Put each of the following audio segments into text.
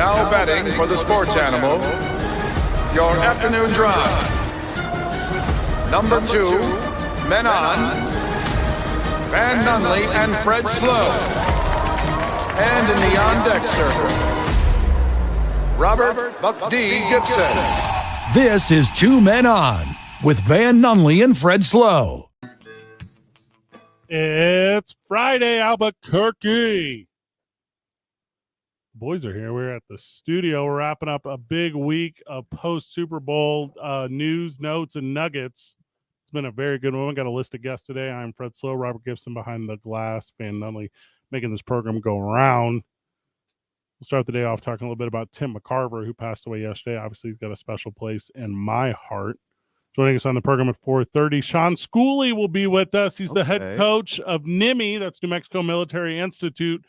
Now betting for the sports animal, your afternoon drive. Number 2, men on, Van Nunley and Fred Slow. And in the on-deck circle, Robert Buck D. Gibson. This is Two Men On with Van Nunley and Fred Slow. It's Friday, Albuquerque. Boys are here. We're at the studio. We're wrapping up a big week of post-Super Bowl news, notes, and nuggets. It's been a very good one. We got a list of guests today. I'm Fred Slow, Robert Gibson behind the glass, Van Nunley making this program go around. We'll start the day off talking a little bit about Tim McCarver, who passed away yesterday. Obviously, he's got a special place in my heart. Joining us on the program at 4:30, Sean Schooley will be with us. He's the head coach of NIMI, that's New Mexico Military Institute.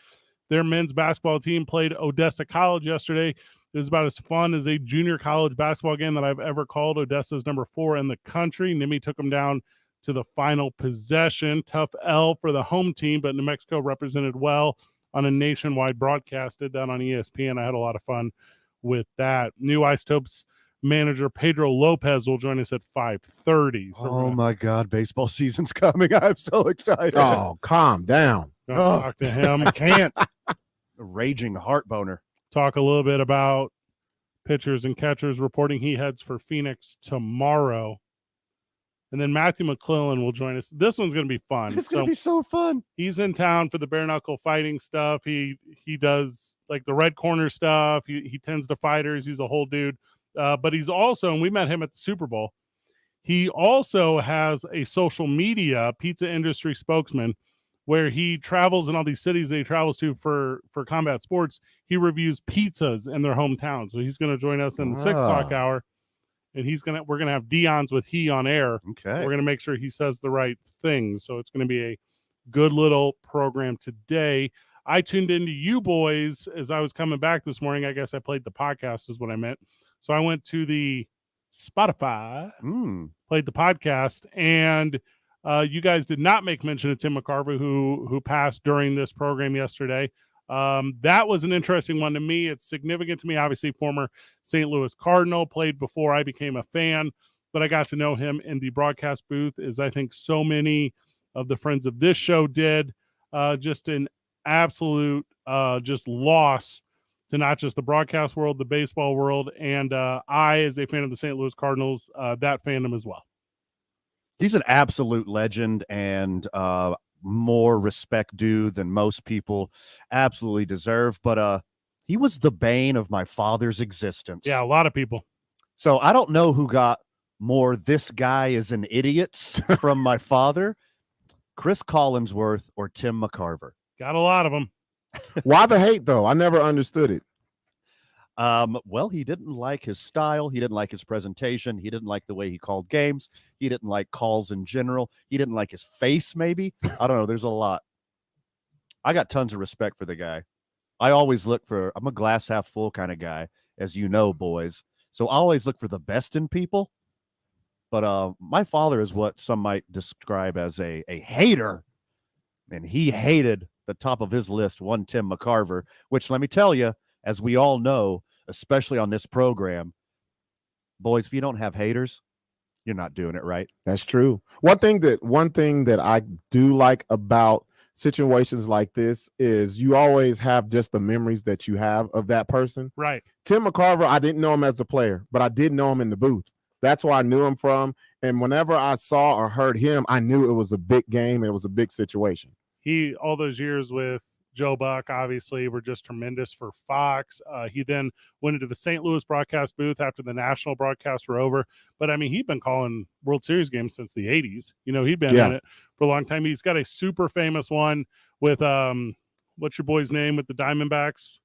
Their men's basketball team played Odessa College yesterday. It was about as fun as a junior college basketball game that I've ever called. Odessa's number 4 in the country. NIMI took them down to the final possession. Tough L for the home team, but New Mexico represented well on a nationwide broadcast. Did that on ESPN. I had a lot of fun with that. New Isotopes manager Pedro Lopez will join us at 5:30. Oh my God, baseball season's coming. I'm so excited. Oh, calm down. Talk to him. Can't. A raging heart boner. Talk a little bit about pitchers and catchers, reporting he heads for Phoenix tomorrow. And then Matthew McClellan will join us. This one's going to be fun. It's going to be so fun. He's in town for the bare knuckle fighting stuff. He does like the red corner stuff. He tends to fighters. He's a whole dude. But he's also, and we met him at the Super Bowl, he also has a social media pizza industry spokesman where he travels in all these cities that he travels to for combat sports. He reviews pizzas in their hometown. So he's going to join us in the 6 o'clock hour. And we're gonna have Dion's with he on air. Okay. We're gonna make sure he says the right things. So it's gonna be a good little program today. I tuned into you boys as I was coming back this morning. I guess I played the podcast is what I meant. So I went to the Spotify, played the podcast, and you guys did not make mention of Tim McCarver, who passed during this program yesterday. That was an interesting one to me. It's significant to me. Obviously, former St. Louis Cardinal, played before I became a fan, but I got to know him in the broadcast booth, as I think so many of the friends of this show did. Just an absolute just loss to not just the broadcast world, the baseball world, and I, as a fan of the St. Louis Cardinals, that fandom as well. He's an absolute legend, and more respect due than most people absolutely deserve. But he was the bane of my father's existence. Yeah, a lot of people. So I don't know who got more "this guy is an idiot" from my father, Chris Collinsworth or Tim McCarver. Got a lot of them. Why the hate, though? I never understood it. Well, he didn't like his style. He didn't like his presentation. He didn't like the way he called games. He didn't like calls in general. He didn't like his face, maybe. I don't know. There's a lot. I got tons of respect for the guy. I'm a glass half full kind of guy, as you know, boys. So I always look for the best in people. But my father is what some might describe as a hater. And he hated the top of his list, one Tim McCarver, which, let me tell you, as we all know, especially on this program, boys, if you don't have haters, you're not doing it right. That's true. One thing that I do like about situations like this is you always have just the memories that you have of that person. Right. Tim McCarver, I didn't know him as a player, but I did know him in the booth. That's where I knew him from. And whenever I saw or heard him, I knew it was a big game. It was a big situation. All those years with Joe Buck, obviously, were just tremendous for Fox. He then went into the St. Louis broadcast booth after the national broadcasts were over. But, I mean, he'd been calling World Series games since the 80s. You know, he'd been in it for a long time. He's got a super famous one with, what's your boy's name with the Diamondbacks?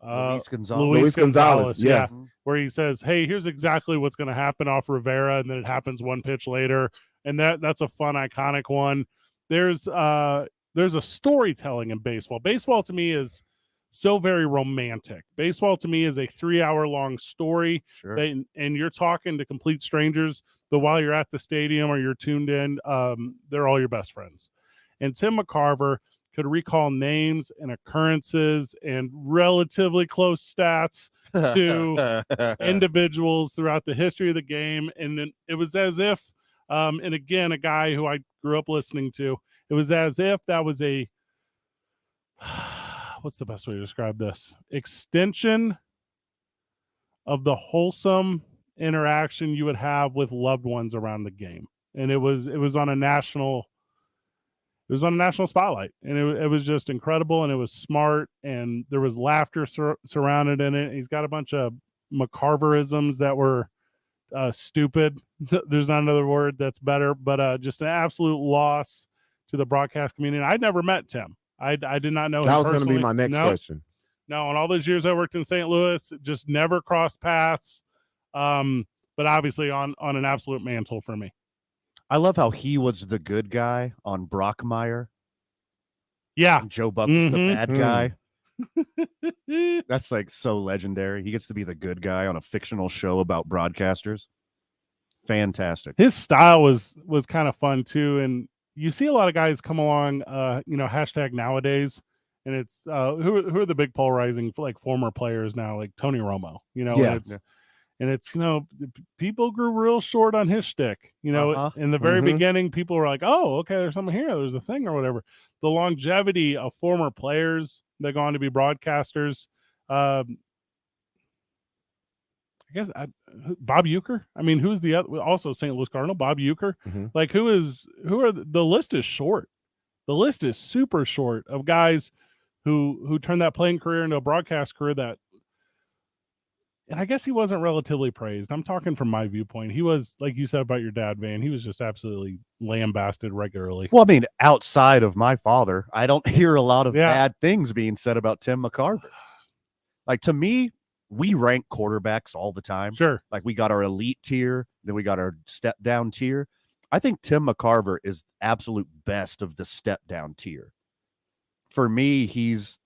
Luis Gonzalez. Yeah. Where he says, hey, here's exactly what's going to happen off Rivera, and then it happens one pitch later. And that's a fun, iconic one. There's a storytelling in baseball. Baseball to me is so very romantic. Baseball to me is a 3-hour-long story. Sure. And you're talking to complete strangers, but while you're at the stadium or you're tuned in, they're all your best friends. And Tim McCarver could recall names and occurrences and relatively close stats to individuals throughout the history of the game. And then it was as if, and again, a guy who I grew up listening to, it was as if that was a, what's the best way to describe this? Extension of the wholesome interaction you would have with loved ones around the game. And it was on a national spotlight, and it was just incredible, and it was smart, and there was laughter surrounded in it. He's got a bunch of McCarverisms that were stupid. There's not another word that's better, but just an absolute loss to the broadcast community. I'd never met Tim. I did not know him. That was going to be personally. my next question. No, in all those years I worked in St. Louis, just never crossed paths. But obviously on an absolute mantle for me. I love how he was the good guy on Brockmire. Yeah. And Joe Buck was the bad guy. That's like so legendary. He gets to be the good guy on a fictional show about broadcasters. Fantastic. His style was kind of fun too. And you see a lot of guys come along, hashtag nowadays. And it's who are the big polarizing like former players now, like Tony Romo, and it's people grew real short on his shtick. In the very beginning, people were like, "Oh, okay, there's something here. There's a thing or whatever." The longevity of former players that go on to be broadcasters. I guess Bob Uecker. I mean, who's the other? Also, St. Louis Cardinal Bob Uecker. Like, the list is short. The list is super short of guys who turned that playing career into a broadcast career that, and I guess he wasn't relatively praised. I'm talking from my viewpoint. He was, like you said about your dad, Van, he was just absolutely lambasted regularly. Well, I mean, outside of my father, I don't hear a lot of bad things being said about Tim McCarver. Like, to me, we rank quarterbacks all the time. Sure. Like, we got our elite tier, then we got our step down tier. I think Tim McCarver is absolute best of the step down tier. For me, he's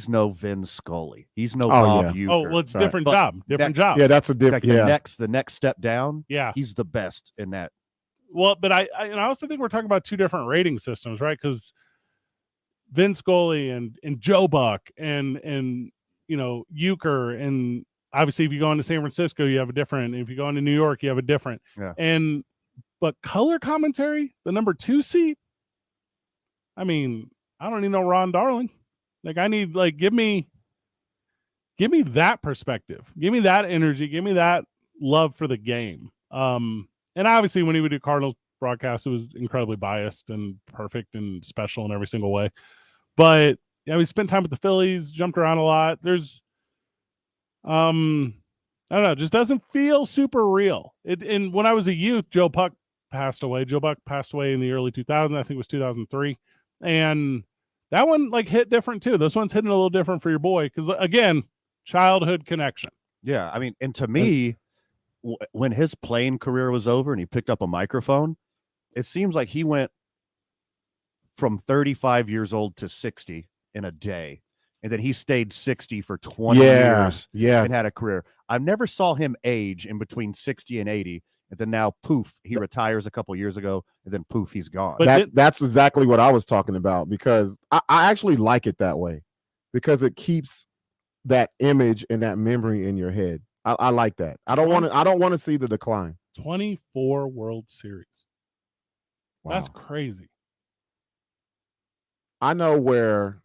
no Vin Scully. He's no Bob Uecker. Oh, well, it's different job. Job. Yeah, that's a different. The next step down. Yeah, he's the best in that. Well, but I also think we're talking about two different rating systems, right? Because Vin Scully and Joe Buck and Uecker, and obviously if you go into San Francisco, you have a different. If you go into New York, you have a different. Yeah. But color commentary, the number 2 seat. I mean, I don't need no Ron Darling. Like, I need, like, give me that perspective. Give me that energy. Give me that love for the game. And obviously when he would do Cardinals broadcast, it was incredibly biased and perfect and special in every single way. But we spent time with the Phillies, jumped around a lot. There's, I don't know, just doesn't feel super real. And when I was a youth, Joe Buck passed away. Joe Buck passed away in the early 2000s. I think it was 2003. And that one like hit different too. This one's hitting a little different for your boy because, again, childhood connection. Yeah, I mean, and to me, when his playing career was over and he picked up a microphone, it seems like he went from 35 years old to 60 in a day, and then he stayed 60 for 20 years and had a career. I never saw him age in between 60 and 80. And then now, poof, he retires a couple years ago, and then poof, he's gone. That's exactly what I was talking about, because I actually like it that way, because it keeps that image and that memory in your head. I like that. I don't want to see the decline. 24 World Series. Wow. That's crazy. I know where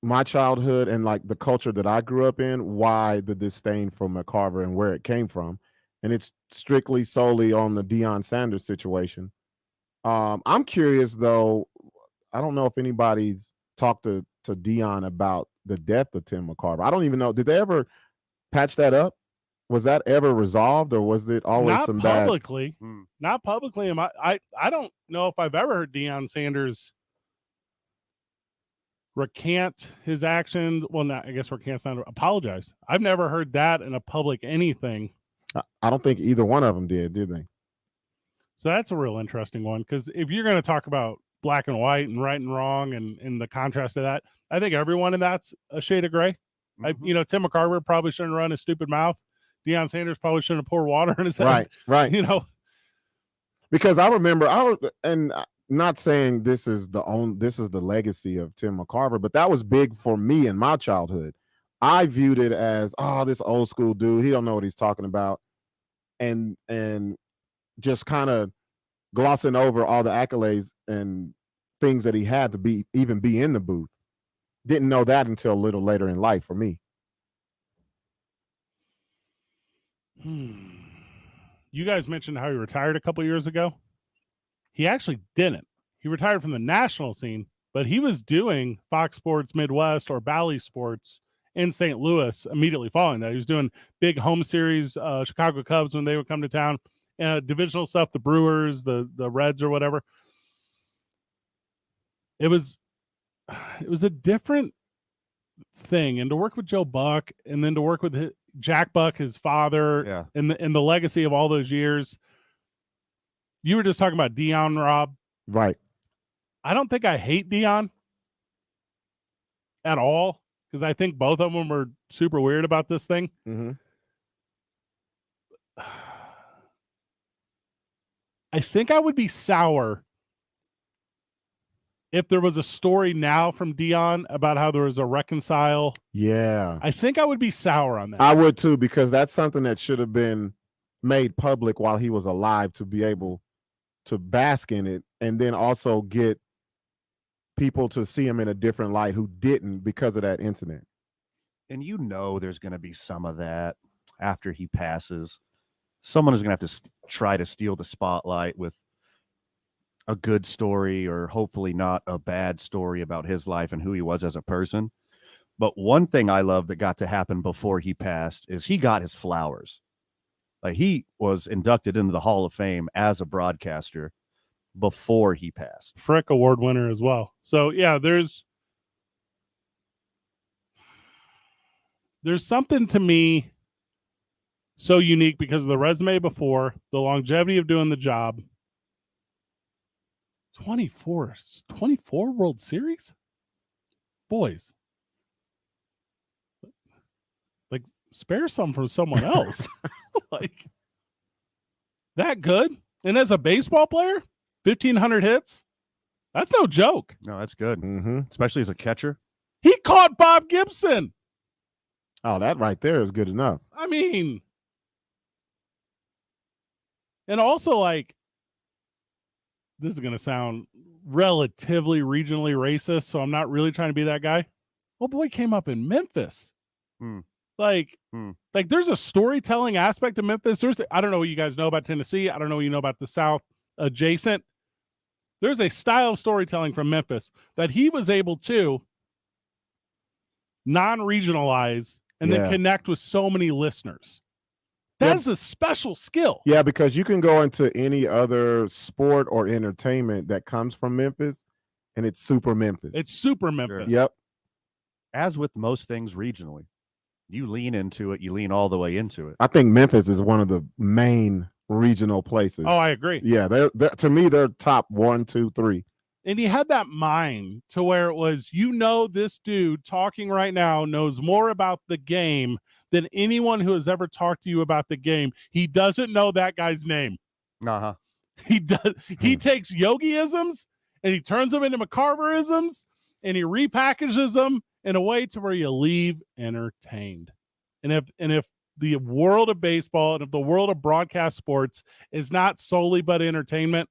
my childhood and like the culture that I grew up in, why the disdain for McCarver and where it came from. And it's strictly solely on the Deion Sanders situation. I'm curious, though. I don't know if anybody's talked to Deion about the death of Tim McCarver. I don't even know. Did they ever patch that up? Was that ever resolved, or was it always not some publicly? bad? Not publicly. I don't know if I've ever heard Deion Sanders recant his actions. Well, not, I guess recant's not apologize. I've never heard that in a public anything. I don't think either one of them did they? So that's a real interesting one, because if you're going to talk about black and white and right and wrong and the contrast of that, I think everyone in that's a shade of gray. Tim McCarver probably shouldn't run his stupid mouth. Deion Sanders probably shouldn't have poured water in his head. Right. Because I remember, and not saying this is the legacy of Tim McCarver, but that was big for me in my childhood. I viewed it as, oh, this old school dude, he don't know what he's talking about, and just kind of glossing over all the accolades and things that he had to even be in the booth. Didn't know that until a little later in life for me. You guys mentioned how he retired a couple years ago. He actually didn't. He retired from the national scene, but he was doing Fox Sports Midwest or Bally Sports in St. Louis immediately following that. He was doing big home series, Chicago Cubs when they would come to town, divisional stuff, the Brewers, the Reds or whatever. It was a different thing, and to work with Joe Buck and then to work with Jack Buck, his father, and the legacy of all those years. You were just talking about Dion, Rob. Right. I don't think I hate Dion at all, because I think both of them were super weird about this thing. Mm-hmm. I think I would be sour if there was a story now from Dion about how there was a reconcile. Yeah. I think I would be sour on that. I would too, because that's something that should have been made public while he was alive to be able to bask in it, and then also get people to see him in a different light who didn't because of that incident. And there's going to be some of that after he passes. Someone is going to have to try to steal the spotlight with a good story, or hopefully not a bad story about his life and who he was as a person. But one thing I love that got to happen before he passed is he got his flowers. Like, he was inducted into the Hall of Fame as a broadcaster before he passed. Frick Award winner as well. So yeah, there's something to me so unique because of the resume before, the longevity of doing the job. 24 World Series? Boys. Like, spare some from someone else. Like, that good? And as a baseball player, 1,500 hits? That's no joke. No, that's good. Mm-hmm. Especially as a catcher. He caught Bob Gibson. Oh, that right there is good enough. I mean, and also, like, this is going to sound relatively regionally racist, so I'm not really trying to be that guy. Oh, boy, came up in Memphis. Like, there's a storytelling aspect of Memphis. I don't know what you guys know about Tennessee. I don't know what you know about the South adjacent. There's a style of storytelling from Memphis that he was able to non-regionalize and then connect with so many listeners. That's a special skill. Yeah, because you can go into any other sport or entertainment that comes from Memphis, and it's super Memphis. It's super Memphis. Yep. As with most things regionally, you lean into it, you lean all the way into it. I think Memphis is one of the main regional places. Oh, I agree. Yeah, they're to me, they're top 1, 2, 3. And he had that mind to where it was, this dude talking right now knows more about the game than anyone who has ever talked to you about the game. He doesn't know that guy's name. Uh-huh. He does. He takes Yogi-isms and he turns them into McCarver-isms and he repackages them in a way to where you leave entertained. And if the world of baseball and if the world of broadcast sports is not solely but entertainment,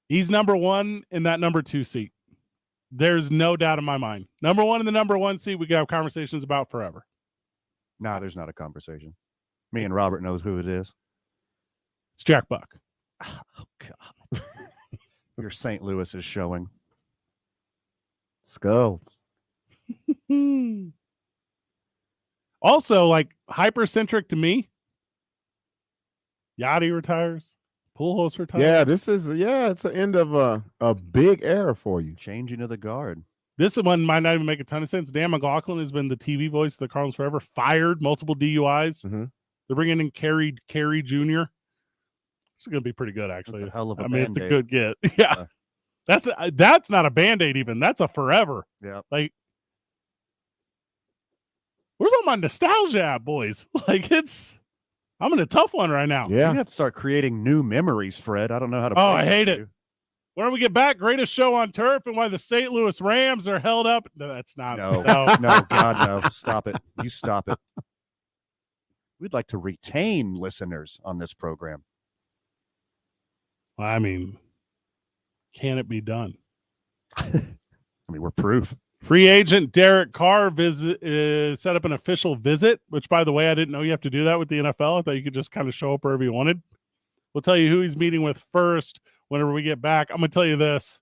he's number one in that number 2 seat. There's no doubt in my mind. Number one in the number 1 seat we could have conversations about forever. Nah, there's not a conversation. Me and Robert knows who it is. It's Jack Buck. Oh, God. Your St. Louis is showing. Skulls. Also, like, hypercentric to me, Yachty retires. Pujols retires. Yeah, it's the end of a big era for you. Changing of the guard. This one might not even make a ton of sense. Dan McLaughlin has been the TV voice of the Cardinals forever, fired, multiple DUIs. Mm-hmm. They're bringing in Carey Jr. It's going to be pretty good, actually. That's a hell of a it's a Band-Aid. good get. Yeah. That's not a Band-Aid even. That's a forever. Yeah. Like, where's all my nostalgia at, boys? Like, I'm in a tough one right now. Yeah. You have to start creating new memories, Fred. I don't know how to. Oh, I hate it. When we get back, greatest show on turf and why the St. Louis Rams are held up. No, that's not. No, God, no. Stop it. You stop it. We'd like to retain listeners on this program. Well, I mean, can it be done? We're proof. Free agent Derek Carr set up an official visit, which, by the way, I didn't know you have to do that with the NFL. I thought you could just kind of show up wherever you wanted. We'll tell you who he's meeting with first whenever we get back. I'm going to tell you this.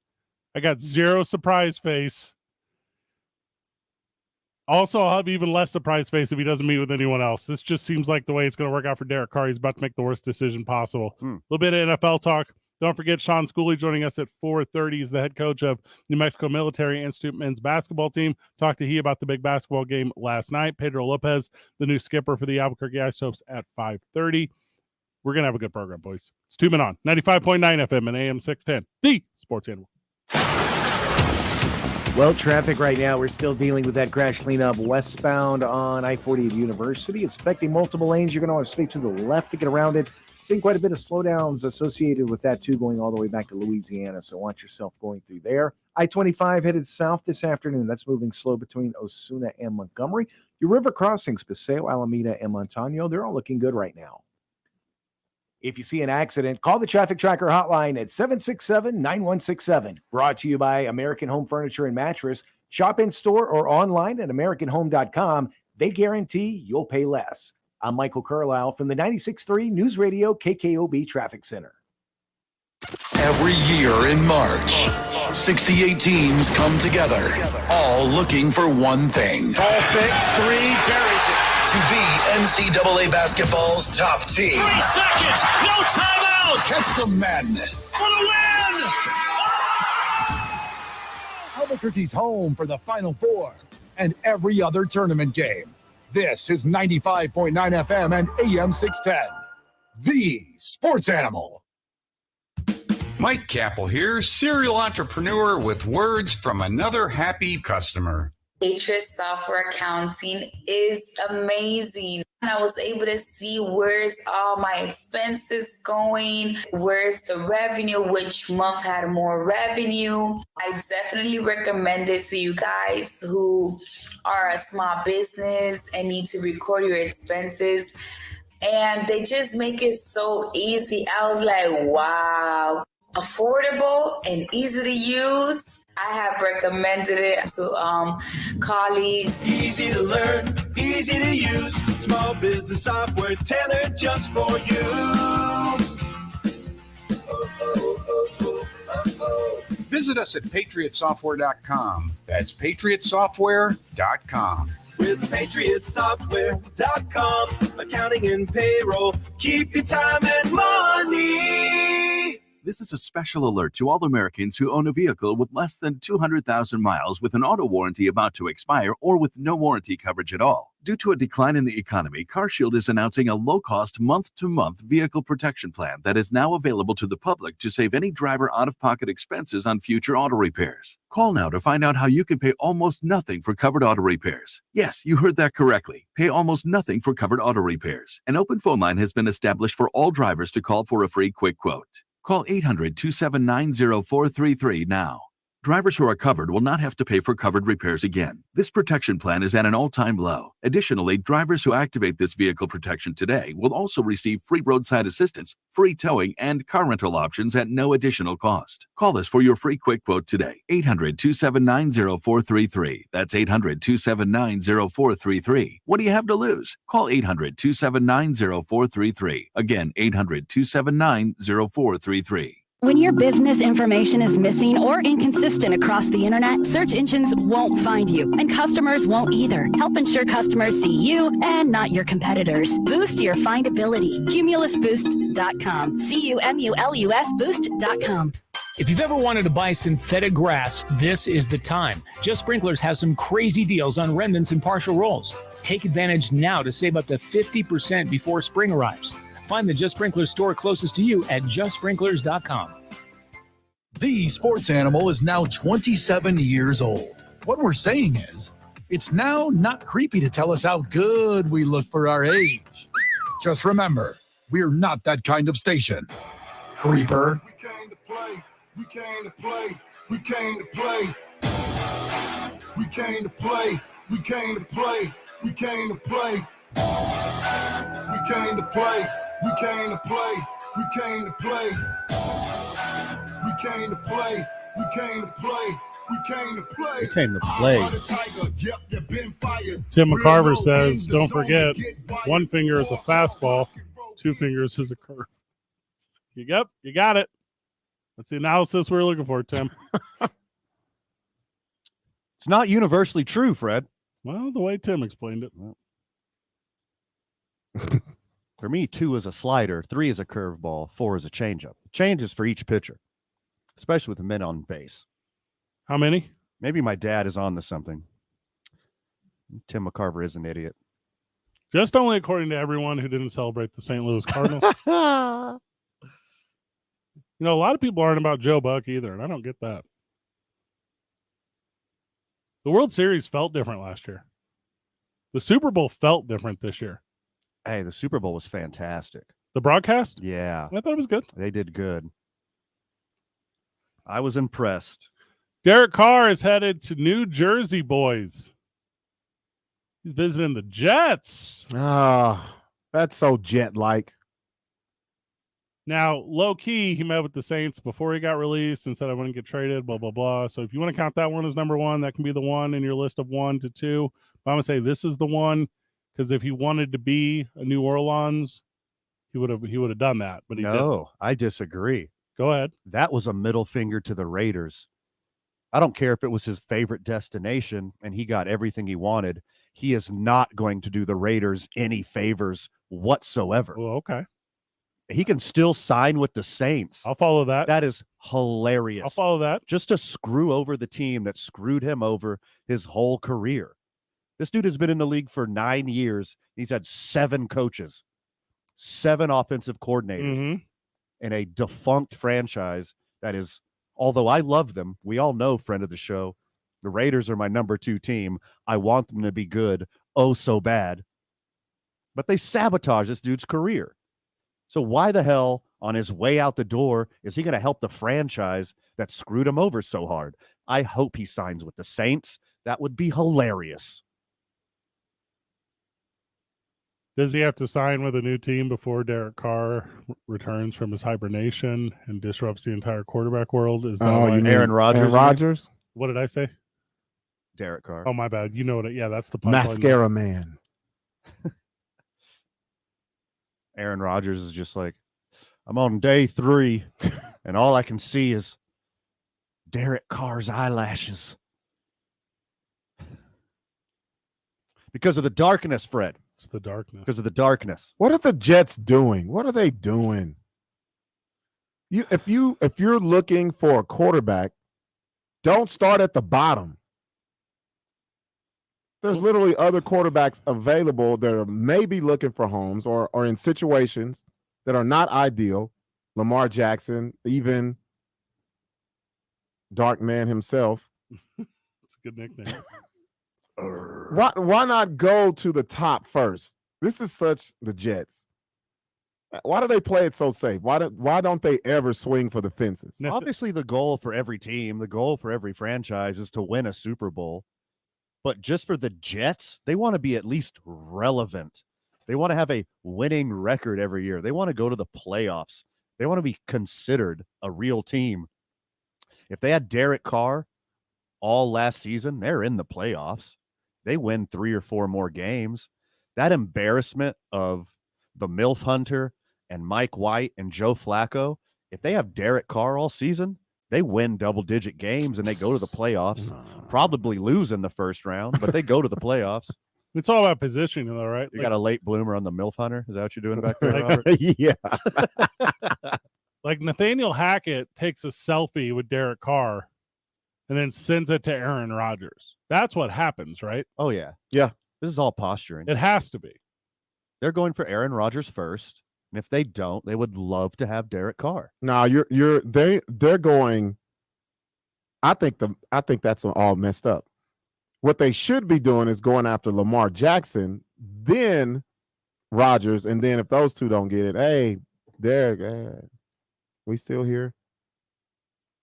I got zero surprise face. Also, I'll have even less surprise face if he doesn't meet with anyone else. This just seems like the way it's going to work out for Derek Carr. He's about to make the worst decision possible. A little bit of NFL talk. Don't forget Sean Schooley joining us at 4:30. He's the head coach of New Mexico Military Institute men's basketball team. Talked to he about the big basketball game last night. Pedro Lopez, the new skipper for the Albuquerque Isotopes, at 5:30. We're going to have a good program, boys. It's 2 Men On, 95.9 FM and AM 610, the Sports Animal. Well, traffic right now, we're still dealing with that crash cleanup westbound on I-40 at University. It's affecting multiple lanes. You're going to want to stay to the left to get around it. Seeing quite a bit of slowdowns associated with that, too, going all the way back to Louisiana. So watch yourself going through there. I-25 headed south this afternoon. That's moving slow between Osuna and Montgomery. Your river crossings, Paseo, Alameda, and Montano, they're all looking good right now. If you see an accident, call the Traffic Tracker hotline at 767-9167. Brought to you by American Home Furniture and Mattress. Shop in store or online at AmericanHome.com. They guarantee you'll pay less. I'm Michael Carlisle from the 96.3 News Radio KKOB Traffic Center. Every year in March, 68 teams come together, all looking for one thing. Ball fake, three, buries it. To be NCAA basketball's top team. 3 seconds, no timeouts. Catch the madness. For the win! Albuquerque's home for the Final Four and every other tournament game. This is 95.9 FM and AM 610. The Sports Animal. Mike Capel here, serial entrepreneur with words from another happy customer. Patriot Software Accounting is amazing. I was able to see where's all my expenses going, where's the revenue, which month had more revenue. I definitely recommend it to you guys who are a small business and need to record your expenses. And they just make it so easy. I was like, wow, affordable and easy to use. I have recommended it to colleagues. Easy to learn, easy to use. Small business software tailored just for you. Visit us at patriotsoftware.com. That's patriotsoftware.com. With patriotsoftware.com, accounting and payroll, keep your time and money. This is a special alert to all Americans who own a vehicle with less than 200,000 miles with an auto warranty about to expire or with no warranty coverage at all. Due to a decline in the economy, CarShield is announcing a low-cost month-to-month vehicle protection plan that is now available to the public to save any driver out-of-pocket expenses on future auto repairs. Call now to find out how you can pay almost nothing for covered auto repairs. Yes, you heard that correctly. Pay almost nothing for covered auto repairs. An open phone line has been established for all drivers to call for a free quick quote. Call 800-279-0433 now. Drivers who are covered will not have to pay for covered repairs again. This protection plan is at an all-time low. Additionally, drivers who activate this vehicle protection today will also receive free roadside assistance, free towing, and car rental options at no additional cost. Call us for your free quick quote today. 800-279-0433. That's 800-279-0433. What do you have to lose? Call 800-279-0433. Again, 800-279-0433. When your business information is missing or inconsistent across the internet, search engines won't find you, and customers won't either. Help ensure customers see you and not your competitors. Boost your findability. CumulusBoost.com. CUMULUS Boost.com. If you've ever wanted to buy synthetic grass, this is the time. Just Sprinklers has some crazy deals on remnants and partial rolls. Take advantage now to save up to 50% before spring arrives. Find the Just Sprinklers store closest to you at justsprinklers.com. The Sports Animal is now 27 years old. What we're saying is, it's now not creepy to tell us how good we look for our age. Just remember, we're not that kind of station. Creeper. We came to play. We came to play. We came to play. We came to play. We came to play. We came to play. We came to play. We came to play. We came to play. We came to play. We came to play. We came to play. We came to play. Tim McCarver says, don't forget, one finger is a fastball, two fingers is a curve. You got it. That's the analysis we're looking for, Tim. It's not universally true, Fred. Well, the way Tim explained it. For me, 2 is a slider, 3 is a curveball, 4 is a changeup. Changes for each pitcher, especially with the men on base. How many? Maybe my dad is on to something. Tim McCarver is an idiot. Just only according to everyone who didn't celebrate the St. Louis Cardinals. A lot of people aren't about Joe Buck either, and I don't get that. The World Series felt different last year. The Super Bowl felt different this year. Hey, the Super Bowl was fantastic. The broadcast? Yeah. I thought it was good. They did good. I was impressed. Derek Carr is headed to New Jersey, boys. He's visiting the Jets. That's so Jet-like. Now, low-key, he met with the Saints before he got released and said, I wouldn't get traded, blah, blah, blah. So if you want to count that one as number one, that can be the one in your list of 1 to 2. But I'm going to say this is the one, because if he wanted to be a New Orleans, he would have done that. But he didn't. I disagree. Go ahead. That was a middle finger to the Raiders. I don't care if it was his favorite destination and he got everything he wanted. He is not going to do the Raiders any favors whatsoever. Oh, okay. He can still sign with the Saints. I'll follow that. That is hilarious. I'll follow that. Just to screw over the team that screwed him over his whole career. This dude has been in the league for 9 years. He's had 7 coaches, 7 offensive coordinators in a defunct franchise that is, although I love them, we all know, friend of the show, the Raiders are my number 2 team. I want them to be good, oh so bad. But they sabotage this dude's career. So why the hell, on his way out the door, is he going to help the franchise that screwed him over so hard? I hope he signs with the Saints. That would be hilarious. Does he have to sign with a new team before Derek Carr returns from his hibernation and disrupts the entire quarterback world? Is that you mean Aaron Rodgers? Aaron Rodgers? What did I say? Derek Carr. Oh, my bad. You know what? Yeah, that's the punchline. Mascara man. Aaron Rodgers is just like, I'm on day 3, and all I can see is Derek Carr's eyelashes. Because of the darkness, Fred. It's the darkness. Because of the darkness. What are the Jets doing? What are they doing? If you're looking for a quarterback, don't start at the bottom. There's literally other quarterbacks available that are maybe looking for homes or in situations that are not ideal. Lamar Jackson, even Dark Man himself. It's a good nickname. Why not go to the top first? This is such the Jets. Why do they play it so safe? Why don't they ever swing for the fences? Obviously, the goal for every team, the goal for every franchise is to win a Super Bowl. But just for the Jets, they want to be at least relevant. They want to have a winning record every year. They want to go to the playoffs. They want to be considered a real team. If they had Derek Carr all last season, they're in the playoffs. They win 3 or 4 more games. That embarrassment of the MILF Hunter and Mike White and Joe Flacco, if they have Derek Carr all season, they win double-digit games and they go to the playoffs. Probably lose in the first round, but they go to the playoffs. It's all about positioning, though, right? You got a late bloomer on the MILF Hunter? Is that what you're doing back there, Robert? Yeah. Like Nathaniel Hackett takes a selfie with Derek Carr and then sends it to Aaron Rodgers. That's what happens, right? Oh, yeah. Yeah. This is all posturing. It has to be. They're going for Aaron Rodgers first. And if they don't, they would love to have Derek Carr. No, they're going. I think that's all messed up. What they should be doing is going after Lamar Jackson, then Rodgers, and then if those two don't get it, hey, Derek, we still here.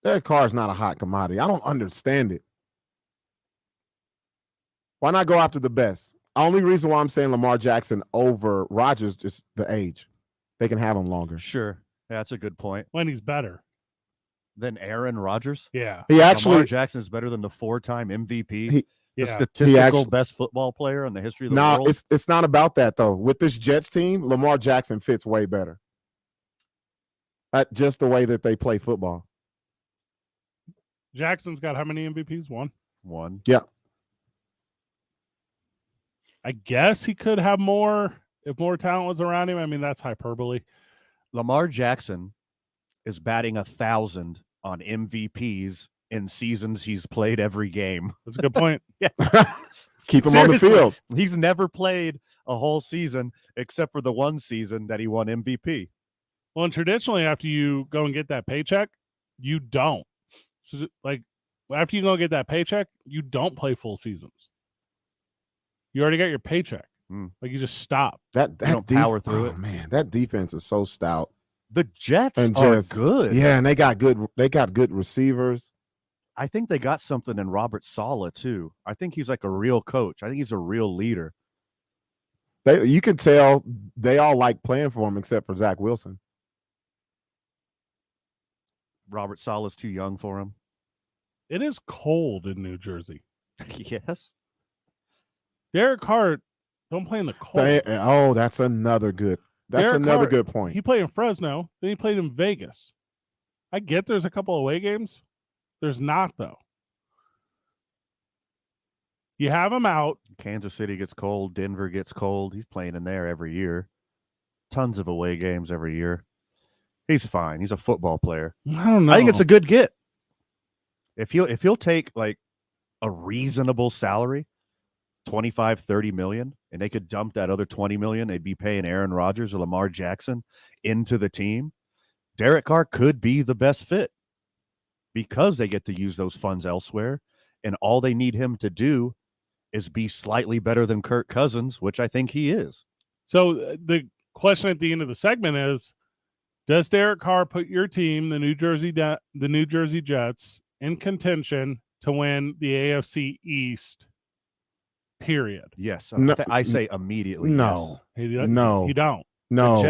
Derek Carr is not a hot commodity. I don't understand it. Why not go after the best? Only reason why I'm saying Lamar Jackson over Rodgers is the age. They can have him longer. Sure. That's a good point. When he's better. Than Aaron Rodgers? Yeah. He actually Lamar Jackson is better than the 4-time MVP. The Yeah. statistical best football player in the history of the world. No, it's not about that though. With this Jets team, Lamar Jackson fits way better. Just the way that they play football. Jackson's got how many MVPs? One. Yeah. I guess he could have more if more talent was around him. I mean, that's hyperbole. Lamar Jackson is batting 1,000 on MVPs in seasons he's played every game. That's a good point. Yeah. Keep him on the field. He's never played a whole season except for the one season that he won MVP. Well, and traditionally, after you go and get that paycheck, you don't. So, like, after you go get that paycheck, you don't play full seasons. You already got your paycheck. Like, you just stop. That don't power through it. Man, that defense is so stout. The Jets are good. Yeah, and they got good receivers. I think they got something in Robert Saleh too. I think he's like a real coach. I think he's a real leader. You can tell they all like playing for him except for Zach Wilson. Robert Saleh's too young for him. It is cold in New Jersey. Yes. Derek Carr don't play in the cold. That's another good. Good point. He played in Fresno, then he played in Vegas. I get there's a couple away games. There's not, though. You have him out. Kansas City gets cold. Denver gets cold. He's playing in there every year. Tons of away games every year. He's fine. He's a football player. I don't know. I think it's a good get. If he'll take like a reasonable salary, 25, 30 million, and they could dump that other 20 million, they'd be paying Aaron Rodgers or Lamar Jackson into the team. Derek Carr could be the best fit because they get to use those funds elsewhere, and all they need him to do is be slightly better than Kirk Cousins, which I think he is. So the question at the end of the segment is, does Derek Carr put your team, the New Jersey Jets, in contention to win the AFC East? Period. Yes. No, I say immediately. No. Yes. No. He don't. No.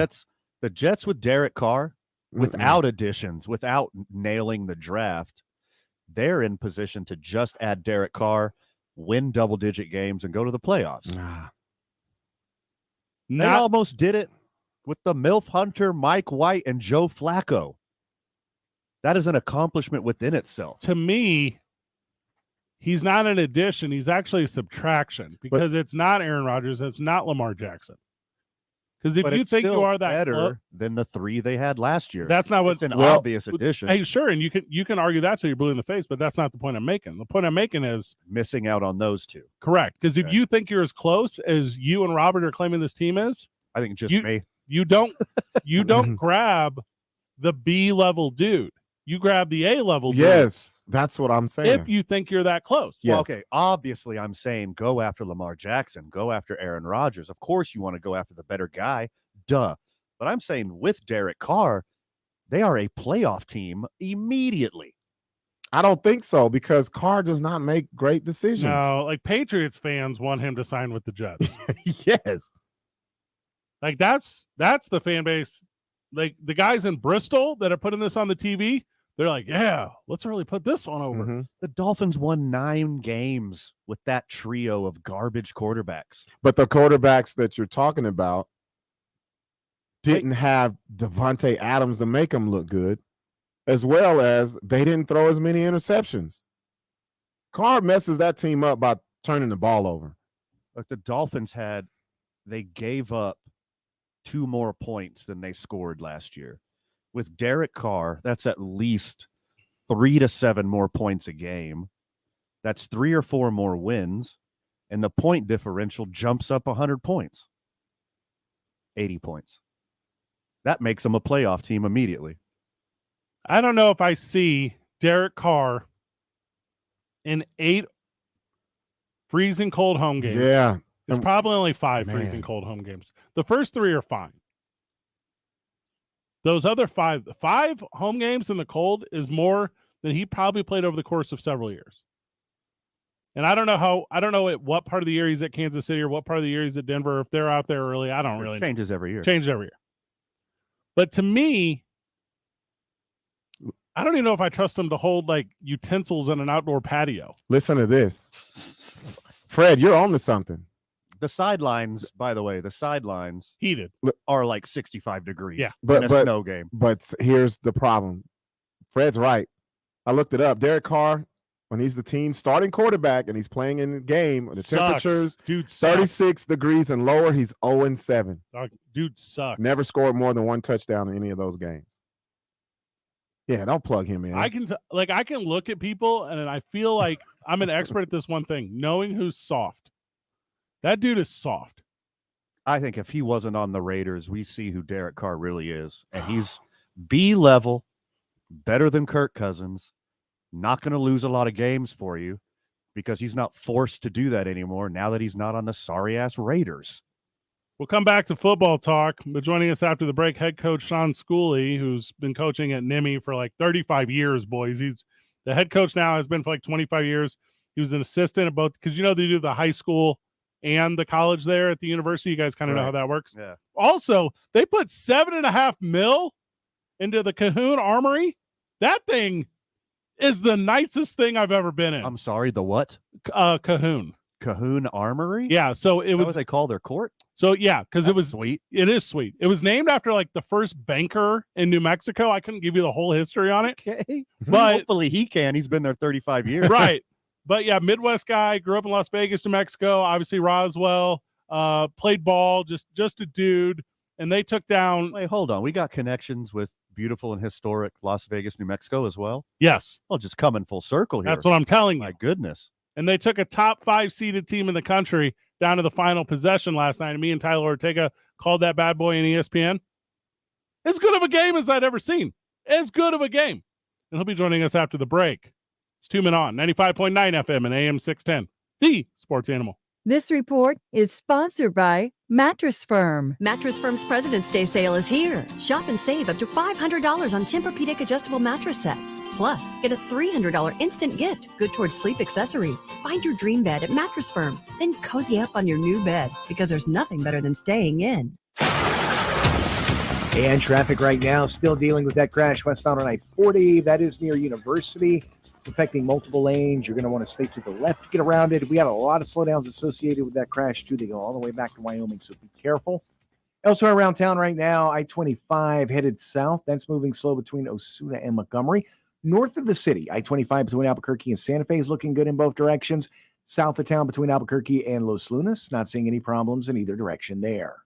The Jets with Derek Carr, without additions, without nailing the draft, they're in position to just add Derek Carr, win double-digit games, and go to the playoffs. They almost did it with the MILF Hunter, Mike White, and Joe Flacco. That is an accomplishment within itself. To me, he's not an addition. He's actually a subtraction because it's not Aaron Rodgers. It's not Lamar Jackson. Because if you think you are that better than the three they had last year, that's not what's an obvious addition. Hey, sure, and you can argue that till you're blue in the face, but that's not the point I'm making. The point I'm making is missing out on those two. Correct. Because if you think you're as close as you and Robert are claiming this team is, I think just me. You don't grab the B level dude. You grab the A level dude. Yes, that's what I'm saying. If you think you're that close. Yes. Well, okay, obviously I'm saying go after Lamar Jackson, go after Aaron Rodgers. Of course you want to go after the better guy. Duh. But I'm saying with Derek Carr, they are a playoff team immediately. I don't think so because Carr does not make great decisions. No, like Patriots fans want him to sign with the Jets. Yes. Like that's the fan base. Like the guys in Bristol that are putting this on the TV, they're like, yeah, let's really put this one over. Mm-hmm. The Dolphins won 9 games with that trio of garbage quarterbacks. But the quarterbacks that you're talking about didn't have Devontae Adams to make them look good, as well as they didn't throw as many interceptions. Carr messes that team up by turning the ball over. Like the Dolphins they gave up 2 more points than they scored last year. With Derek Carr, that's at least 3 to 7 more points a game. That's 3 or 4 more wins, and the point differential jumps up 100 points. 80 points. That makes them a playoff team immediately. I don't know if I see Derek Carr in 8 freezing cold home games. Yeah. It's probably only 5 freezing cold home games. The first 3 are fine. Those other 5 home games in the cold is more than he probably played over the course of several years. And I don't know at what part of the year he's at Kansas City or what part of the year he's at Denver. If they're out there early, I don't really know. Changes every year. Changes every year. But to me, I don't even know if I trust him to hold like utensils in an outdoor patio. Listen to this. Fred, you're on to something. The sidelines, by the way, heated are like 65 degrees. Yeah. in a snow game. But here's the problem. Fred's right. I looked it up. Derek Carr, when he's the team's starting quarterback and he's playing in the game, the temperatures, dude, 36 degrees and lower, he's 0-7. Dude sucks. Never scored more than one touchdown in any of those games. Yeah, don't plug him in. I can look at people and I feel like I'm an expert at this one thing, knowing who's soft. That dude is soft. I think if he wasn't on the Raiders, we see who Derek Carr really is. And he's B level, better than Kirk Cousins, not going to lose a lot of games for you because he's not forced to do that anymore now that he's not on the sorry-ass Raiders. We'll come back to football talk, but joining us after the break, head coach Sean Schooley, who's been coaching at NIMI for like 35 years, boys. He's the head coach now, has been for like 25 years. He was an assistant at both, because they do the high school and the college there at the university. You guys kind of know how that works. Yeah. Also, they put $7.5 million into the Cahoon Armory. That thing is the nicest thing I've ever been in. I'm sorry, the what? Cahoon Armory? Yeah, so it was what they call their court? So yeah, because it was sweet. It is sweet. It was named after like the first banker in New Mexico. I couldn't give you the whole history on it. Okay. But hopefully he can. He's been there 35 years. Right. But yeah, Midwest guy, grew up in Las Vegas, New Mexico, obviously Roswell, played ball, just a dude. And they took down. Wait, hold on. We got connections with beautiful and historic Las Vegas, New Mexico as well? Yes. Well, just coming full circle here. That's what I'm telling you. My goodness. And they took a top 5 seeded team in the country down to the final possession last night. And me and Tyler Ortega called that bad boy in ESPN. As good of a game as I'd ever seen. As good of a game. And he'll be joining us after the break. It's 2 Men On, 95.9 FM and AM 610. The Sports Animal. This report is sponsored by Mattress Firm. Mattress Firm's President's Day sale is here. Shop and save up to $500 on Tempur-Pedic adjustable mattress sets. Plus, get a $300 instant gift, good towards sleep accessories. Find your dream bed at Mattress Firm. Then cozy up on your new bed, because there's nothing better than staying in. And traffic right now, still dealing with that crash westbound on I-40. That is near University, affecting multiple lanes. You're going to want to stay to the left to get around it. We had a lot of slowdowns associated with that crash, too. They go all the way back to Wyoming, so be careful. Elsewhere around town right now, I-25 headed south. That's moving slow between Osuna and Montgomery. North of the city, I-25 between Albuquerque and Santa Fe is looking good in both directions. South of town between Albuquerque and Los Lunas, not seeing any problems in either direction there.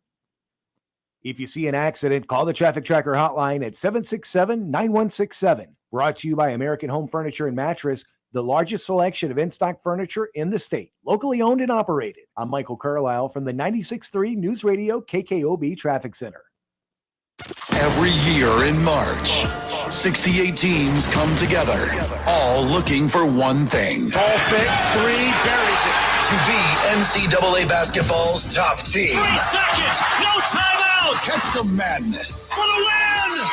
If you see an accident, call the Traffic Tracker hotline at 767-9167. Brought to you by American Home Furniture and Mattress, the largest selection of in-stock furniture in the state. Locally owned and operated. I'm Michael Carlisle from the 96.3 News Radio KKOB Traffic Center. Every year in March, 68 teams come together, all looking for one thing. Ball fake, 3, buries it. To be NCAA basketball's top team. 3 seconds, no timeouts. Catch the madness. For the win!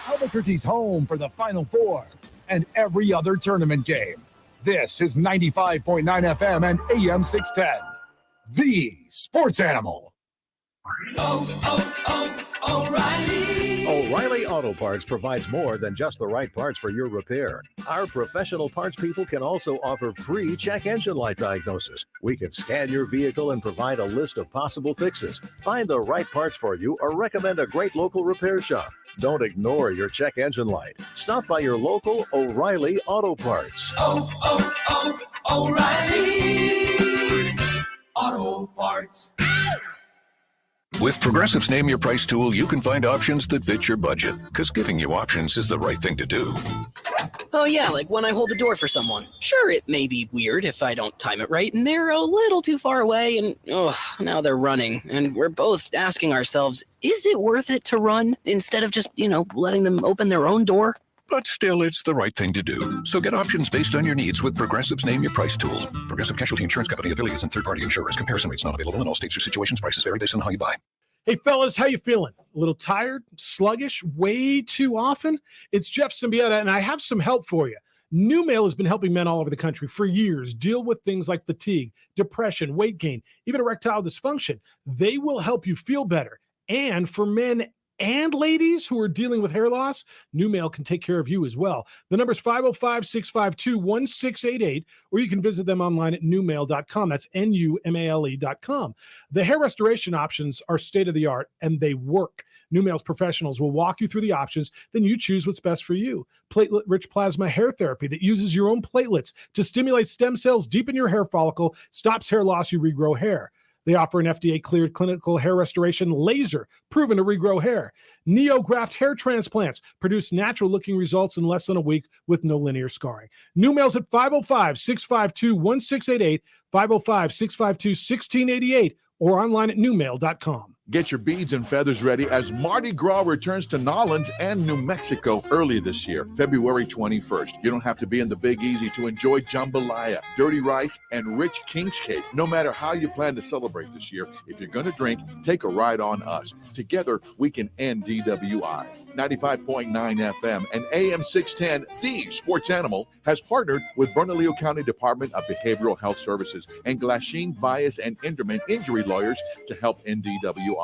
Albuquerque's home for the Final Four and every other tournament game. This is 95.9 FM and AM 610. The Sports Animal. O'Reilly Auto Parts provides more than just the right parts for your repair. Our professional parts people can also offer free check engine light diagnosis. We can scan your vehicle and provide a list of possible fixes. Find the right parts for you or recommend a great local repair shop. Don't ignore your check engine light. Stop by your local O'Reilly Auto Parts. O'Reilly Auto Parts. With Progressive's Name Your Price tool, you can find options that fit your budget, because giving you options is the right thing to do. Oh yeah, like when I hold the door for someone. Sure, it may be weird if I don't time it right and they're a little too far away and now they're running. And we're both asking ourselves, is it worth it to run instead of just, letting them open their own door? But still, it's the right thing to do. So get options based on your needs with Progressive's Name Your Price tool. Progressive Casualty Insurance Company, affiliates, and third-party insurers. Comparison rates not available in all states or situations. Prices vary based on how you buy. Hey, fellas, how you feeling? A little tired, sluggish, way too often? It's Jeff Symbieta, and I have some help for you. New Mail has been helping men all over the country for years deal with things like fatigue, depression, weight gain, even erectile dysfunction. They will help you feel better. And for men and ladies who are dealing with hair loss, New Mail can take care of you as well. The number is 505-652-1688, or you can visit them online at newmail.com. That's NUMALE.com. The hair restoration options are state-of-the-art, and they work. New Mail's professionals will walk you through the options, then you choose what's best for you. Platelet-rich plasma hair therapy that uses your own platelets to stimulate stem cells deep in your hair follicle, stops hair loss, you regrow hair. They offer an FDA-cleared clinical hair restoration laser, proven to regrow hair. NeoGraft hair transplants produce natural-looking results in less than a week with no linear scarring. New Mail's at 505-652-1688, 505-652-1688, or online at newmail.com. Get your beads and feathers ready as Mardi Gras returns to Nolens and New Mexico early this year, February 21st. You don't have to be in the Big Easy to enjoy jambalaya, dirty rice, and rich king's cake. No matter how you plan to celebrate this year, if you're going to drink, take a ride on us. Together, we can end DWI. 95.9 FM and AM 610, The Sports Animal, has partnered with Bernalillo County Department of Behavioral Health Services and Glasheen Bias and Inderman Injury Lawyers to help end DWI.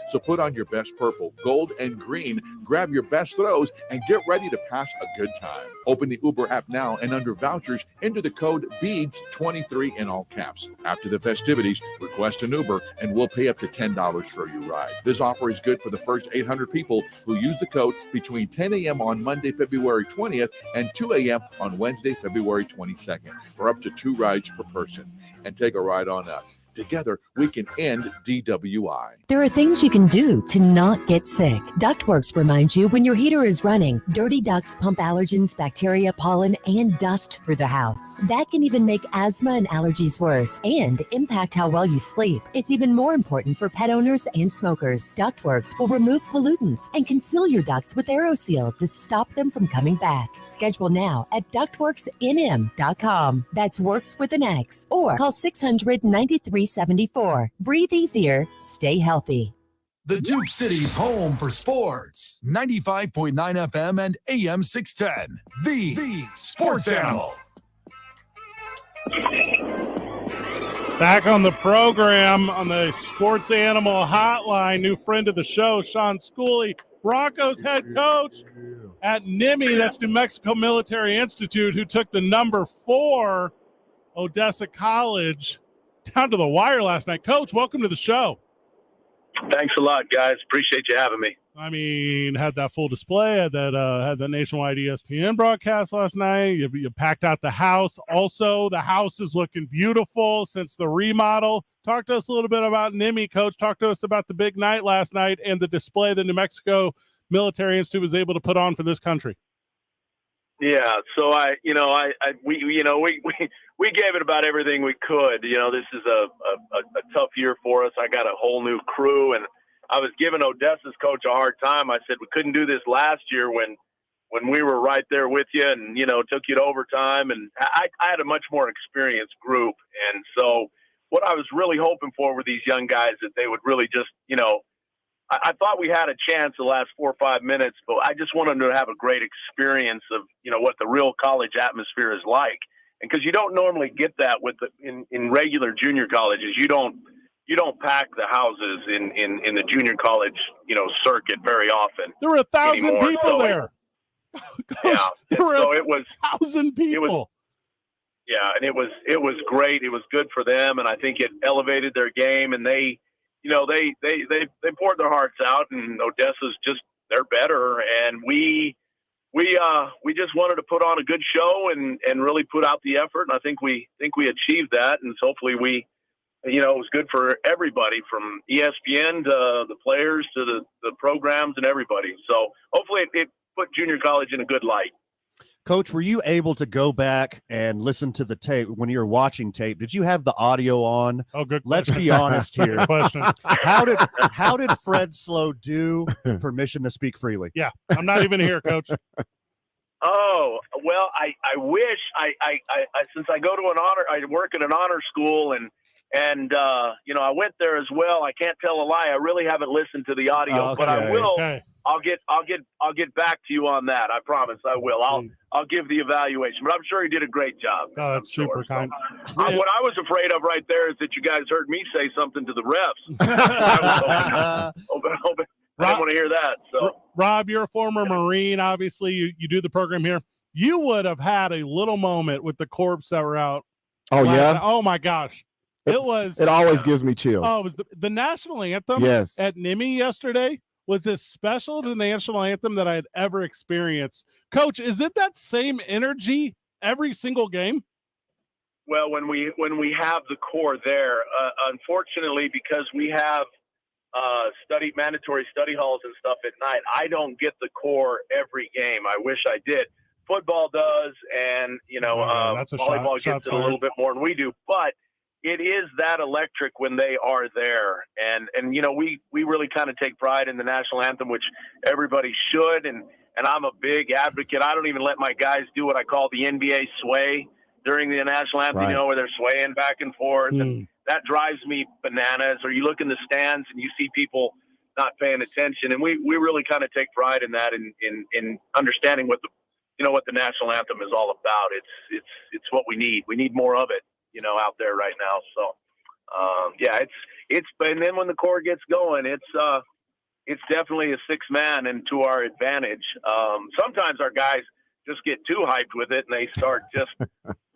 So put on your best purple, gold, and green, grab your best throws, and get ready to pass a good time. Open the Uber app now and under vouchers, enter the code BEADS23 in all caps. After the festivities, request an Uber and we'll pay up to $10 for your ride. This offer is good for the first 800 people who use the code between 10 a.m. on Monday, February 20th and 2 a.m. on Wednesday, February 22nd for up to 2 rides per person. And take a ride on us. Together, we can end DWI. There are things you can do to not get sick. Ductworks reminds you when your heater is running, dirty ducts pump allergens, bacteria, pollen, and dust through the house. That can even make asthma and allergies worse and impact how well you sleep. It's even more important for pet owners and smokers. Ductworks will remove pollutants and conceal your ducts with AeroSeal to stop them from coming back. Schedule now at ductworksnm.com. That's works with an X. Or call 600-9374. Breathe easier, stay healthy. The Duke City's home for sports. 95.9 FM and AM 610. The Sports Animal. Back on the program on the Sports Animal Hotline, new friend of the show, Sean Schooley, Broncos head coach at NIMI, that's New Mexico Military Institute, who took the number 4 Odessa College down to the wire last night. Coach, welcome to the show. Thanks a lot, guys. Appreciate you having me. I mean, had that full display, had that nationwide ESPN broadcast last night. You packed out the house. Also, the house is looking beautiful since the remodel. Talk to us a little bit about NIMI, Coach. Talk to us about the big night last night and the display that New Mexico Military Institute was able to put on for this country. Yeah, so we gave it about everything we could. You know, this is a tough year for us. I got a whole new crew, and I was giving Odessa's coach a hard time. I said we couldn't do this last year when we were right there with you, and took you to overtime. And I had a much more experienced group, and so what I was really hoping for with these young guys that they would really just I thought we had a chance the last 4 or 5 minutes, but I just wanted them to have a great experience of, what the real college atmosphere is like. And because you don't normally get that in regular junior colleges, you don't pack the houses in the junior college, circuit very often. There were 1,000 people there. Yeah. So it was 1,000 people. And it was great. It was good for them. And I think it elevated their game, and they poured their hearts out, and Odessa's they're better. And we just wanted to put on a good show and really put out the effort. And I think we achieved that. And so hopefully it was good for everybody from ESPN to the players to the programs and everybody. So hopefully it put junior college in a good light. Coach, were you able to go back and listen to the tape when you were watching tape? Did you have the audio on? Oh, good. Let's be honest here. Good question. How did Fred Slow do permission to speak freely? Yeah, I'm not even here, Coach. Oh, well, I wish I since I go to I work at an honor school, and And I went there as well. I can't tell a lie. I really haven't listened to the audio, but I will. Okay. I'll get back to you on that. I promise I will. I'll give the evaluation, but I'm sure he did a great job. Oh, that's super kind. What I was afraid of right there is that you guys heard me say something to the refs. I didn't want to hear that. So, Rob, you're a former Marine. Obviously, you do the program here. You would have had a little moment with the corps that were out. Oh, yeah? Oh, my gosh. It always gives me chills. Oh, it was the national anthem Yes. at NIMI yesterday was as special to the national anthem that I had ever experienced. Coach, is it that same energy every single game? Well, when we have the core there, unfortunately, because we have mandatory study halls and stuff at night, I don't get the core every game. I wish I did. Football does, and volleyball gets it a little bit more than we do, but it is that electric when they are there. And we really kind of take pride in the national anthem, which everybody should. And I'm a big advocate. I don't even let my guys do what I call the NBA sway during the national anthem, right. Where they're swaying back and forth. And that drives me bananas. Or you look in the stands and you see people not paying attention. And we really kind of take pride in that, in understanding what the national anthem is all about. It's what we need. We need more of it, out there right now. So, and then when the core gets going, it's definitely a 6-man and to our advantage. Sometimes our guys just get too hyped with it and they start just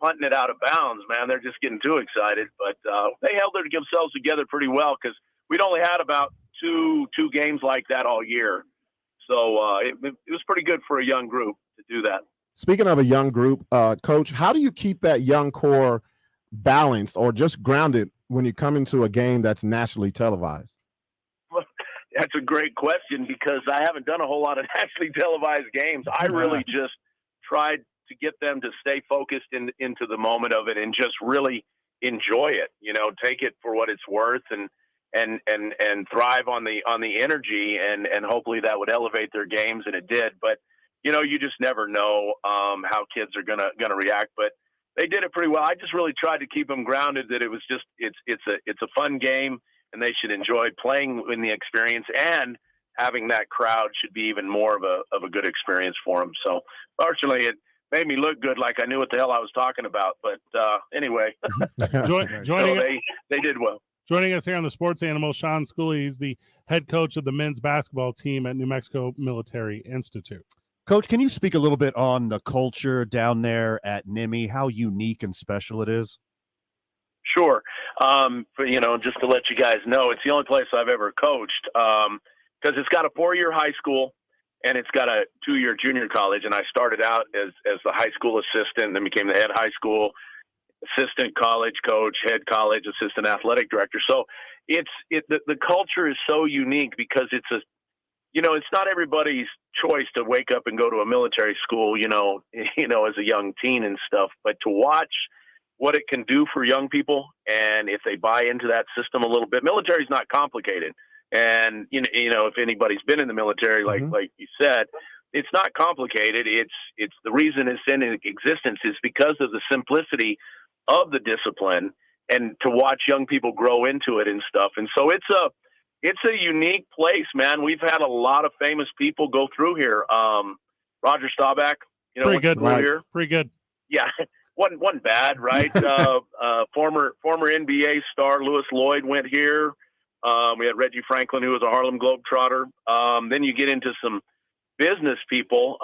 punting it out of bounds, man. They're just getting too excited, but they held themselves together pretty well because we'd only had about two games like that all year. So it was pretty good for a young group to do that. Speaking of a young group, Coach, how do you keep that young core balanced or just grounded when you come into a game that's nationally televised? Well, that's a great question because I haven't done a whole lot of nationally televised games. I really just tried to get them to stay focused into the moment of it and just really enjoy it, take it for what it's worth and thrive on the energy and hopefully that would elevate their games, and it did. But you just never know how kids are gonna react, but they did it pretty well. I just really tried to keep them grounded that it was just it's a fun game and they should enjoy playing in the experience, and having that crowd should be even more of a good experience for them. So fortunately, it made me look good, like I knew what the hell I was talking about. But anyway, they did well. Joining us here on the Sports Animal, Sean Schooley. He's the head coach of the men's basketball team at New Mexico Military Institute. Coach, can you speak a little bit on the culture down there at NIMI, how unique and special it is? Sure. Just to let you guys know, it's the only place I've ever coached because it's got a 4-year high school and it's got a 2-year junior college. And I started out as the high school assistant, then became the head high school assistant, college coach, head college assistant athletic director. So the culture is so unique because it's not everybody's choice to wake up and go to a military school, as a young teen and stuff, but to watch what it can do for young people. And if they buy into that system a little bit, military is not complicated. And, if anybody's been in the military, like you said, it's not complicated. It's the reason it's in existence is because of the simplicity of the discipline and to watch young people grow into it and stuff. And so it's a unique place, man. We've had a lot of famous people go through here. Roger Staubach, pretty good, right here. Pretty good. Yeah. Wasn't bad, right? Former NBA star Louis Lloyd went here. We had Reggie Franklin, who was a Harlem Globetrotter. Then you get into some business people.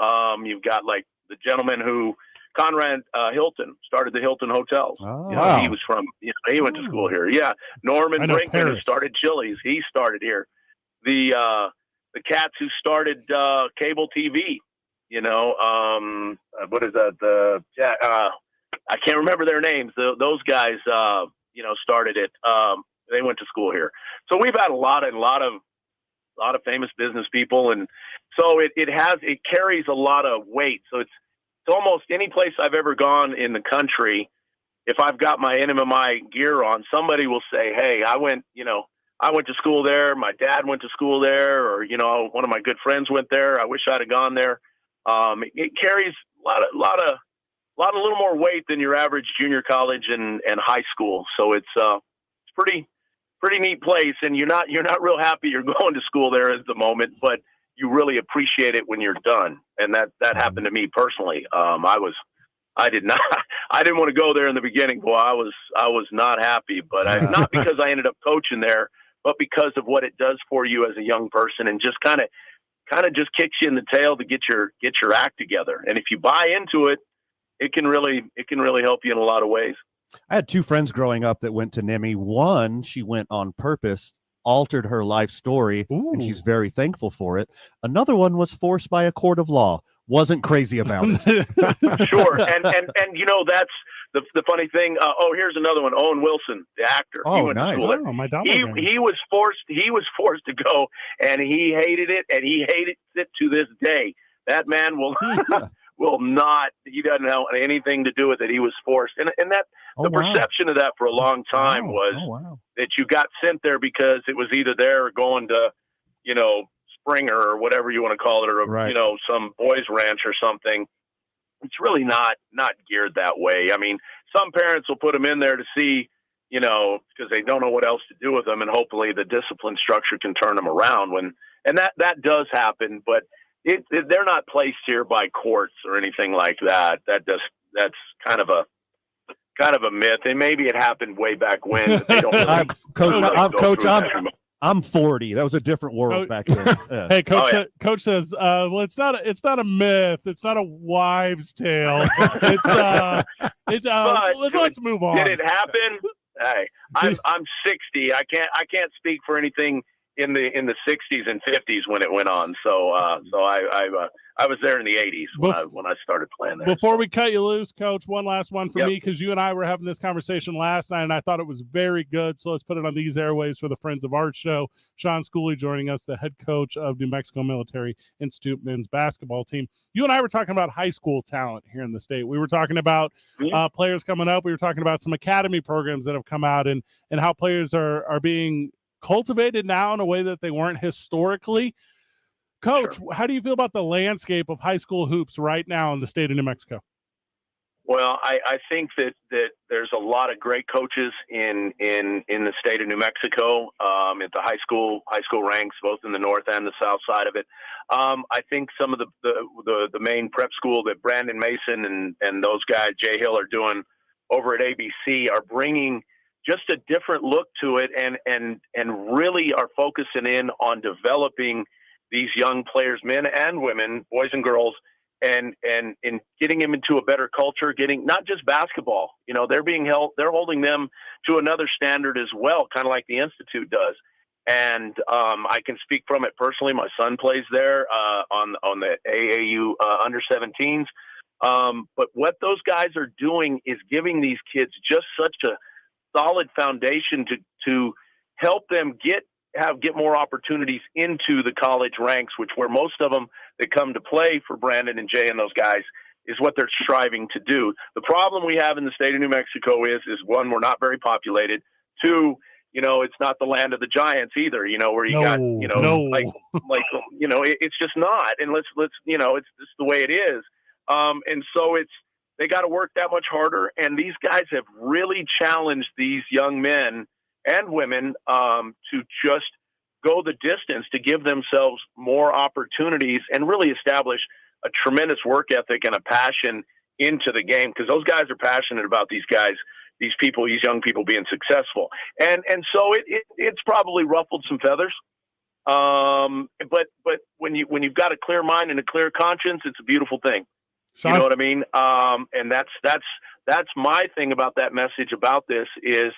You've got like the gentleman who Conrad Hilton started the Hilton Hotels. Oh, wow. He was from, he went to school here. Yeah. Norman Brinkman, who started Chili's, he started here. The cats who started cable TV, what is that? I can't remember their names. Those guys, started it. They went to school here. So we've had a lot of famous business people. And so it carries a lot of weight. So it's almost any place I've ever gone in the country. If I've got my NMMI gear on, somebody will say, hey, I went to school there. My dad went to school there, or, one of my good friends went there. I wish I'd have gone there. It carries a lot of little more weight than your average junior college and high school. So it's pretty neat place, and you're not real happy you're going to school there at the moment, but you really appreciate it when you're done. And that happened to me personally. I didn't want to go there in the beginning. Boy, I was not happy, but not because I ended up coaching there, but because of what it does for you as a young person, and just kind of just kicks you in the tail to get your act together. And if you buy into it, it can really help you in a lot of ways. I had 2 friends growing up that went to NIMI. One, she went on purpose, altered her life story, and she's very thankful for it. Another one was forced by a court of law. Wasn't crazy about it. Sure. And that's the funny thing. Here's another one. Owen Wilson, the actor. Oh, nice. My he was forced to go, and he hated it, and he hated it to this day. That man will will not. He doesn't have anything to do with it. He was forced, and that the perception of that for a long time was that you got sent there because it was either there or going to, Springer or whatever you want to call it, or some boys ranch or something. It's really not geared that way. I mean, some parents will put them in there to see, because they don't know what else to do with them, and hopefully the discipline structure can turn them around. And that does happen, but they're not placed here by courts or anything like that. That's kind of a myth, and maybe it happened way back when. But they don't really, I'm 40. That was a different world back then. Yeah. Hey, Coach says, well, it's not a myth. It's not a wives' tale. Let's move on. Did it happen? Hey, I'm 60. I can't speak for anything in the 60s and 50s when it went on. So I was there in the 80s when I started playing there. Before we cut you loose, Coach, one last one for me, because you and I were having this conversation last night, and I thought it was very good. So let's put it on these airways for the Friends of Art show. Sean Schooley joining us, the head coach of New Mexico Military Institute men's basketball team. You and I were talking about high school talent here in the state. We were talking about players coming up. We were talking about some academy programs that have come out, and how players are being cultivated now in a way that they weren't historically. Coach, how do you feel about the landscape of high school hoops right now in the state of New Mexico? Well, I think that there's a lot of great coaches in the state of New Mexico at the high school ranks, both in the north and the south side of it. I think some of the main prep school that Brandon Mason and those guys, Jay Hill, are doing over at ABC are bringing just a different look to it, and really are focusing in on developing these young players, men and women, boys and girls, and getting them into a better culture, getting not just basketball, they're holding them to another standard as well, kind of like the Institute does. And I can speak from it personally. My son plays there on the AAU under 17s. But what those guys are doing is giving these kids just such a solid foundation to help them get more opportunities into the college ranks, where most of them that come to play for Brandon and Jay and those guys is what they're striving to do. The problem we have in the state of New Mexico is one, we're not very populated. Two, it's not the land of the giants either, where you got, it's just not. And let's it's just the way it is. And so they got to work that much harder. And these guys have really challenged these young men and women to just go the distance, to give themselves more opportunities and really establish a tremendous work ethic and a passion into the game, because those guys are passionate about these young people being successful. And so it's probably ruffled some feathers. But when you've got a clear mind and a clear conscience, it's a beautiful thing. You know what I mean? And that's my thing about that message about this is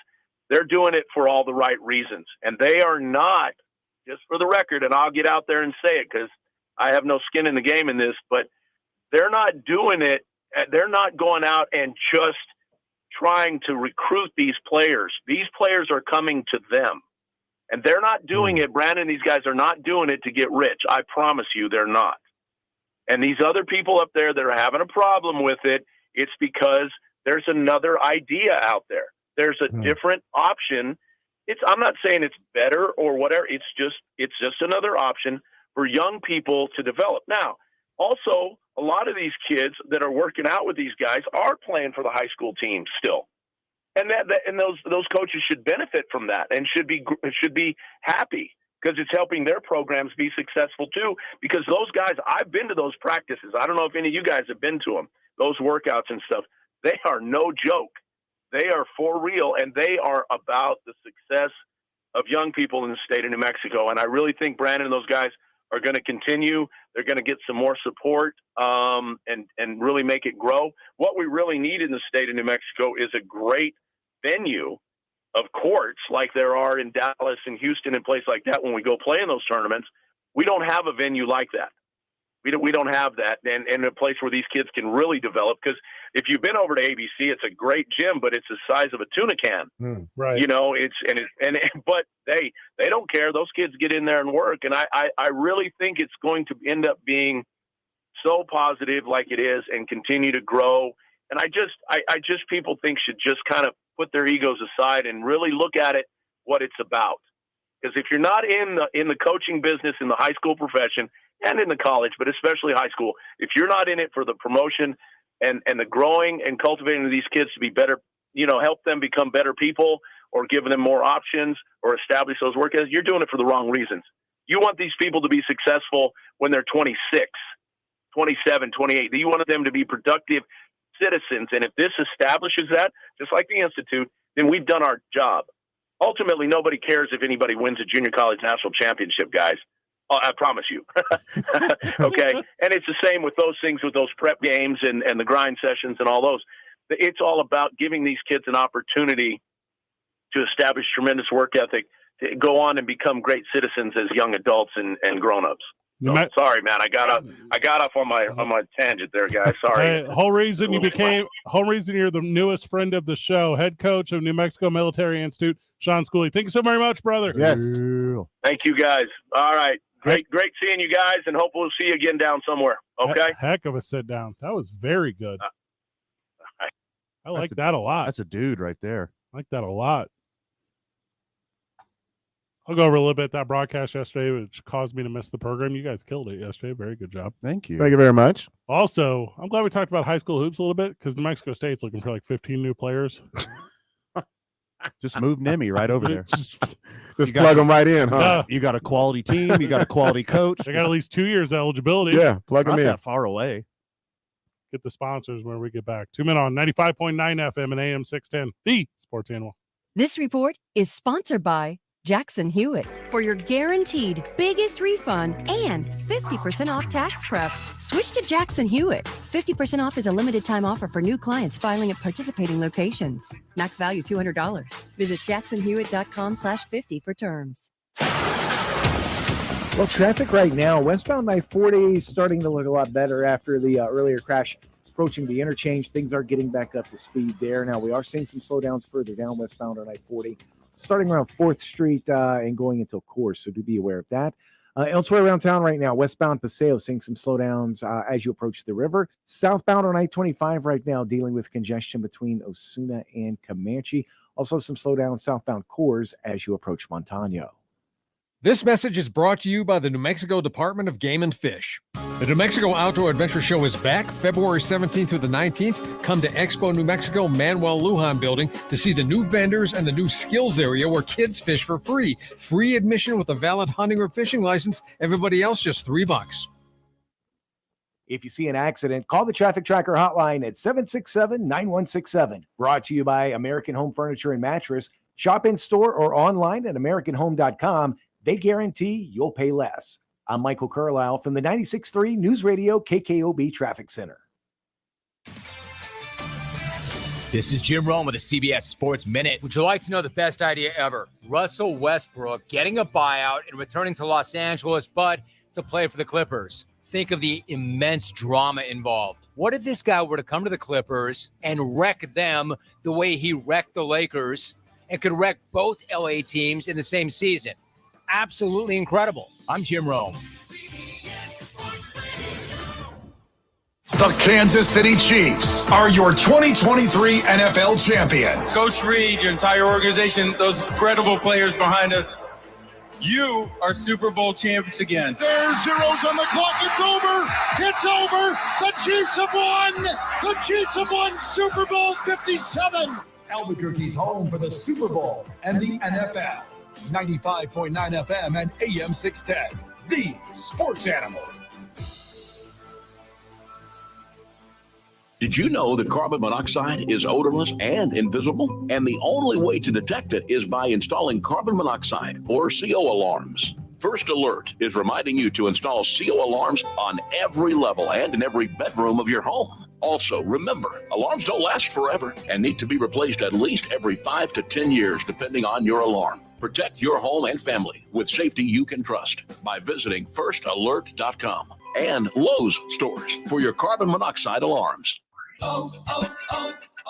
they're doing it for all the right reasons. And they are not, just for the record, and I'll get out there and say it because I have no skin in the game in this, but they're not doing it. They're not going out and just trying to recruit these players. These players are coming to them. And they're not doing it, Brandon, these guys are not doing it to get rich. I promise you they're not. And these other people up there that are having a problem with it, it's because there's another idea out there. There's a different option. I'm not saying it's better or whatever. It's just another option for young people to develop. Now, also, a lot of these kids that are working out with these guys are playing for the high school team still. and those coaches should benefit from that and should be happy because it's helping their programs be successful too. Because those guys, I've been to those practices. I don't know if any of you guys have been to them. Those workouts and stuff, they are no joke. They are for real, and they are about the success of young people in the state of New Mexico. And I really think Brandon and those guys are going to continue. They're going to get some more support and really make it grow. What we really need in the state of New Mexico is a great venue of courts like there are in Dallas and Houston and places like that when we go play in those tournaments. We don't have a venue like that. We don't have that, and a place where these kids can really develop. Because if you've been over to ABC, it's a great gym, but it's the size of a tuna can. Right. You know, but they don't care. Those kids get in there and work, and I really think it's going to end up being so positive like it is, and continue to grow. And I just people think should just kind of put their egos aside and really look at it what it's about. Because if you're not in the coaching business in the high school profession and in the college, but especially high school, if you're not in it for the promotion and the growing and cultivating of these kids to be better, you know, help them become better people or give them more options or establish those work ethics, you're doing it for the wrong reasons. You want these people to be successful when they're 26, 27, 28. You want them to be productive citizens. And if this establishes that, just like the Institute, then we've done our job. Ultimately, nobody cares if anybody wins a junior college national championship, guys. I promise you. Okay. And it's the same with those things, with those prep games and the grind sessions and all those. It's all about giving these kids an opportunity to establish tremendous work ethic, to go on and become great citizens as young adults and grown-ups. So, sorry, man. I got off on my tangent there, guys. Sorry. Hey, whole reason you're the newest friend of the show, head coach of New Mexico Military Institute, Sean Schooley. Thank you so very much, brother. Yes. Thank you, guys. All right. Great seeing you guys, and hope we'll see you again down somewhere. Okay. Heck of a sit down. That was very good. I like that a lot. That's a dude right there. I like that a lot. I'll go over a little bit that broadcast yesterday, which caused me to miss the program. You guys killed it yesterday. Very good job. Thank you. Thank you very much. Also, I'm glad we talked about high school hoops a little bit because New Mexico State's looking for like 15 new players. Just move Nemi right over there. Just plug them right in, huh? Yeah. You got a quality team. You got a quality coach. They got at least 2 years eligibility. Yeah, plug them Not in. that far away. Get the sponsors when we get back. 2 men on 95.9 FM and AM 610, the Sports Animal. This report is sponsored by Jackson Hewitt. For your guaranteed biggest refund and 50% off tax prep, switch to Jackson Hewitt. 50% off is a limited time offer for new clients filing at participating locations. Max value $200. Visit jacksonhewitt.com/50 for terms. Well, traffic right now, westbound I-40 is starting to look a lot better after the earlier crash approaching the interchange. Things are getting back up to speed there. Now, we are seeing some slowdowns further down westbound on I-40. Starting around 4th Street and going until Coors, so do be aware of that. Elsewhere around town right now, westbound Paseo seeing some slowdowns as you approach the river. Southbound on I-25 right now dealing with congestion between Osuna and Comanche. Also some slowdowns southbound Coors as you approach Montano. This message is brought to you by the New Mexico Department of Game and Fish. The New Mexico Outdoor Adventure Show is back February 17th through the 19th. Come to Expo New Mexico Manuel Lujan building to see the new vendors and the new skills area where kids fish for free. Free admission with a valid hunting or fishing license. Everybody else just $3. If you see an accident, call the Traffic Tracker hotline at 767-9167. Brought to you by American Home Furniture and Mattress. Shop in store or online at AmericanHome.com. They guarantee you'll pay less. I'm Michael Carlisle from the 96.3 News Radio KKOB Traffic Center. This is Jim Rome with the CBS Sports Minute. Would you like to know the best idea ever? Russell Westbrook getting a buyout and returning to Los Angeles, but to play for the Clippers. Think of the immense drama involved. What if this guy were to come to the Clippers and wreck them the way he wrecked the Lakers and could wreck both LA teams in the same season? Absolutely incredible. I'm Jim Rome. The Kansas City Chiefs are your 2023 NFL champions. Coach Reed, your entire organization, those incredible players behind us, you are Super Bowl champions again. There's zeros on the clock. It's over. It's over. The Chiefs have won. The Chiefs have won Super Bowl 57. Albuquerque's home for the Super Bowl and the NFL. 95.9 FM and AM 610. The Sports Animal. Did you know that carbon monoxide is odorless and invisible? And the only way to detect it is by installing carbon monoxide or CO alarms. First Alert is reminding you to install CO alarms on every level and in every bedroom of your home. Also, remember, alarms don't last forever and need to be replaced at least every 5 to 10 years, depending on your alarm. Protect your home and family with safety you can trust by visiting firstalert.com and Lowe's stores for your carbon monoxide alarms.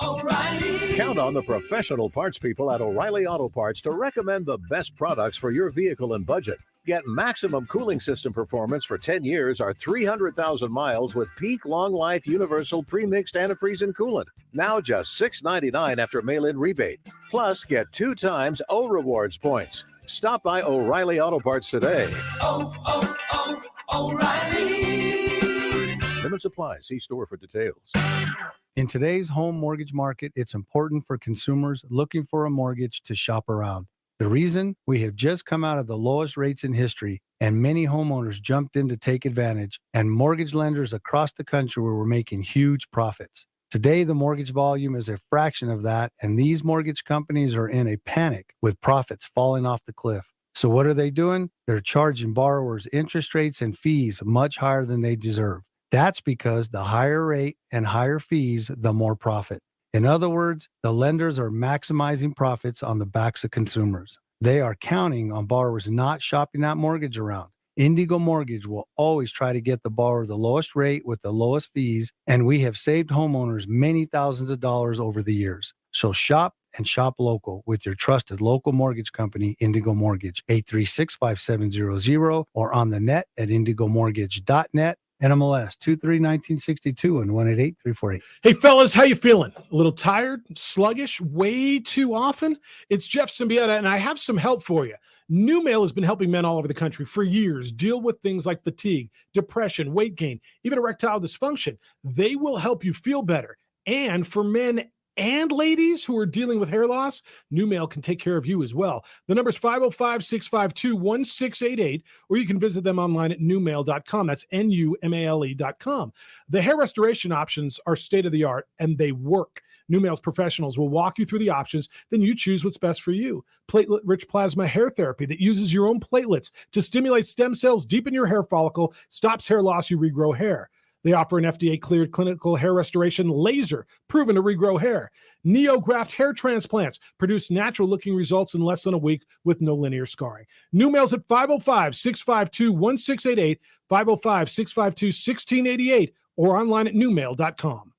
O'Reilly. Count on the professional parts people at O'Reilly Auto Parts to recommend the best products for your vehicle and budget. Get maximum cooling system performance for 10 years or 300,000 miles with peak long life universal pre-mixed antifreeze and coolant. Now just $6.99 after mail-in rebate. Plus, get 2 times O Rewards points. Stop by O'Reilly Auto Parts today. O'Reilly. Limits apply. See store for details. In today's home mortgage market, it's important for consumers looking for a mortgage to shop around. The reason? We have just come out of the lowest rates in history, and many homeowners jumped in to take advantage, and mortgage lenders across the country were making huge profits. Today, the mortgage volume is a fraction of that, and these mortgage companies are in a panic with profits falling off the cliff. So what are they doing? They're charging borrowers interest rates and fees much higher than they deserve. That's because the higher rate and higher fees, the more profit. In other words, the lenders are maximizing profits on the backs of consumers. They are counting on borrowers not shopping that mortgage around. Indigo Mortgage will always try to get the borrower the lowest rate with the lowest fees, and we have saved homeowners many thousands of dollars over the years. So shop and shop local with your trusted local mortgage company, Indigo Mortgage, 836-5700, or on the net at indigomortgage.net. NMLS 231962 and 188-348. Hey, fellas, how you feeling? A little tired, sluggish, way too often? It's Jeff Symbieta, and I have some help for you. New Mail has been helping men all over the country for years deal with things like fatigue, depression, weight gain, even erectile dysfunction. They will help you feel better. And for men and ladies who are dealing with hair loss, New Mail can take care of you as well. The number is 505-652-1688, or you can visit them online at newmail.com. That's NUMALE.com. The hair restoration options are state-of-the-art, and they work. New Mail's professionals will walk you through the options, then you choose what's best for you. Platelet-rich plasma hair therapy that uses your own platelets to stimulate stem cells deep in your hair follicle, stops hair loss, you regrow hair. They offer an FDA-cleared clinical hair restoration laser, proven to regrow hair. NeoGraft hair transplants produce natural-looking results in less than a week with no linear scarring. New Mail's at 505-652-1688, 505-652-1688, or online at newmail.com.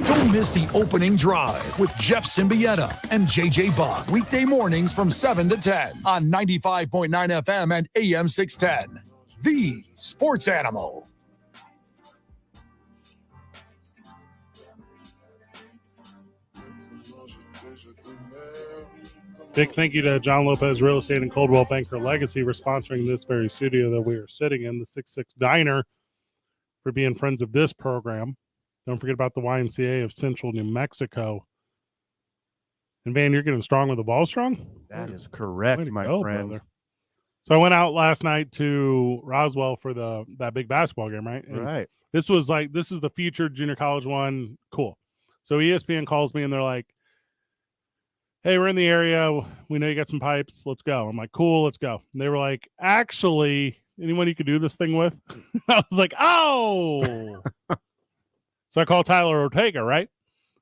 Don't miss the opening drive with Jeff Symbieta and JJ Buck. Weekday mornings from 7 to 10 on 95.9 FM and AM 610. The Sports Animal. Big thank you to John Lopez Real Estate and Coldwell Banker Legacy for sponsoring this very studio that we are sitting in, the 66 Diner, for being friends of this program. Don't forget about the YMCA of Central New Mexico. And Van, you're getting strong with the ball strong? That is correct, my friend. Brother. So I went out last night to Roswell for that big basketball game, right? And right. This is the featured junior college one. Cool. So ESPN calls me and they're like, hey, we're in the area. We know you got some pipes. Let's go. I'm like, cool, let's go. And they were like, actually, anyone you could do this thing with? I was like, oh. So I call Tyler Ortega, right?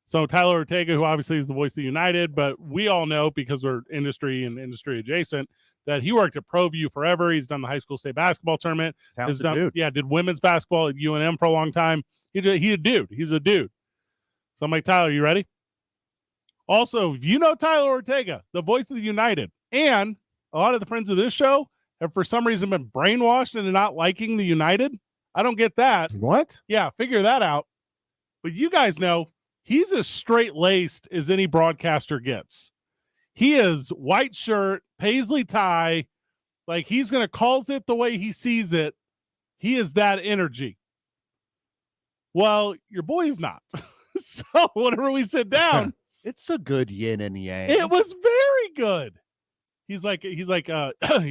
So Tyler Ortega, who obviously is the voice of United, but we all know because we're industry and industry adjacent that he worked at ProView forever. He's done the high school state basketball tournament. Did women's basketball at UNM for a long time. He's a dude. He's a dude. So I'm like, Tyler, you ready? Also, you know Tyler Ortega, the voice of the United, and a lot of the friends of this show have for some reason been brainwashed into not liking the United. I don't get that. What? Yeah, figure that out. But you guys know he's as straight-laced as any broadcaster gets. He is white shirt, paisley tie, like he's going to calls it the way he sees it. He is that energy. Well, your boy is not. So whenever we sit down, It's a good yin and yang. It was very good. He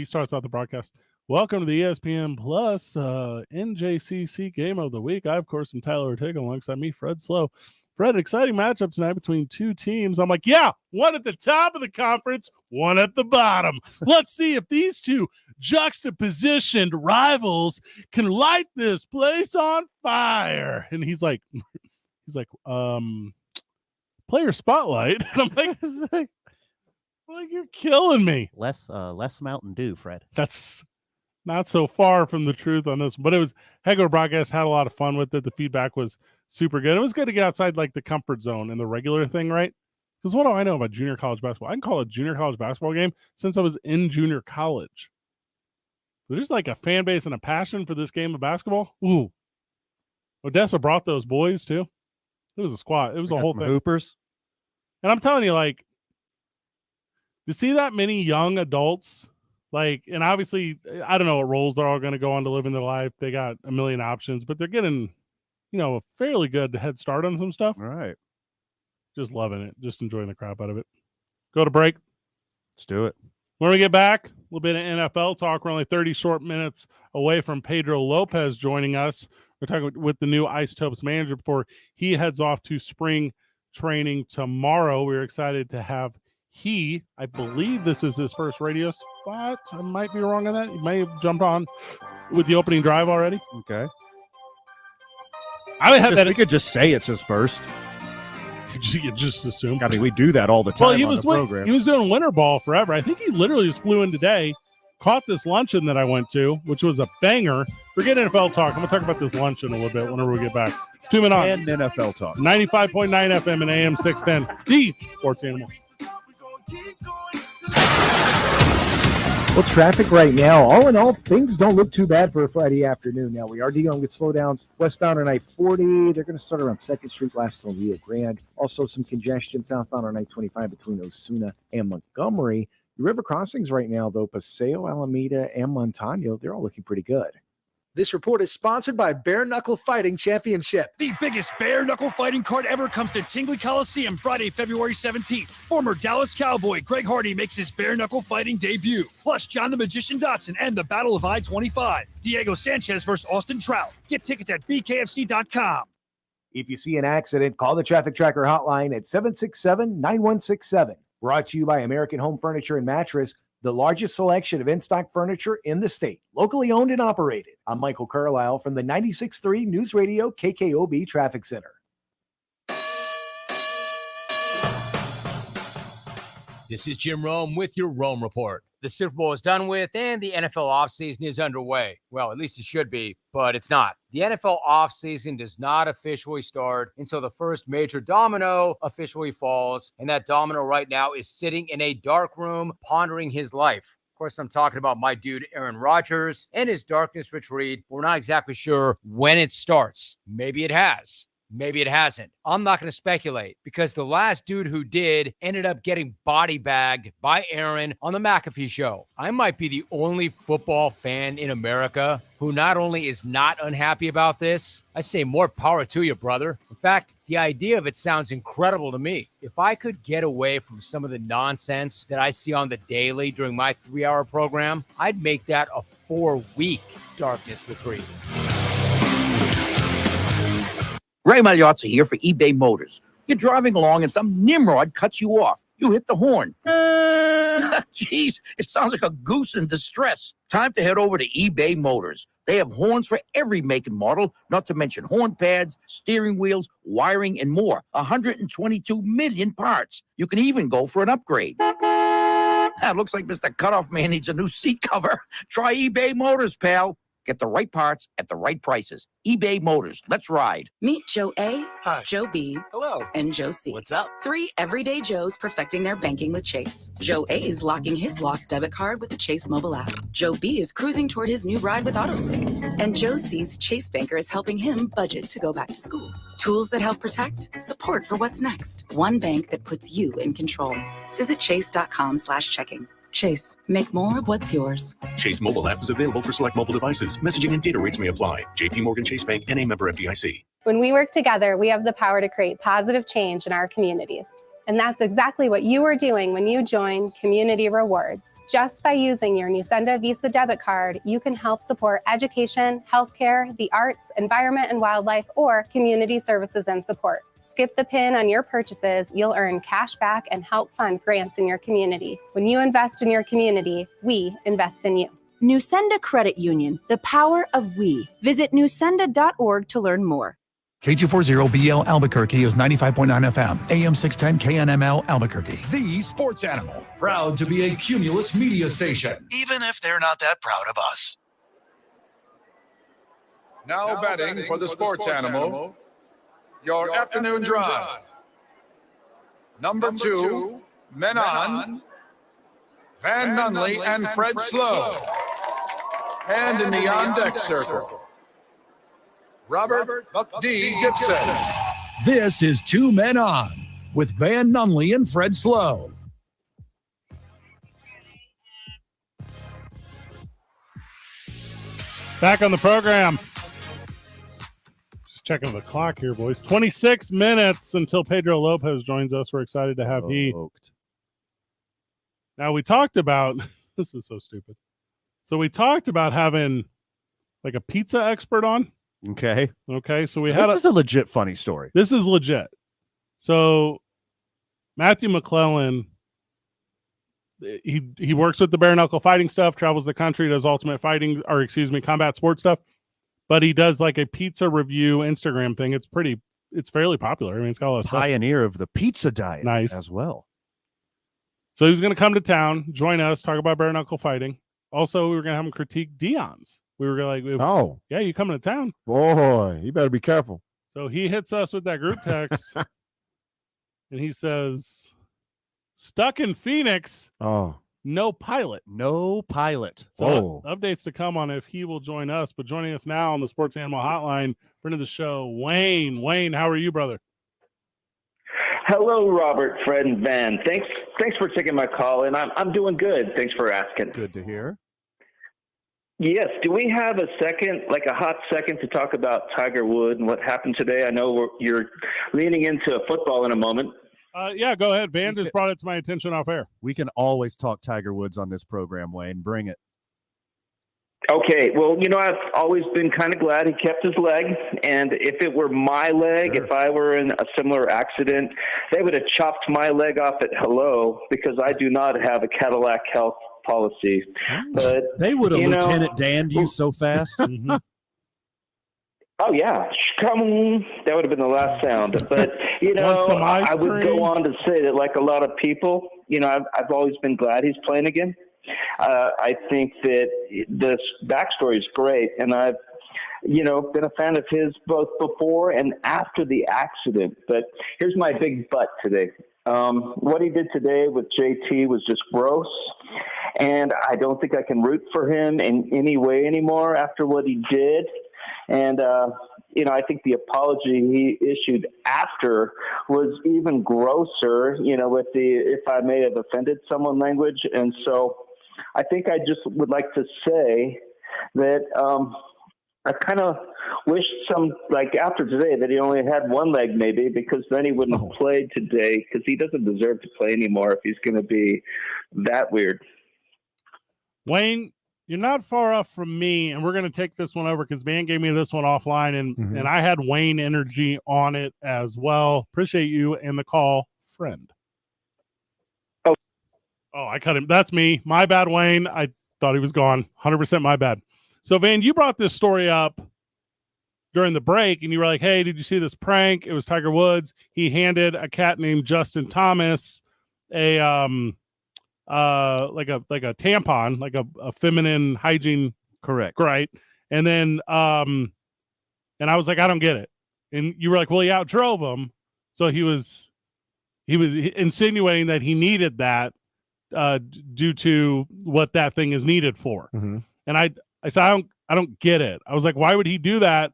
starts out the broadcast. Welcome to the ESPN Plus NJCC Game of the Week. I, of course, am Tyler Ortega alongside me, Fred Slow. Fred, exciting matchup tonight between two teams. I'm like, yeah, one at the top of the conference, one at the bottom. Let's see if these two juxtapositioned rivals can light this place on fire. And he's like, player spotlight. And I'm like, you're killing me. Less Mountain Dew, Fred. That's not so far from the truth on this, but it was heck of a broadcast. Had a lot of fun with it. The feedback was super good. It was good to get outside like the comfort zone and the regular thing, right? Because what do I know about junior college basketball? I can call a junior college basketball game since I was in junior college. There's like a fan base and a passion for this game of basketball. Ooh, Odessa brought those boys too. It was a squad. It was a whole thing. Hoopers. And I'm telling you, like, to see that many young adults, like, and obviously, I don't know what roles they're all going to go on to live in their life. They got a million options, but they're getting, a fairly good head start on some stuff. All right. Just loving it. Just enjoying the crap out of it. Go to break. Let's do it. When we get back, a little bit of NFL talk. We're only 30 short minutes away from Pedro Lopez joining us. We're talking with the new Isotopes manager before he heads off to spring training tomorrow. We're excited to have I believe this is his first radio spot. I might be wrong on that. He may have jumped on with the opening drive already. Okay. I would have that. We could just say it's his first. You just assume. I mean, we do that all the time on the program. He was doing winter ball forever. I think he literally just flew in today, caught this luncheon that I went to, which was a banger. Forget NFL talk. I'm going to talk about this luncheon a little bit whenever we get back. It's 2 minutes on. And NFL talk. 95.9 FM and AM 610. The Sports Animal. Well, traffic right now, all in all, things don't look too bad for a Friday afternoon. Now, we are dealing with slowdowns westbound on I-40. They're going to start around 2nd Street, last on Rio Grande. Also, some congestion southbound on I-25 between Osuna and Montgomery. The river crossings right now, though, Paseo, Alameda, and Montano, they're all looking pretty good. This report is sponsored by Bare Knuckle Fighting Championship. The biggest bare knuckle fighting card ever comes to Tingley Coliseum Friday, February 17th. Former Dallas Cowboy Greg Hardy makes his bare knuckle fighting debut. Plus, John the Magician Dotson and the Battle of I-25. Diego Sanchez versus Austin Trout. Get tickets at bkfc.com. If you see an accident, call the Traffic Tracker hotline at 767-9167. Brought to you by American Home Furniture and Mattress, the largest selection of in-stock furniture in the state. Locally owned and operated. I'm Michael Carlisle from the 96.3 News Radio KKOB Traffic Center. This is Jim Rome with your Rome Report. The Super Bowl is done with and the NFL offseason is underway. Well, at least it should be, but it's not. The NFL offseason does not officially start until the first major domino officially falls, and that domino right now is sitting in a dark room pondering his life. Of course, I'm talking about my dude Aaron Rodgers and his darkness retreat. We're not exactly sure when it starts. Maybe it has. Maybe it hasn't. I'm not going to speculate because the last dude who did ended up getting body bagged by Aaron on the McAfee show. I might be the only football fan in America who not only is not unhappy about this, I say more power to you, brother. In fact, the idea of it sounds incredible to me. If I could get away from some of the nonsense that I see on the daily during my 3-hour program, I'd make that a 4-week darkness retreat. Ray Magliozzi here for eBay Motors. You're driving along and some nimrod cuts you off. You hit the horn. Jeez, it sounds like a goose in distress. Time to head over to eBay Motors. They have horns for every make and model, not to mention horn pads, steering wheels, wiring, and more. 122 million parts. You can even go for an upgrade. Looks like Mr. Cutoff Man needs a new seat cover. Try eBay Motors, pal. Get the right parts at the right prices. eBay Motors. Let's ride. Meet Joe A, Hi. Joe B, Hello. and Joe C. What's up? 3 everyday Joes perfecting their banking with Chase. Joe A is locking his lost debit card with the Chase mobile app. Joe B is cruising toward his new ride with AutoSave. And Joe C's Chase banker is helping him budget to go back to school. Tools that help protect, support for what's next. One bank that puts you in control. Visit chase.com/checking. Chase, make more of what's yours. Chase mobile app is available for select mobile devices. Messaging and data rates may apply. JP Morgan Chase Bank, N.A. member FDIC. When we work together, we have the power to create positive change in our communities. And that's exactly what you are doing when you join Community Rewards. Just by using your Nusenda Visa debit card, you can help support education, healthcare, the arts, environment and wildlife, or community services and support. Skip the PIN on your purchases, you'll earn cash back and help fund grants in your community. When you invest in your community, we invest in you. Nusenda Credit Union, the power of we. Visit nusenda.org to learn more. KG40BL Albuquerque is 95.9 FM, AM 610 KNML Albuquerque. The sports animal, proud to be a Cumulus media station, even if they're not that proud of us. Now betting for the sports animal, your afternoon drive. Number 2, Men On, Van Nunley and Fred Slow. And in the on-deck circle, Robert Buck D. Gibson. This is 2 Men On with Van Nunley and Fred Slow. Back on the program. Just checking the clock here, boys. 26 minutes until Pedro Lopez joins us. We're excited to have he. Now, we talked about, this is so stupid. So we talked about having like a pizza expert on. Okay. So we This had is a legit funny story. This is legit. So Matthew McClellan, he works with the bare knuckle fighting stuff, travels the country, does ultimate fighting, or combat sports stuff. But he does like a pizza review Instagram thing. It's fairly popular. I mean, it's got a lot of Pioneer of the pizza diet as well. So he was going to come to town, join us, talk about bare knuckle fighting. Also, we were going to have him critique Dion's. We were like, oh, yeah, you coming to town? Boy, you better be careful. So he hits us with that group text, and he says, stuck in Phoenix. Oh, no pilot. No pilot. So updates to come on if he will join us. But joining us now on the Sports Animal Hotline, friend of the show, Wayne. Wayne, how are you, brother? Hello, Robert, Fred, and Van. Thanks for taking my call, and I'm doing good. Thanks for asking. Good to hear. Yes. Do we have a second, like a hot second, to talk about Tiger Woods and what happened today? I know you're leaning into football in a moment. Yeah, go ahead. Van just brought it to my attention off air. We can always talk Tiger Woods on this program, Wayne. Bring it. Okay. Well, I've always been kind of glad he kept his leg. And if it were my leg, if I were in a similar accident, they would have chopped my leg off at hello, because I do not have a Cadillac health policy. But they would have Lieutenant Dan'd you so fast. Mm-hmm. Oh yeah, that would have been the last sound. But I would go on to say that, like a lot of people, I've always been glad he's playing again. I think that this backstory is great, and I've been a fan of his both before and after the accident. But here's my big but today. What he did today with JT was just gross, and I don't think I can root for him in any way anymore after what he did. And I think the apology he issued after was even grosser, with the "if I may have offended someone" language. And so I think I just would like to say that I kind of wish after today that he only had one leg, maybe, because then he wouldn't have played today, because he doesn't deserve to play anymore if he's going to be that weird. Wayne, you're not far off from me, and we're going to take this one over because Van gave me this one offline, and I had Wayne energy on it as well. Appreciate you and the call, friend. Oh, I cut him. That's me. My bad, Wayne. I thought he was gone. 100% my bad. So, Van, you brought this story up during the break, and you were like, hey, did you see this prank? It was Tiger Woods. He handed a cat named Justin Thomas a like a tampon, like a feminine hygiene. Correct. Right. And then and I was like, I don't get it. And you were like, well, he outdrove him. So he was insinuating that he needed that due to what that thing is needed for. Mm-hmm. And I said, I don't get it. I was like, why would he do that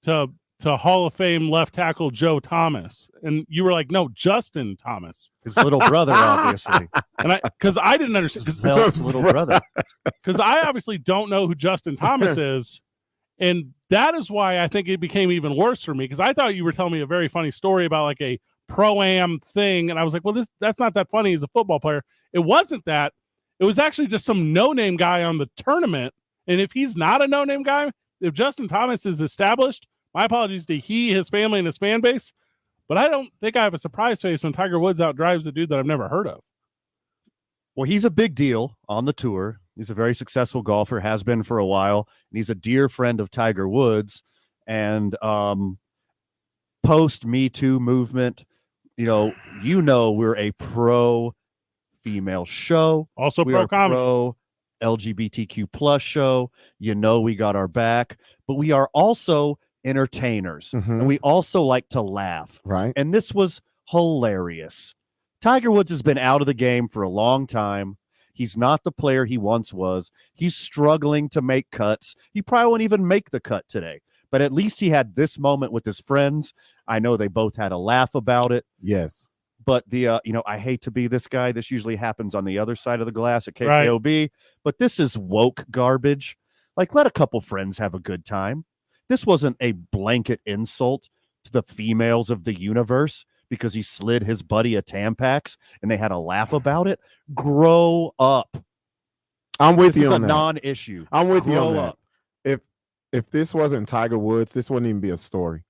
to Hall of Fame left tackle Joe Thomas? And you were like, no, Justin Thomas, his little brother, obviously. And because I didn't understand, his little brother, because I obviously don't know who Justin Thomas is, and that is why I think it became even worse for me, because I thought you were telling me a very funny story about like a pro-am thing. And I was like, well, that's not that funny. He's a football player. It wasn't that. It was actually just some no-name guy on the tournament. And if he's not a no-name guy, if Justin Thomas is established, my apologies to he, his family, and his fan base, but I don't think I have a surprise face when Tiger Woods outdrives a dude that I've never heard of. Well, he's a big deal on the tour. He's a very successful golfer, has been for a while, and he's a dear friend of Tiger Woods. And post Me Too movement, we're a pro female show. Also we pro are comedy. Pro LGBTQ plus show. We got our back, but we are also entertainers, and we also like to laugh. Right. And this was hilarious. Tiger Woods has been out of the game for a long time. He's not the player he once was. He's struggling to make cuts. He probably won't even make the cut today, but at least he had this moment with his friends. I know they both had a laugh about it. Yes. But I hate to be this guy. This usually happens on the other side of the glass at KKOB, right. But this is woke garbage. Like, let a couple friends have a good time. This wasn't a blanket insult to the females of the universe because he slid his buddy a Tampax and they had a laugh about it. Grow up. I'm with you This on that. is a non-issue. I'm with you on Grow that. up. If this wasn't Tiger Woods, this wouldn't even be a story.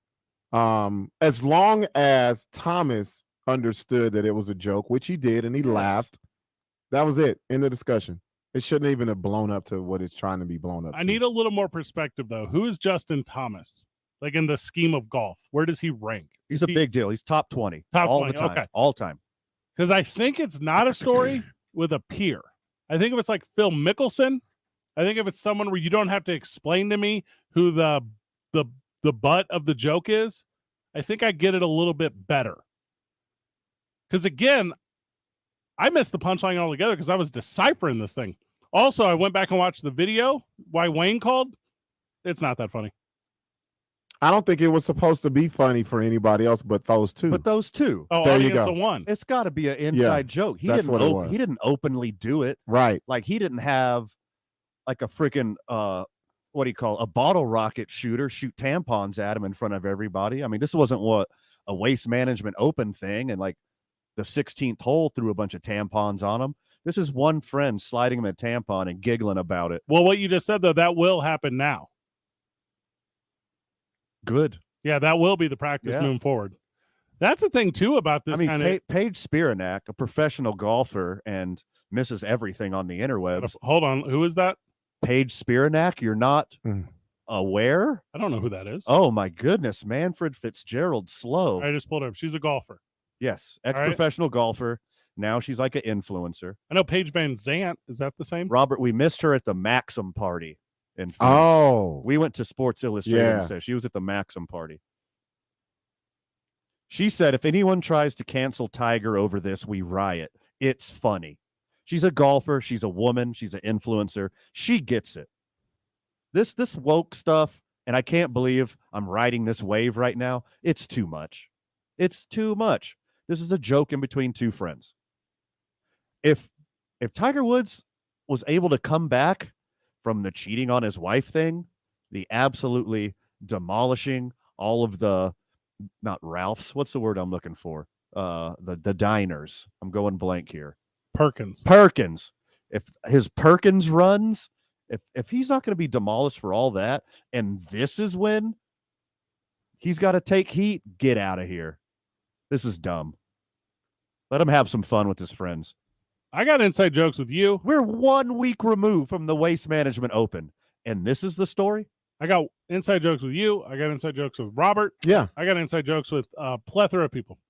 As long as Thomas understood that it was a joke, which he did, and he laughed, that was it. End of discussion. It shouldn't even have blown up to what it's trying to be blown up to. I need a little more perspective, though. Who is Justin Thomas? Like, in the scheme of golf, where does he rank? He's a big deal. He's top 20. Top all 20, the time. okay. All time. Because I think it's not a story with a peer. I think if it's like Phil Mickelson, I think if it's someone where you don't have to explain to me who the butt of the joke is, I think I get it a little bit better. Because, again, I missed the punchline altogether because I was deciphering this thing. Also, I went back and watched the video, why Wayne called. It's not that funny. I don't think it was supposed to be funny for anybody else but those two. Oh, there you audience go. of one. It's got to be an inside joke. He that's what it was. He didn't openly do it. Right. Like, he didn't have like a freaking what do you call it? A bottle rocket shooter shoot tampons at him in front of everybody. I mean, this wasn't what a Waste Management Open thing and like the 16th hole threw a bunch of tampons on him. This is one friend sliding him a tampon and giggling about it. Well, what you just said, though, that will happen now. Good. Yeah, that will be the practice moving forward. That's the thing, too, about this kind of... Paige Spiranak, a professional golfer and misses everything on the interwebs. Hold on. Who is that? Paige Spiranak? You're not aware? I don't know who that is. Oh, my goodness. Manfred Fitzgerald Slow. I just pulled her up. She's a golfer. Yes, ex-professional golfer. Now she's like an influencer. I know Paige Van Zandt. Is that the same? Robert, we missed her at the Maxim party. We went to Sports Illustrated and said she was at the Maxim party. She said, if anyone tries to cancel Tiger over this, we riot. It's funny. She's a golfer. She's a woman. She's an influencer. She gets it. This woke stuff, and I can't believe I'm riding this wave right now. It's too much. It's too much. This is a joke in between two friends. If Tiger Woods was able to come back from the cheating on his wife thing, the absolutely demolishing all of the, not Ralph's, what's the word I'm looking for? The diners. I'm going blank here. Perkins. If his Perkins runs, if he's not going to be demolished for all that, and this is when he's got to take heat, get out of here. This is dumb. Let him have some fun with his friends. I got inside jokes with you. We're 1 week removed from the Waste Management Open, and this is the story? I got inside jokes with you. I got inside jokes with Robert. Yeah. I got inside jokes with a plethora of people.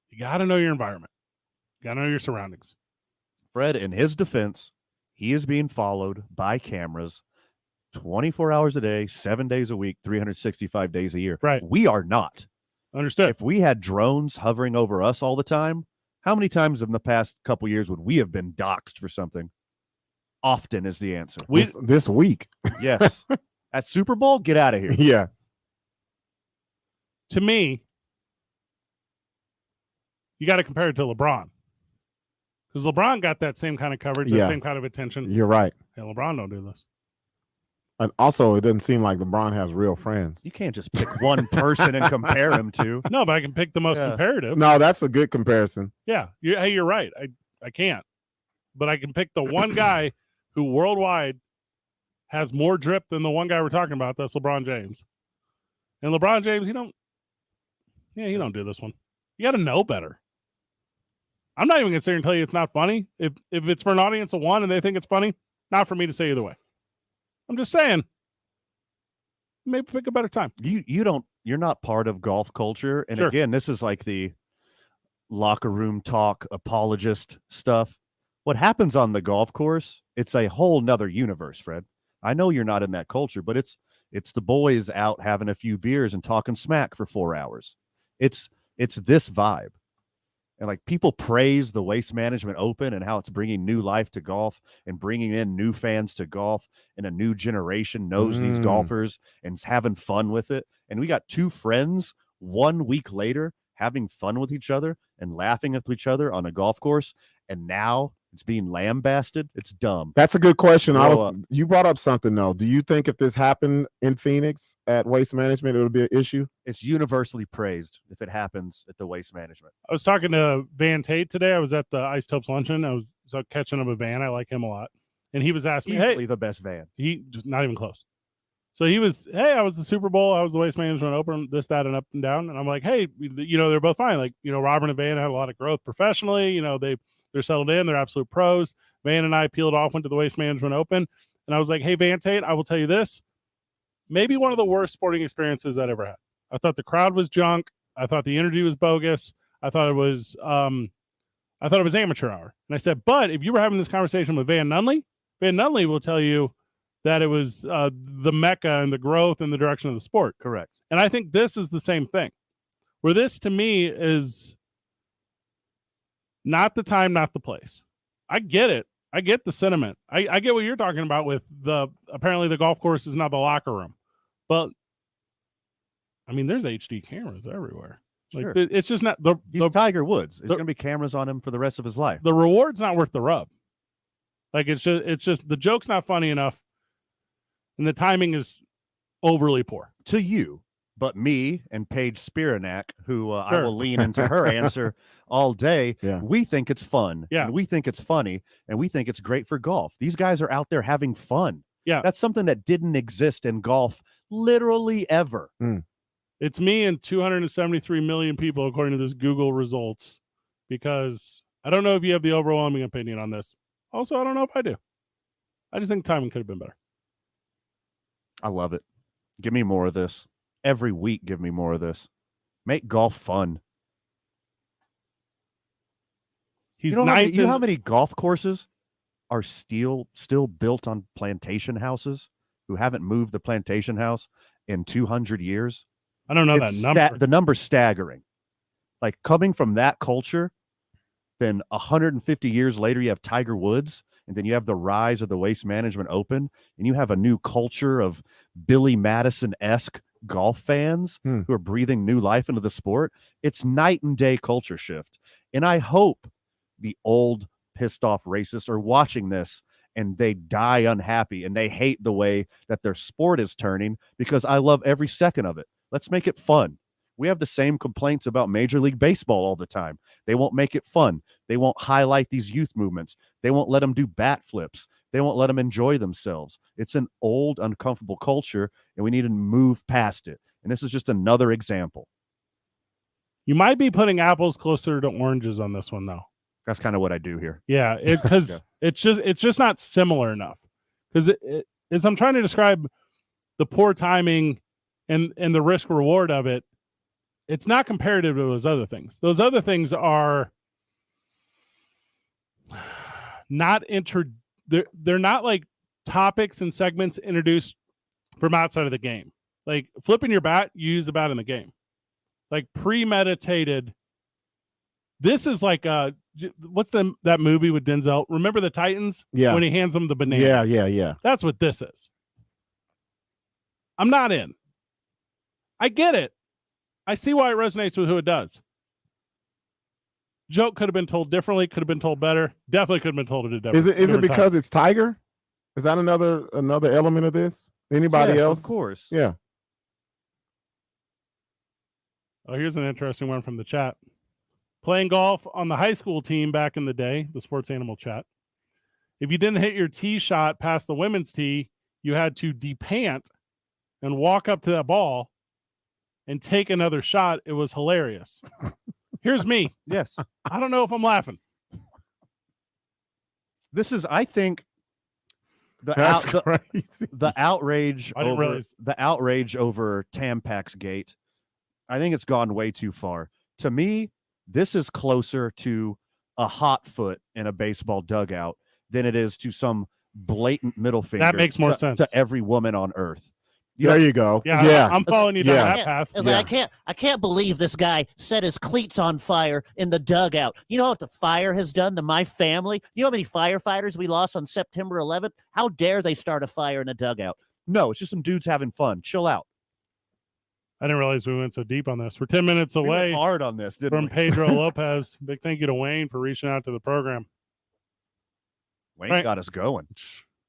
You got to know your environment. You got to know your surroundings. Fred, in his defense, he is being followed by cameras 24 hours a day, 7 days a week, 365 days a year. Right. We are not. Understood. If we had drones hovering over us all the time, how many times in the past couple years would we have been doxxed for something? Often is the answer. This week. Yes. At Super Bowl, get out of here. Yeah. To me, you got to compare it to LeBron. Because LeBron got that same kind of coverage, that same kind of attention. You're right. Hey, LeBron don't do this. And also, it doesn't seem like LeBron has real friends. You can't just pick one person and compare him to. No, but I can pick the most comparative. No, that's a good comparison. Yeah, you're right. I can't, but I can pick the one guy who worldwide has more drip than the one guy we're talking about. That's LeBron James. And LeBron James, he don't do this one. You got to know better. I'm not even going to sit here and tell you it's not funny. If it's for an audience of one and they think it's funny, not for me to say either way. I'm just saying, maybe pick a better time. You're not part of golf culture. And Sure. Again, this is like the locker room talk, apologist stuff. What happens on the golf course, it's a whole nother universe, Fred. I know you're not in that culture, but it's the boys out having a few beers and talking smack for 4 hours. It's this vibe. And like people praise the Waste Management Open and how it's bringing new life to golf and bringing in new fans to golf, and a new generation knows these golfers and is having fun with it. And we got two friends 1 week later having fun with each other and laughing at each other on a golf course. And now it's being lambasted. It's dumb. That's a good question. Grow up. You brought up something though. Do you think if this happened in Phoenix at Waste Management, it would be an issue? It's universally praised if it happens at the Waste Management. I was talking to Van Tate today. I was at the Ice Topes luncheon. I was catching up with Van. I like him a lot. And he was asking me, Easily the best Van. He not even close. So he was, hey, I was the Super Bowl. I was the Waste Management Open, this, that, and up and down. And I'm like, hey, they're both fine. Like, Robert and Van had a lot of growth professionally. They're settled in. They're absolute pros. Van and I peeled off, went to the Waste Management Open. And I was like, hey, Van Tate, I will tell you this. Maybe one of the worst sporting experiences I'd ever had. I thought the crowd was junk. I thought the energy was bogus. I thought it was amateur hour. And I said, but if you were having this conversation with Van Nunley will tell you that it was the mecca and the growth and the direction of the sport. Correct. And I think this is the same thing, where this to me is not the time, not the place. I get it. I get the sentiment. I get what you're talking about with apparently the golf course is not the locker room. But, I mean, there's HD cameras everywhere. Sure. Like, it's just not He's Tiger Woods. There's going to be cameras on him for the rest of his life. The reward's not worth the rub. Like, it's just the joke's not funny enough, and the timing is overly poor. To you, but me and Paige Spiranak, who I will lean into her answer all day, we think it's fun. Yeah. And we think it's funny, and we think it's great for golf. These guys are out there having fun. Yeah. That's something that didn't exist in golf literally ever. It's me and 273 million people, according to this Google results, because I don't know if you have the overwhelming opinion on this. Also, I don't know if I do. I just think timing could have been better. I love it. Give me more of this. Every week, give me more of this. Make golf fun. He's you know how many golf courses are still built on plantation houses who haven't moved the plantation house in 200 years? I don't know that number. The number's staggering. Like, coming from that culture, then 150 years later, you have Tiger Woods, and then you have the rise of the Waste Management Open, and you have a new culture of Billy Madison-esque golf fans who are breathing new life into the sport. It's night and day culture shift. And I hope the old pissed off racists are watching this and they die unhappy and they hate the way that their sport is turning, because I love every second of it. Let's make it fun. We have the same complaints about Major League Baseball all the time. They won't make it fun. They won't highlight these youth movements. They won't let them do bat flips. They won't let them enjoy themselves. It's an old, uncomfortable culture, and we need to move past it. And this is just another example. You might be putting apples closer to oranges on this one, though. That's kind of what I do here. Yeah, because it's just not similar enough. Because as I'm trying to describe the poor timing and the risk reward of it, it's not comparative to those other things. Those other things are not they're not like topics and segments introduced from outside of the game. Like flipping your bat, you use a bat in the game. Like premeditated. This is like what's that movie with Denzel? Remember the Titans? Yeah. When he hands them the banana. Yeah. That's what this is. I'm not in. I get it. I see why it resonates with who it does. Joke could have been told differently, could have been told better. Definitely could have been told at a different Is it because it's Tiger? Is that another element of this? Anybody Yes, else? of course. Yeah. Oh, here's an interesting one from the chat. Playing golf on the high school team back in the day, the Sports Animal chat. If you didn't hit your tee shot past the women's tee, you had to decant and walk up to that ball and take another shot. It was hilarious. Here's me. Yes. I don't know if I'm laughing. This is, I think, That's crazy. the outrage I didn't over realize. the outrage over Tampax Gate. I think it's gone way too far. To me, this is closer to a hot foot in a baseball dugout than it is to some blatant middle finger. That makes more sense. to every woman on earth. There you go. Yeah, I'm following you down that path. It's like, I can't believe this guy set his cleats on fire in the dugout. You know what the fire has done to my family? You know how many firefighters we lost on September 11th? How dare they start a fire in a dugout? No, it's just some dudes having fun. Chill out. I didn't realize we went so deep on this. We're 10 minutes We away went hard on this, didn't from we? Pedro Lopez. Big thank you to Wayne for reaching out to the program. Wayne got us going.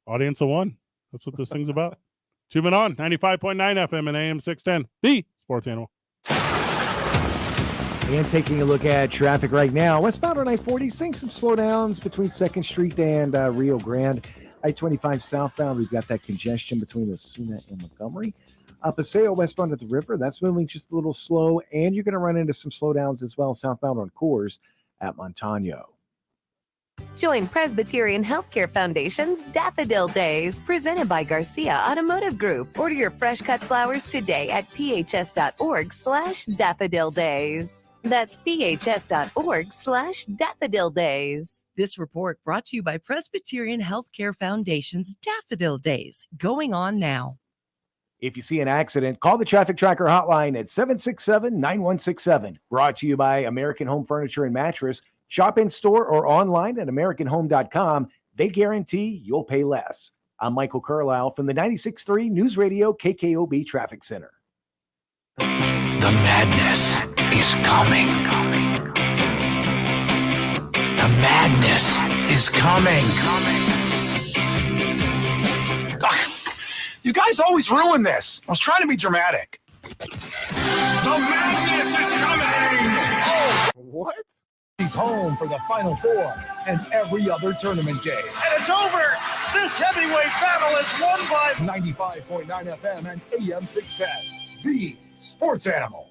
Audience of one. That's what this thing's about. 2 Men On, 95.9 FM and AM 610, the Sports Animal. And taking a look at traffic right now, westbound on I-40, seeing some slowdowns between 2nd Street and Rio Grande. I-25 southbound, we've got that congestion between Osuna and Montgomery. Paseo westbound at the river, that's moving just a little slow, and you're going to run into some slowdowns as well southbound on Coors at Montano. Join Presbyterian Healthcare Foundation's Daffodil Days, presented by Garcia Automotive Group. Order your fresh cut flowers today at phs.org/daffodil days. That's phs.org/daffodil days. This report brought to you by Presbyterian Healthcare Foundation's Daffodil Days, going on now. If you see an accident, call the Traffic Tracker hotline at 767-9167. Brought to you by American Home Furniture and Mattress. Shop in store or online at AmericanHome.com. They guarantee you'll pay less. I'm Michael Carlisle from the 96.3 News Radio KKOB Traffic Center. The madness is coming. The madness is coming. Ugh, you guys always ruin this. I was trying to be dramatic. The madness is coming. Oh, what? He's home for the Final Four and every other tournament game. And it's over. This heavyweight battle is won by 95.9 FM and AM 610. The Sports Animal.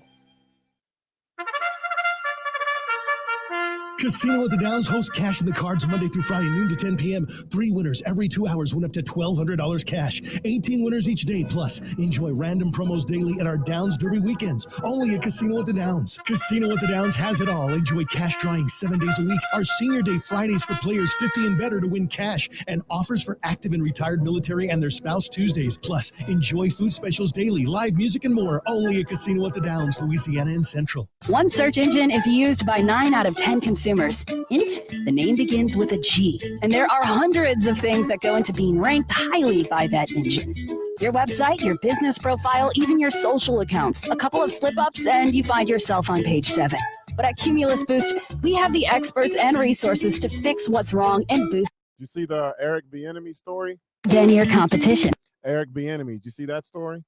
Casino at the Downs hosts Cash in the Cards Monday through Friday, noon to 10 p.m. 3 winners every 2 hours win up to $1,200 cash. 18 winners each day. Plus, enjoy random promos daily at our Downs Derby weekends. Only at Casino at the Downs. Casino at the Downs has it all. Enjoy cash drawing 7 days a week. Our Senior Day Fridays for players 50 and better to win cash. And offers for active and retired military and their spouse Tuesdays. Plus, enjoy food specials daily, live music, and more. Only at Casino at the Downs, Louisiana and Central. One search engine is used by 9 out of 10 consumers. Hint, the name begins with a G. And there are hundreds of things that go into being ranked highly by that engine. Your website, your business profile, even your social accounts. A couple of slip-ups and you find yourself on page 7. But at Cumulus Boost, we have the experts and resources to fix what's wrong and boost. You see the Eric Bieniemy story? Than your competition. Eric Bieniemy, did you see that story?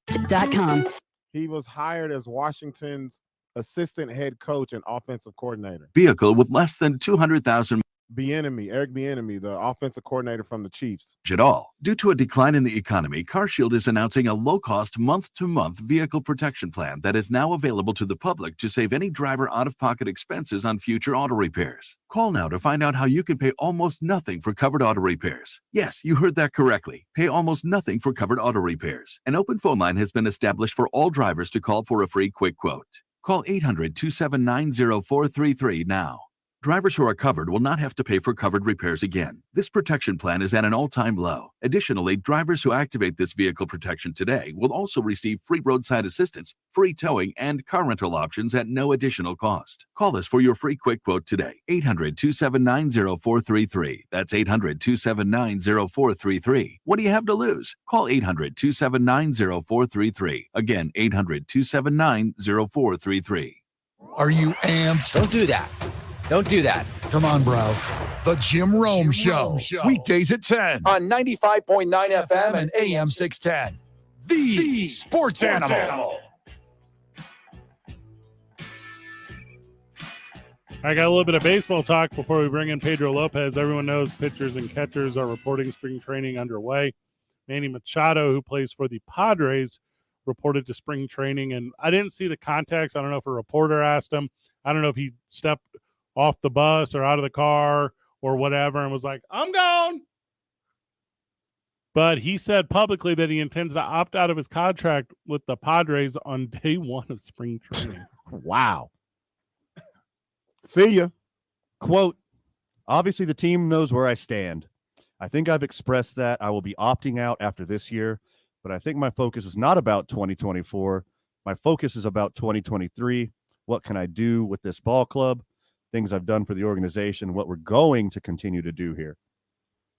.com. He was hired as Washington's assistant head coach and offensive coordinator. Vehicle with less than 200,000 Eric Bieniemy, the offensive coordinator from the Chiefs. at all. Due to a decline in the economy, CarShield is announcing a low-cost month-to-month vehicle protection plan that is now available to the public to save any driver out-of-pocket expenses on future auto repairs. Call now to find out how you can pay almost nothing for covered auto repairs. Yes, you heard that correctly. Pay almost nothing for covered auto repairs. An open phone line has been established for all drivers to call for a free quick quote. Call 800-279-0433 now. Drivers who are covered will not have to pay for covered repairs again. This protection plan is at an all-time low. Additionally, drivers who activate this vehicle protection today will also receive free roadside assistance, free towing, and car rental options at no additional cost. Call us for your free quick quote today. 800-279-0433. That's 800-279-0433. What do you have to lose? Call 800-279-0433. Again, 800-279-0433. Are you amped? Don't do that. Don't do that. Come on, bro. The Jim Rome Show. Weekdays at 10 on 95.9 FM and AM 610. the sports animal. I got a little bit of baseball talk before we bring in Pedro Lopez. Everyone knows pitchers and catchers are reporting spring training underway. Manny Machado, who plays for the Padres, reported to spring training, and I didn't see the context. I don't know if a reporter asked him. I don't know if he stepped off the bus or out of the car or whatever and was like, I'm gone. But he said publicly that he intends to opt out of his contract with the Padres on day one of spring training. Wow. See ya. Quote, obviously the team knows where I stand. I think I've expressed that I will be opting out after this year, but I think my focus is not about 2024. My focus is about 2023. What can I do with this ball club? Things I've done for the organization, what we're going to continue to do here.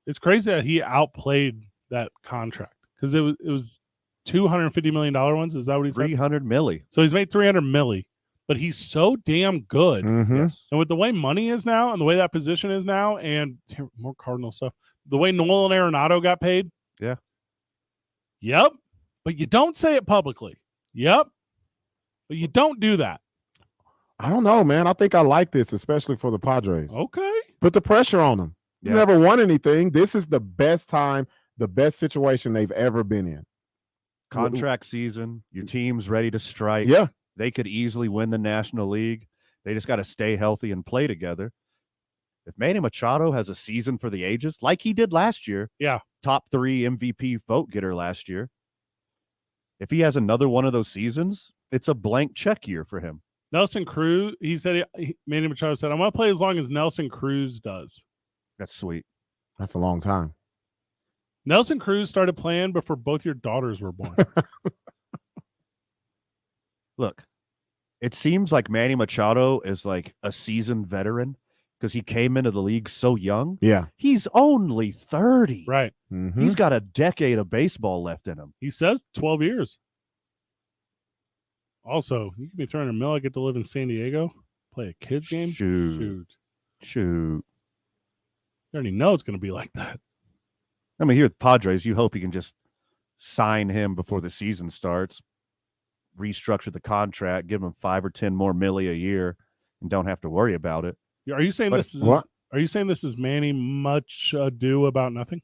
It's crazy that he outplayed that contract because it was $250 million ones. Is that what he said? 300 milli. So he's made 300 milli. But he's so damn good. Yes. And with the way money is now and the way that position is now and more Cardinal stuff, the way Nolan Arenado got paid. Yeah. Yep. But you don't say it publicly. Yep. But you don't do that. I don't know, man. I think I like this, especially for the Padres. Okay. Put the pressure on them. Yeah. You never won anything. This is the best time, the best situation they've ever been in. Contract season, your team's ready to strike. Yeah. They could easily win the National League. They just got to stay healthy and play together. If Manny Machado has a season for the ages, like he did last year, top 3 MVP vote getter last year, if he has another one of those seasons, it's a blank check year for him. Nelson Cruz, he said, Manny Machado said, I'm going to play as long as Nelson Cruz does. That's sweet. That's a long time. Nelson Cruz started playing before both your daughters were born. Look, it seems like Manny Machado is like a seasoned veteran because he came into the league so young. Yeah. He's only 30. Right. Mm-hmm. He's got a decade of baseball left in him. He says 12 years. Also, you could be throwing a mill. I get to live in San Diego, play a kids game. Shoot. You already know it's going to be like that. I mean, here at the Padres, you hope you can just sign him before the season starts, restructure the contract, give him 5 or 10 more milli a year, and don't have to worry about it. Are you saying this is what? Are you saying this is Manny much ado about nothing?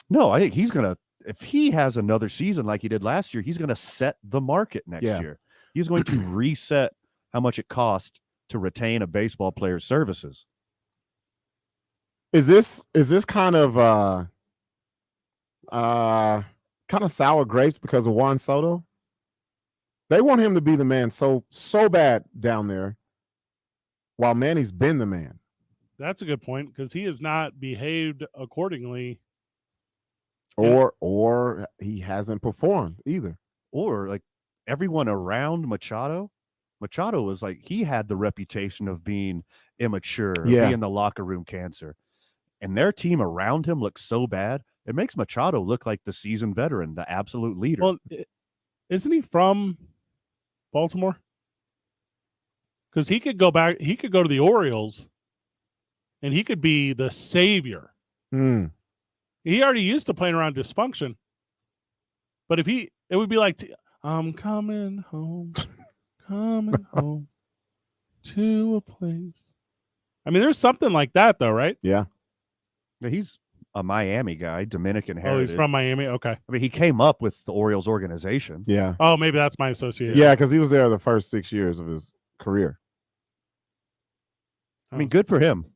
No, I think he's gonna. If he has another season like he did last year, he's gonna set the market next year. He's going to reset how much it costs to retain a baseball player's services. Is this kind of sour grapes because of Juan Soto? They want him to be the man so bad down there, while Manny's been the man. That's a good point because he has not behaved accordingly, or he hasn't performed either. Or like everyone around Machado was like he had the reputation of being immature, being the locker room cancer, and their team around him looks so bad. It makes Machado look like the seasoned veteran, the absolute leader. Well, isn't he from Baltimore? Because he could go back, he could go to the Orioles and he could be the savior. He already used to playing around dysfunction. But it would be like, I'm coming home to a place. I mean, there's something like that though, right? Yeah. He's a Miami guy, Dominican heritage. Oh, he's from Miami? Okay. I mean, he came up with the Orioles organization. Yeah. Oh, maybe that's my association. Yeah, because he was there the first 6 years of his career. I mean, good for him.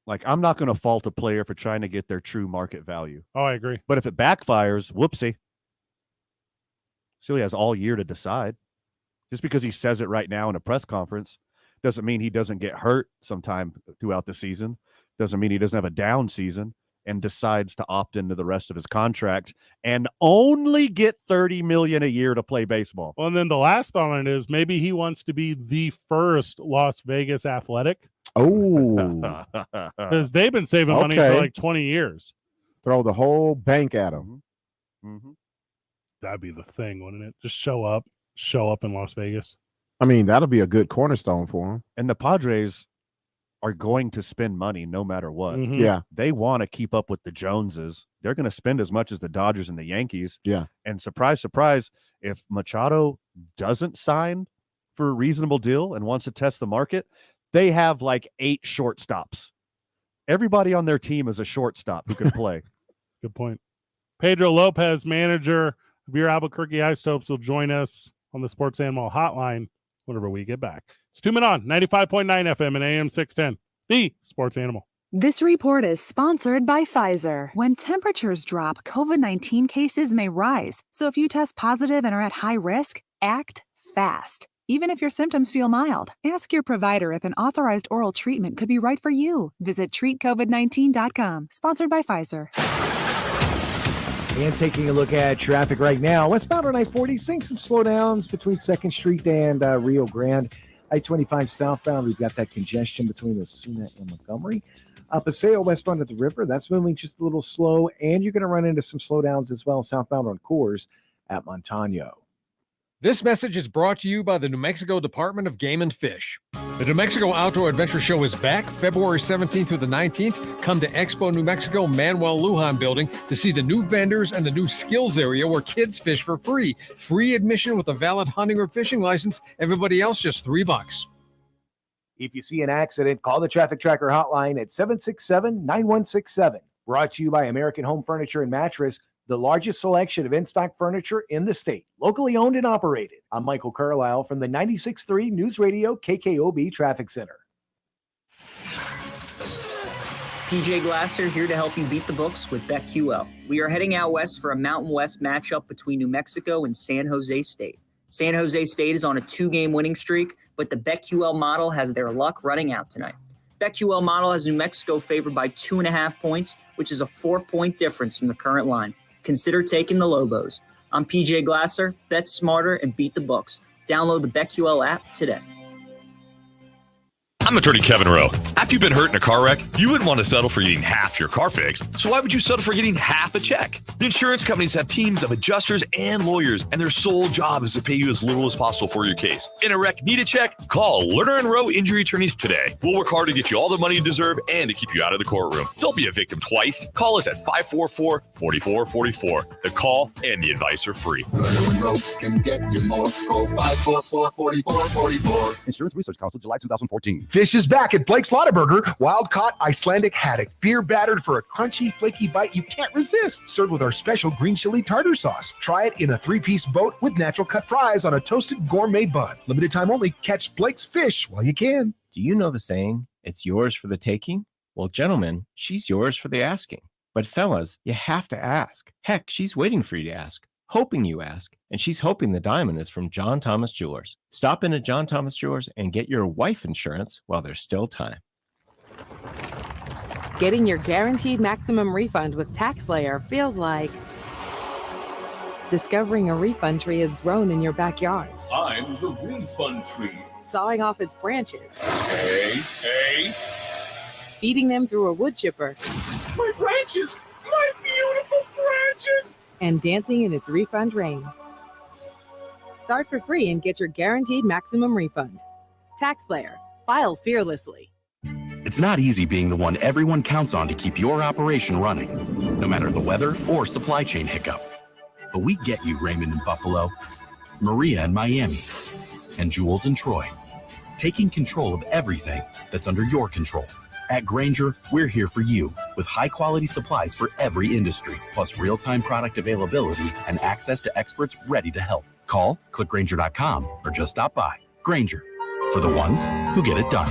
Like, I'm not going to fault a player for trying to get their true market value. Oh, I agree. But if it backfires, whoopsie. So he has all year to decide. Just because he says it right now in a press conference doesn't mean he doesn't get hurt sometime throughout the season. Doesn't mean he doesn't have a down season and decides to opt into the rest of his contract and only get $30 million a year to play baseball. Well, and then the last thought on it is maybe he wants to be the first Las Vegas Athletic. Oh, because they've been saving money for like 20 years. Throw the whole bank at him. Mm-hmm. That'd be the thing, wouldn't it? Just show up in Las Vegas. I mean, that'll be a good cornerstone for him. And the Padres are going to spend money no matter what. Mhm. Yeah. They want to keep up with the Joneses. They're going to spend as much as the Dodgers and the Yankees. Yeah. And surprise, surprise, if Machado doesn't sign for a reasonable deal and wants to test the market, they have like 8 shortstops. Everybody on their team is a shortstop who can play. Good point. Pedro Lopez, manager of your Albuquerque Isotopes, will join us on the Sports Animal Hotline whenever we get back. It's 2 Men On, 95.9 FM and AM 610, the Sports Animal. This report is sponsored by Pfizer. When temperatures drop, COVID-19 cases may rise. So if you test positive and are at high risk, act fast. Even if your symptoms feel mild, ask your provider if an authorized oral treatment could be right for you. Visit treatcovid19.com. Sponsored by Pfizer. And taking a look at traffic right now, westbound on I-40, seeing some slowdowns between 2nd Street and Rio Grande. I-25 southbound, we've got that congestion between Osuna and Montgomery. Paseo westbound at the river, that's moving just a little slow, and you're going to run into some slowdowns as well southbound on Coors at Montano. This message is brought to you by the New Mexico Department of Game and Fish. The New Mexico Outdoor Adventure Show is back February 17th through the 19th. Come to Expo New Mexico Manuel Lujan building to see the new vendors and the new skills area where kids fish for free. Free admission with a valid hunting or fishing license. Everybody else just $3. If you see an accident, call the Traffic Tracker hotline at 767-9167. Brought to you by American Home Furniture and Mattress, the largest selection of in-stock furniture in the state. Locally owned and operated. I'm Michael Carlisle from the 96.3 News Radio KKOB Traffic Center. PJ Glasser here to help you beat the books with BetQL. We are heading out west for a Mountain West matchup between New Mexico and San Jose State. San Jose State is on a 2-game winning streak, but the BetQL model has their luck running out tonight. BetQL model has New Mexico favored by 2.5 points, which is a 4-point difference from the current line. Consider taking the Lobos. I'm PJ Glasser. Bet smarter and beat the books. Download the BetQL app today. I'm attorney Kevin Rowe. After you've been hurt in a car wreck, you wouldn't want to settle for getting half your car fixed. So why would you settle for getting half a check? The insurance companies have teams of adjusters and lawyers, and their sole job is to pay you as little as possible for your case. In a wreck, need a check? Call Lerner and Rowe Injury Attorneys today. We'll work hard to get you all the money you deserve and to keep you out of the courtroom. Don't be a victim twice. Call us at 544-4444. The call and the advice are free. Lerner and Rowe can get you more. Call 544-4444. Insurance Research Council, July 2014. Fish is back at Blake's Lotaburger. Wild-caught Icelandic haddock, beer battered for a crunchy, flaky bite you can't resist. Served with our special green chili tartar sauce. Try it in a 3-piece boat with natural cut fries on a toasted gourmet bun. Limited time only. Catch Blake's fish while you can. Do you know the saying, it's yours for the taking? Well, gentlemen, she's yours for the asking. But fellas, you have to ask. Heck, she's waiting for you to ask. Hoping you ask, and she's hoping the diamond is from John Thomas Jewelers. Stop in at John Thomas Jewelers and get your wife insurance while there's still time. Getting your guaranteed maximum refund with TaxSlayer feels like discovering a refund tree has grown in your backyard. I'm the refund tree. Sawing off its branches. Hey. Feeding them through a wood chipper. My branches! My beautiful branches! And dancing in its refund rain. Start for free and get your guaranteed maximum refund. TaxSlayer. File fearlessly. It's not easy being the one everyone counts on to keep your operation running, no matter the weather or supply chain hiccup. But we get you, Raymond in Buffalo, Maria in Miami, and Jules in Troy, taking control of everything that's under your control. At Grainger, we're here for you with high-quality supplies for every industry, plus real-time product availability and access to experts ready to help. Call, click Grainger.com, or just stop by. Grainger, for the ones who get it done.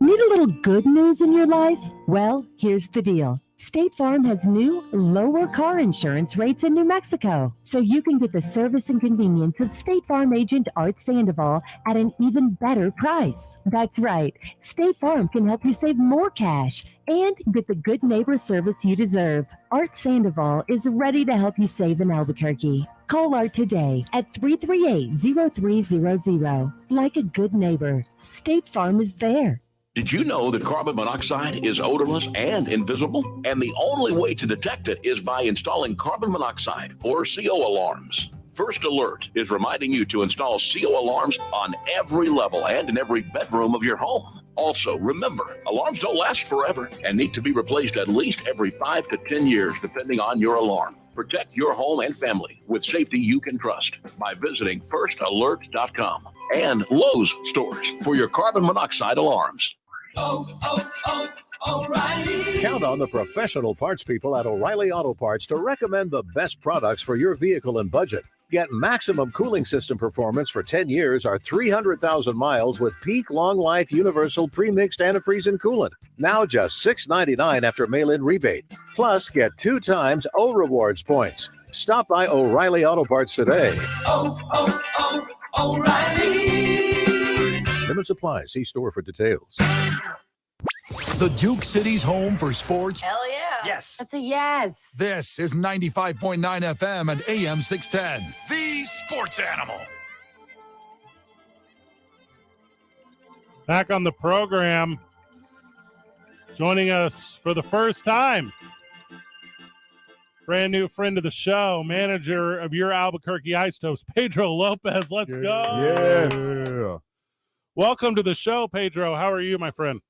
Need a little good news in your life? Well, here's the deal. State Farm has new, lower car insurance rates in New Mexico, so you can get the service and convenience of State Farm agent Art Sandoval at an even better price. That's right. State Farm can help you save more cash and get the good neighbor service you deserve. Art Sandoval is ready to help you save in Albuquerque. Call Art today at 338-0300. Like a good neighbor, State Farm is there. Did you know that carbon monoxide is odorless and invisible? And the only way to detect it is by installing carbon monoxide or CO alarms. First Alert is reminding you to install CO alarms on every level and in every bedroom of your home. Also, remember, alarms don't last forever and need to be replaced at least every 5 to 10 years, depending on your alarm. Protect your home and family with safety you can trust by visiting firstalert.com and Lowe's stores for your carbon monoxide alarms. O'Reilly. Count on the professional parts people at O'Reilly Auto Parts to recommend the best products for your vehicle and budget. Get maximum cooling system performance for 10 years or 300,000 miles with peak long life universal pre-mixed antifreeze and coolant. Now just $6.99 after mail-in rebate. Plus, get 2 times O Rewards points. Stop by O'Reilly Auto Parts today. O'Reilly. Limit supply. See store for details. The Duke City's home for sports. Hell yeah. Yes. That's a yes. This is 95.9 FM and AM 610. The Sports Animal. Back on the program, joining us for the first time, brand new friend of the show, manager of your Albuquerque Isotopes, Pedro Lopez. Let's go. Yes. Welcome to the show, Pedro. How are you, my friend?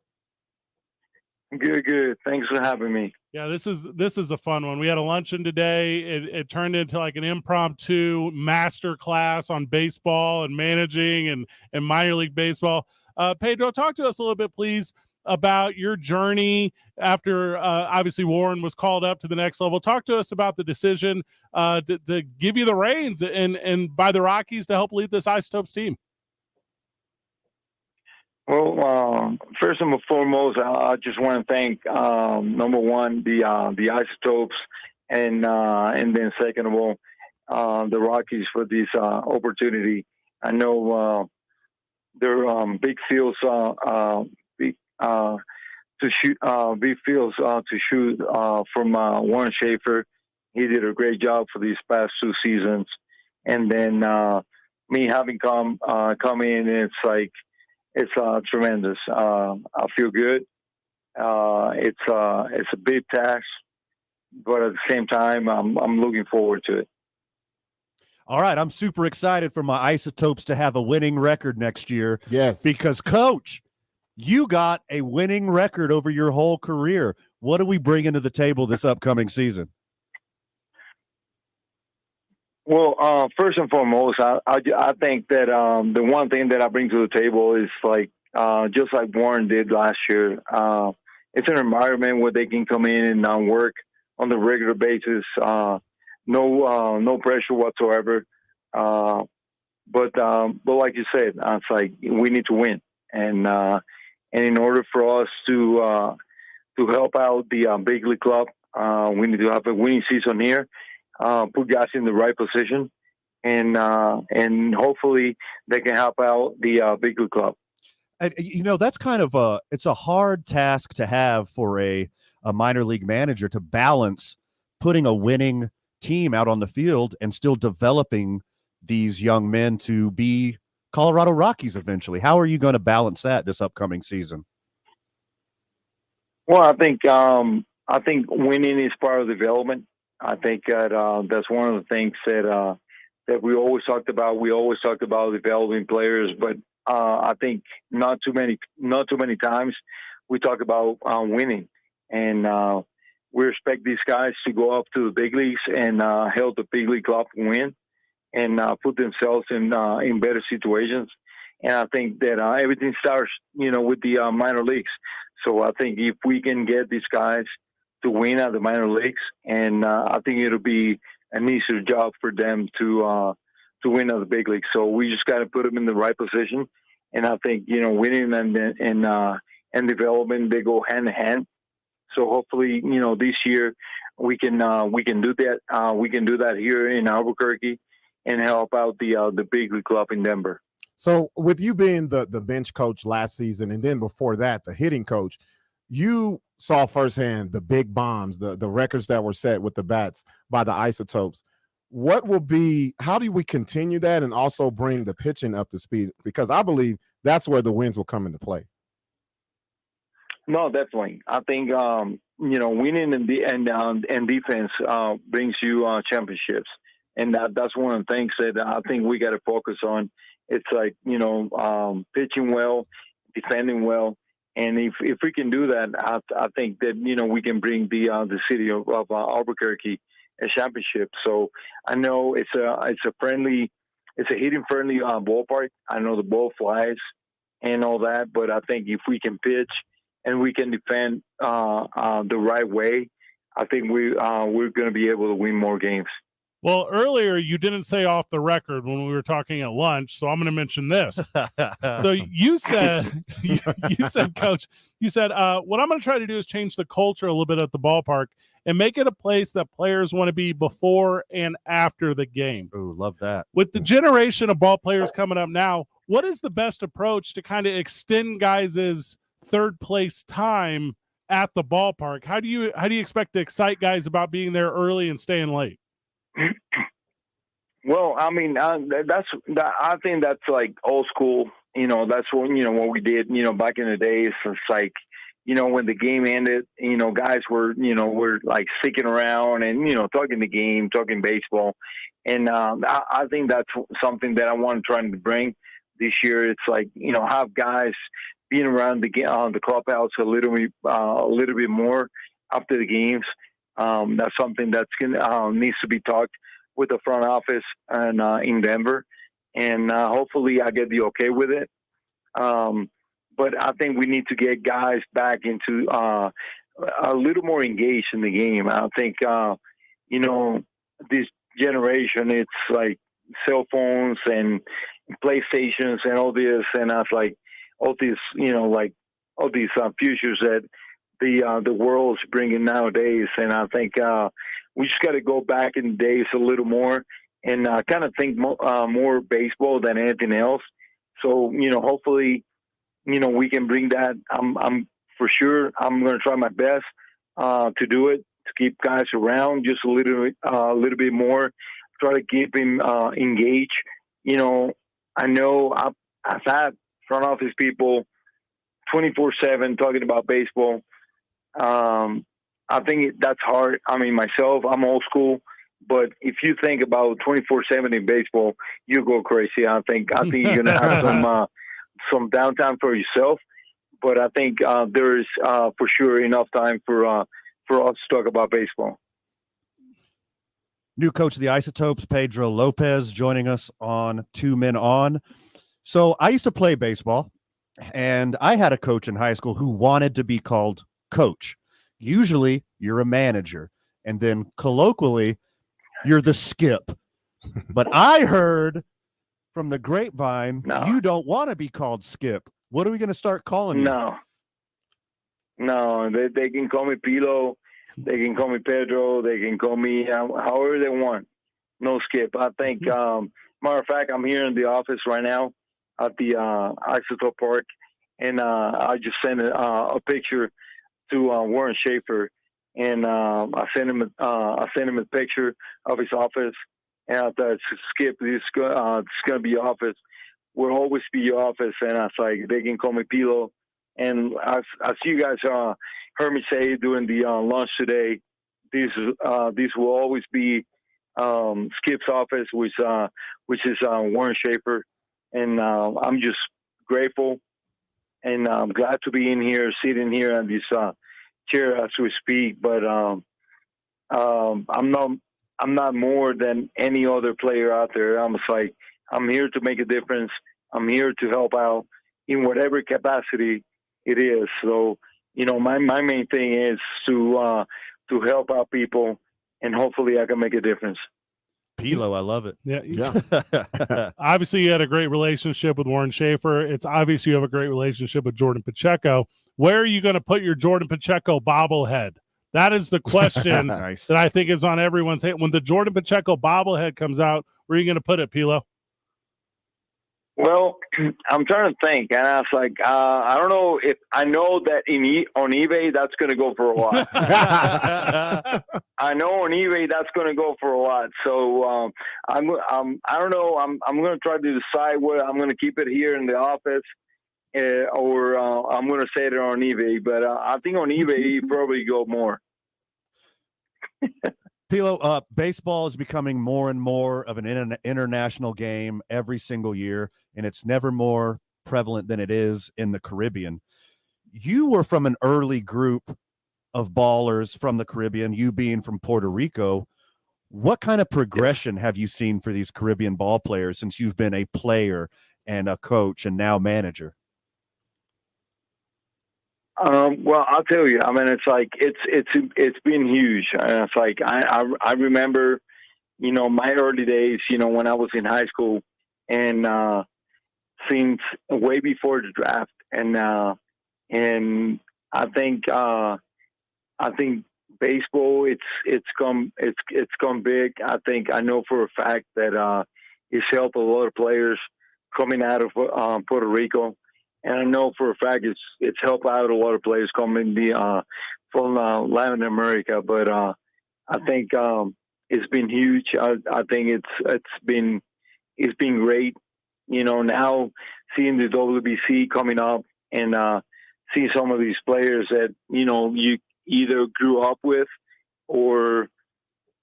Good. Thanks for having me. Yeah, this is a fun one. We had a luncheon today. It turned into like an impromptu master class on baseball and managing and minor league baseball. Pedro, talk to us a little bit, please, about your journey after obviously Warren was called up to the next level. Talk to us about the decision to give you the reins and by the Rockies to help lead this Isotopes team. Well, first and foremost, I just want to thank number one the Isotopes, and then second of all the Rockies for this opportunity. I know they're big fields to shoot from Warren Schaefer. He did a great job for these past 2 seasons, and then me having come in, it's like. It's tremendous. I feel good. It's a big task, but at the same time, I'm looking forward to it. All right, I'm super excited for my Isotopes to have a winning record next year. Yes, because Coach, you got a winning record over your whole career. What are we bringing to the table this upcoming season? Well, first and foremost, I think that the one thing that I bring to the table is like just like Warren did last year. It's an environment where they can come in and work on the regular basis. No pressure whatsoever. But like you said, it's like we need to win, and in order for us to help out the big league club, we need to have a winning season here. Put guys in the right position, and hopefully they can help out the big league club. And, that's kind of it's a hard task to have for a minor league manager to balance putting a winning team out on the field and still developing these young men to be Colorado Rockies eventually. How are you going to balance that this upcoming season? Well, I think winning is part of development. I think that that's one of the things that we always talked about. We always talked about developing players, but I think not too many times we talk about winning. And we expect these guys to go up to the big leagues and help the big league club win and put themselves in better situations. And I think that everything starts, with the minor leagues. So I think if we can get these guys to win at the minor leagues, and I think it'll be an easier job for them to win at the big leagues. So we just got to put them in the right position, and I think winning and development, they go hand in hand. So hopefully this year we can do that. We can do that here in Albuquerque and help out the big league club in Denver. So with you being the bench coach last season, and then before that the hitting coach, you saw firsthand the big bombs, the records that were set with the bats by the Isotopes. How do we continue that and also bring the pitching up to speed? Because I believe that's where the wins will come into play. No, definitely. I think, winning and defense brings you championships. And that's one of the things that I think we got to focus on. It's like, pitching well, defending well, And if we can do that, I think that we can bring the city of Albuquerque a championship. So I know it's a hitting friendly ballpark. I know the ball flies and all that, but I think if we can pitch and we can defend the right way, I think we're going to be able to win more games. Well, earlier you didn't say off the record when we were talking at lunch, so I'm going to mention this. So you said, Coach, what I'm going to try to do is change the culture a little bit at the ballpark and make it a place that players want to be before and after the game. Oh, love that. With the generation of ball players coming up now, what is the best approach to kind of extend guys' third place time at the ballpark? How do you expect to excite guys about being there early and staying late? Well, I mean, I think that's like old school. That's what what we did. Back in the days, it's like when the game ended, guys were like sticking around and talking the game, talking baseball, and I think that's something that I want to try to bring this year. It's like have guys being around the clubhouse a little bit more after the games. That's something that's needs to be talked with the front office and in Denver, and hopefully I get the okay with it. But I think we need to get guys back into a little more engaged in the game. I think this generation, it's like cell phones and PlayStations and all this, and that's like all these futures that the world's bringing nowadays. And I think we just got to go back in the days a little more and kind of think more baseball than anything else. So hopefully we can bring that. I'm for sure I'm going to try my best to do it, to keep guys around just a little bit more, try to keep him engaged. I know I've had front office people 24/7 talking about baseball. I think that's hard. I mean, myself, I'm old school, but if you think about 24/7 in baseball, you go crazy. I think you're gonna have some downtime for yourself, but I think there is for sure enough time for us to talk about baseball. New coach of the Isotopes, Pedro Lopez, joining us on 2 Men On. So I used to play baseball, and I had a coach in high school who wanted to be called coach. Usually you're a manager, and then colloquially you're the skip. But I heard from the grapevine, you don't want to be called skip. What are we going to start calling you? No, they can call me Pilo. They can call me Pedro. They can call me however they want. No skip. I think, matter of fact, I'm here in the office right now at the Isotope Park, and I just sent a picture to Warren Schaefer, and I sent him a picture of his office. And I thought, Skip, it's going to be your office. Will always be your office. And I was like, they can call me Pilo. And as you guys heard me say during the lunch today, this will always be Skip's office, which is Warren Schaefer. And I'm just grateful, and I'm glad to be in here, sitting here on this chair as we speak. But I'm not more than any other player out there. I'm here to make a difference. I'm here to help out in whatever capacity it is. So, my main thing is to help out people, and hopefully I can make a difference. Pilo, I love it. Yeah. Obviously, you had a great relationship with Warren Schaefer. It's obvious you have a great relationship with Jordan Pacheco. Where are you going to put your Jordan Pacheco bobblehead? That is the question Nice. that I think is on everyone's head. When the Jordan Pacheco bobblehead comes out, where are you going to put it, Pilo? Well, I'm trying to think, and I was like, I don't know if I know that on eBay that's going to go for a lot. I know on eBay that's going to go for a lot. So I don't know. I'm going to try to decide where I'm going to keep it here in the office, or I'm going to set it on eBay. But I think on eBay you probably go more. Pilo, baseball is becoming more and more of an international game every single year, and it's never more prevalent than it is in the Caribbean. you were from an early group of ballers from the Caribbean, you being from Puerto Rico. What kind of progression have you seen for these Caribbean ball players since you've been a player and a coach and now manager? Well, I'll tell you. I mean, it's like it's been huge. It's like I remember, my early days. When I was in high school, and since way before the draft, and I think baseball it's come big. I know for a fact that it's helped a lot of players coming out of Puerto Rico. And I know for a fact it's helped out a lot of players coming from Latin America. But I think it's been huge. I think it's been great. Now seeing the WBC coming up and see some of these players that you either grew up with or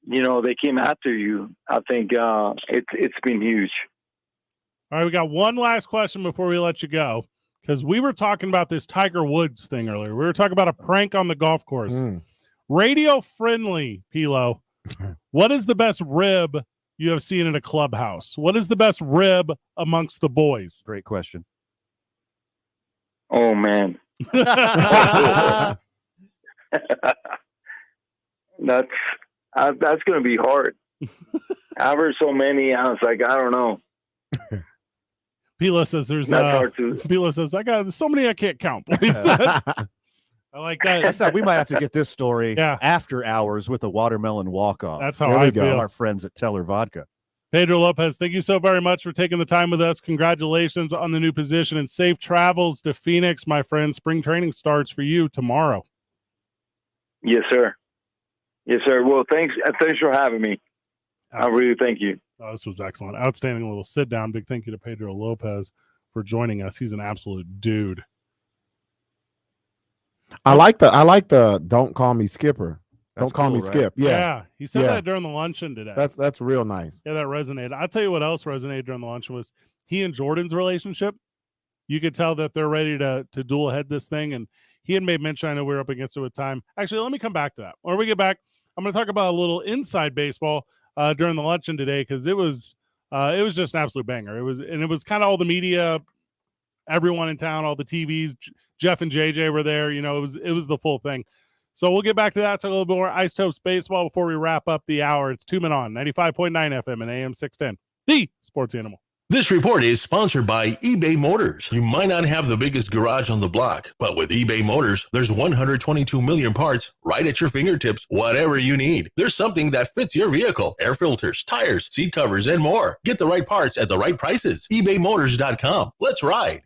they came after you. I think it's been huge. All right, we got one last question before we let you go. Because we were talking about this Tiger Woods thing earlier. We were talking about a prank on the golf course. Radio friendly, Pilo. What is the best rib you have seen in a clubhouse? What is the best rib amongst the boys? Great question. Oh, man. That's going to be hard. I've heard so many. I was like, I don't know. Pilo says Pilo says there's so many I can't count. I like that. We might have to get this story after hours with a watermelon walk-off. That's how I feel. Our friends at Teller Vodka. Pedro Lopez, thank you so very much for taking the time with us. Congratulations on the new position and safe travels to Phoenix, my friend. Spring training starts for you tomorrow. Yes, sir. Yes, sir. Well, thanks for having me. I really thank you. Oh, this was excellent. Outstanding little sit down. Big thank you to Pedro Lopez for joining us. He's an absolute dude. I like the don't call me Skipper. Don't call me right? Skip. Yeah. He said that during the luncheon today. That's real nice. Yeah, that resonated. I'll tell you what else resonated during the luncheon was he and Jordan's relationship. You could tell that they're ready to duel ahead this thing. And he had made mention, I know we were up against it with time. Actually, let me come back to that. When we get back, I'm going to talk about a little inside baseball during the luncheon today, because it was just an absolute banger. It was kind of all the media, everyone in town, all the TVs. Jeff and JJ were there. It was the full thing. So we'll get back to that. Talk a little bit more Ice Toast baseball before we wrap up the hour. It's 2 Men On 95.9 FM and AM 610, the Sports Animal. This report is sponsored by eBay Motors. You might not have the biggest garage on the block, but with eBay Motors, there's 122 million parts right at your fingertips, whatever you need. There's something that fits your vehicle: air filters, tires, seat covers, and more. Get the right parts at the right prices. ebaymotors.com. Let's ride.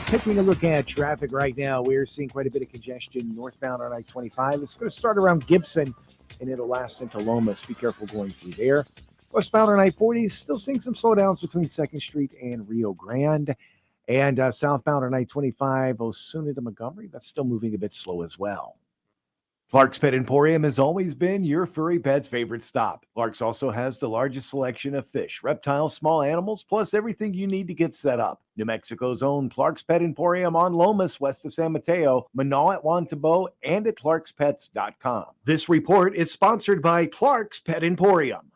Taking a look at traffic right now, we're seeing quite a bit of congestion northbound on I-25. It's going to start around Gibson, and it'll last into Lomas. Be careful going through there. Westbound on I-40, still seeing some slowdowns between 2nd Street and Rio Grande. And southbound on I-25, Osuna to Montgomery, that's still moving a bit slow as well. Clark's Pet Emporium has always been your furry pet's favorite stop. Clark's also has the largest selection of fish, reptiles, small animals, plus everything you need to get set up. New Mexico's own Clark's Pet Emporium on Lomas, west of San Mateo, Manaw at Juan Tabo, and at clarkspets.com. This report is sponsored by Clark's Pet Emporium.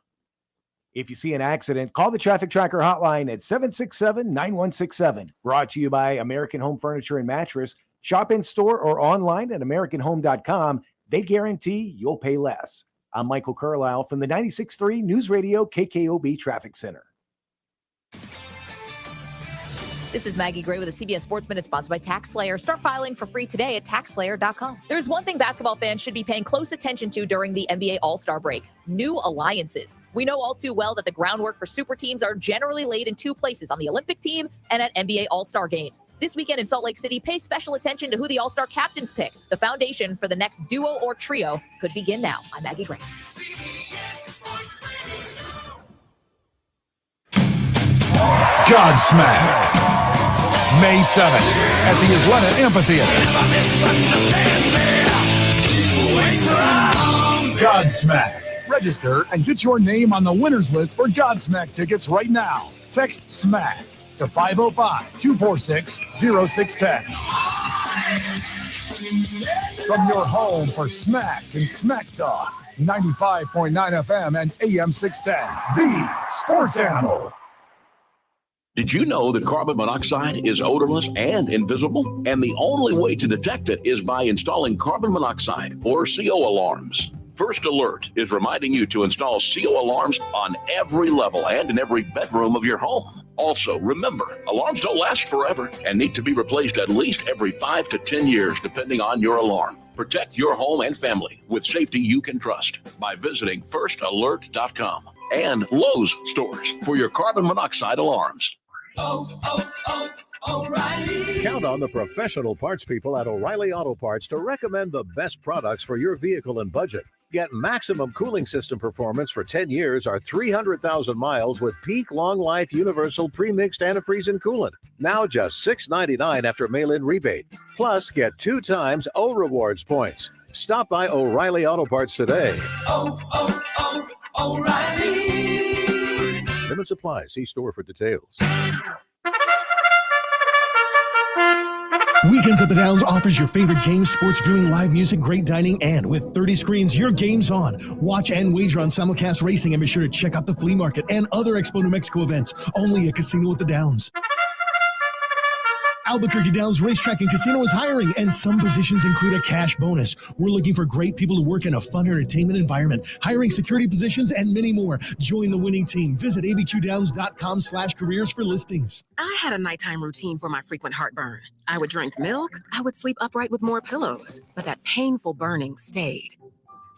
If you see an accident, call the Traffic Tracker hotline at 767-9167. Brought to you by American Home Furniture and Mattress. Shop in store or online at AmericanHome.com. They guarantee you'll pay less. I'm Michael Carlisle from the 96.3 News Radio KKOB Traffic Center. This is Maggie Gray with a CBS Sports Minute sponsored by TaxSlayer. Start filing for free today at TaxSlayer.com. There's one thing basketball fans should be paying close attention to during the NBA All-Star break: new alliances. We know all too well that the groundwork for super teams are generally laid in two places: on the Olympic team and at NBA All-Star games. This weekend in Salt Lake City, pay special attention to who the All-Star captains pick. The foundation for the next duo or trio could begin now. I'm Maggie Gray. Godsmack, May 7th at the Isleta Amphitheater. Godsmack. Register and get your name on the winners list for Godsmack tickets right now. Text SMACK to 505-246-0610. From your home for smack and smack talk, 95.9 FM and AM 610, the Sports Animal. Did you know that carbon monoxide is odorless and invisible? And the only way to detect it is by installing carbon monoxide or CO alarms. First Alert is reminding you to install CO alarms on every level and in every bedroom of your home. Also, remember, alarms don't last forever and need to be replaced at least every 5 to 10 years, depending on your alarm. Protect your home and family with safety you can trust by visiting firstalert.com and Lowe's stores for your carbon monoxide alarms. O'Reilly. Count on the professional parts people at O'Reilly Auto Parts to recommend the best products for your vehicle and budget. Get maximum cooling system performance for 10 years or 300,000 miles with peak long life universal pre-mixed antifreeze and coolant. Now just $6.99 after mail-in rebate. Plus, get 2 times O Rewards points. Stop by O'Reilly Auto Parts today. O'Reilly. Limit supply. See store for details. Weekends at the Downs offers your favorite games, sports viewing, live music, great dining, and with 30 screens, your game's on. Watch and wager on simulcast racing, and be sure to check out the flea market and other Expo New Mexico events. Only a Casino at the Downs. Albuquerque Downs Racetrack and Casino is hiring, and some positions include a cash bonus. We're looking for great people to work in a fun entertainment environment, hiring security positions, and many more. Join the winning team. Visit abqdowns.com/careers for listings. I had a nighttime routine for my frequent heartburn. I would drink milk. I would sleep upright with more pillows, but that painful burning stayed.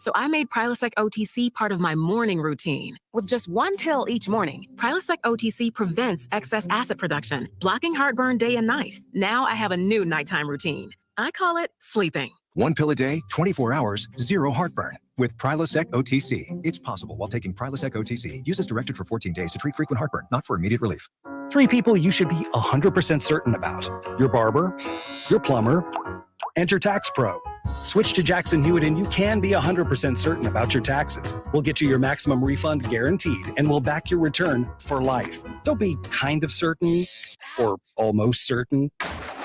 So I made Prilosec OTC part of my morning routine. With just 1 pill each morning, Prilosec OTC prevents excess acid production, blocking heartburn day and night. Now I have a new nighttime routine. I call it sleeping. 1 pill a day, 24 hours, 0 heartburn. With Prilosec OTC. It's possible while taking Prilosec OTC. Use as directed for 14 days to treat frequent heartburn, not for immediate relief. 3 people you should be 100% certain about. Your barber, your plumber, and your tax pro. Switch to Jackson Hewitt and you can be 100% certain about your taxes. We'll get you your maximum refund guaranteed and we'll back your return for life. Don't be kind of certain or almost certain.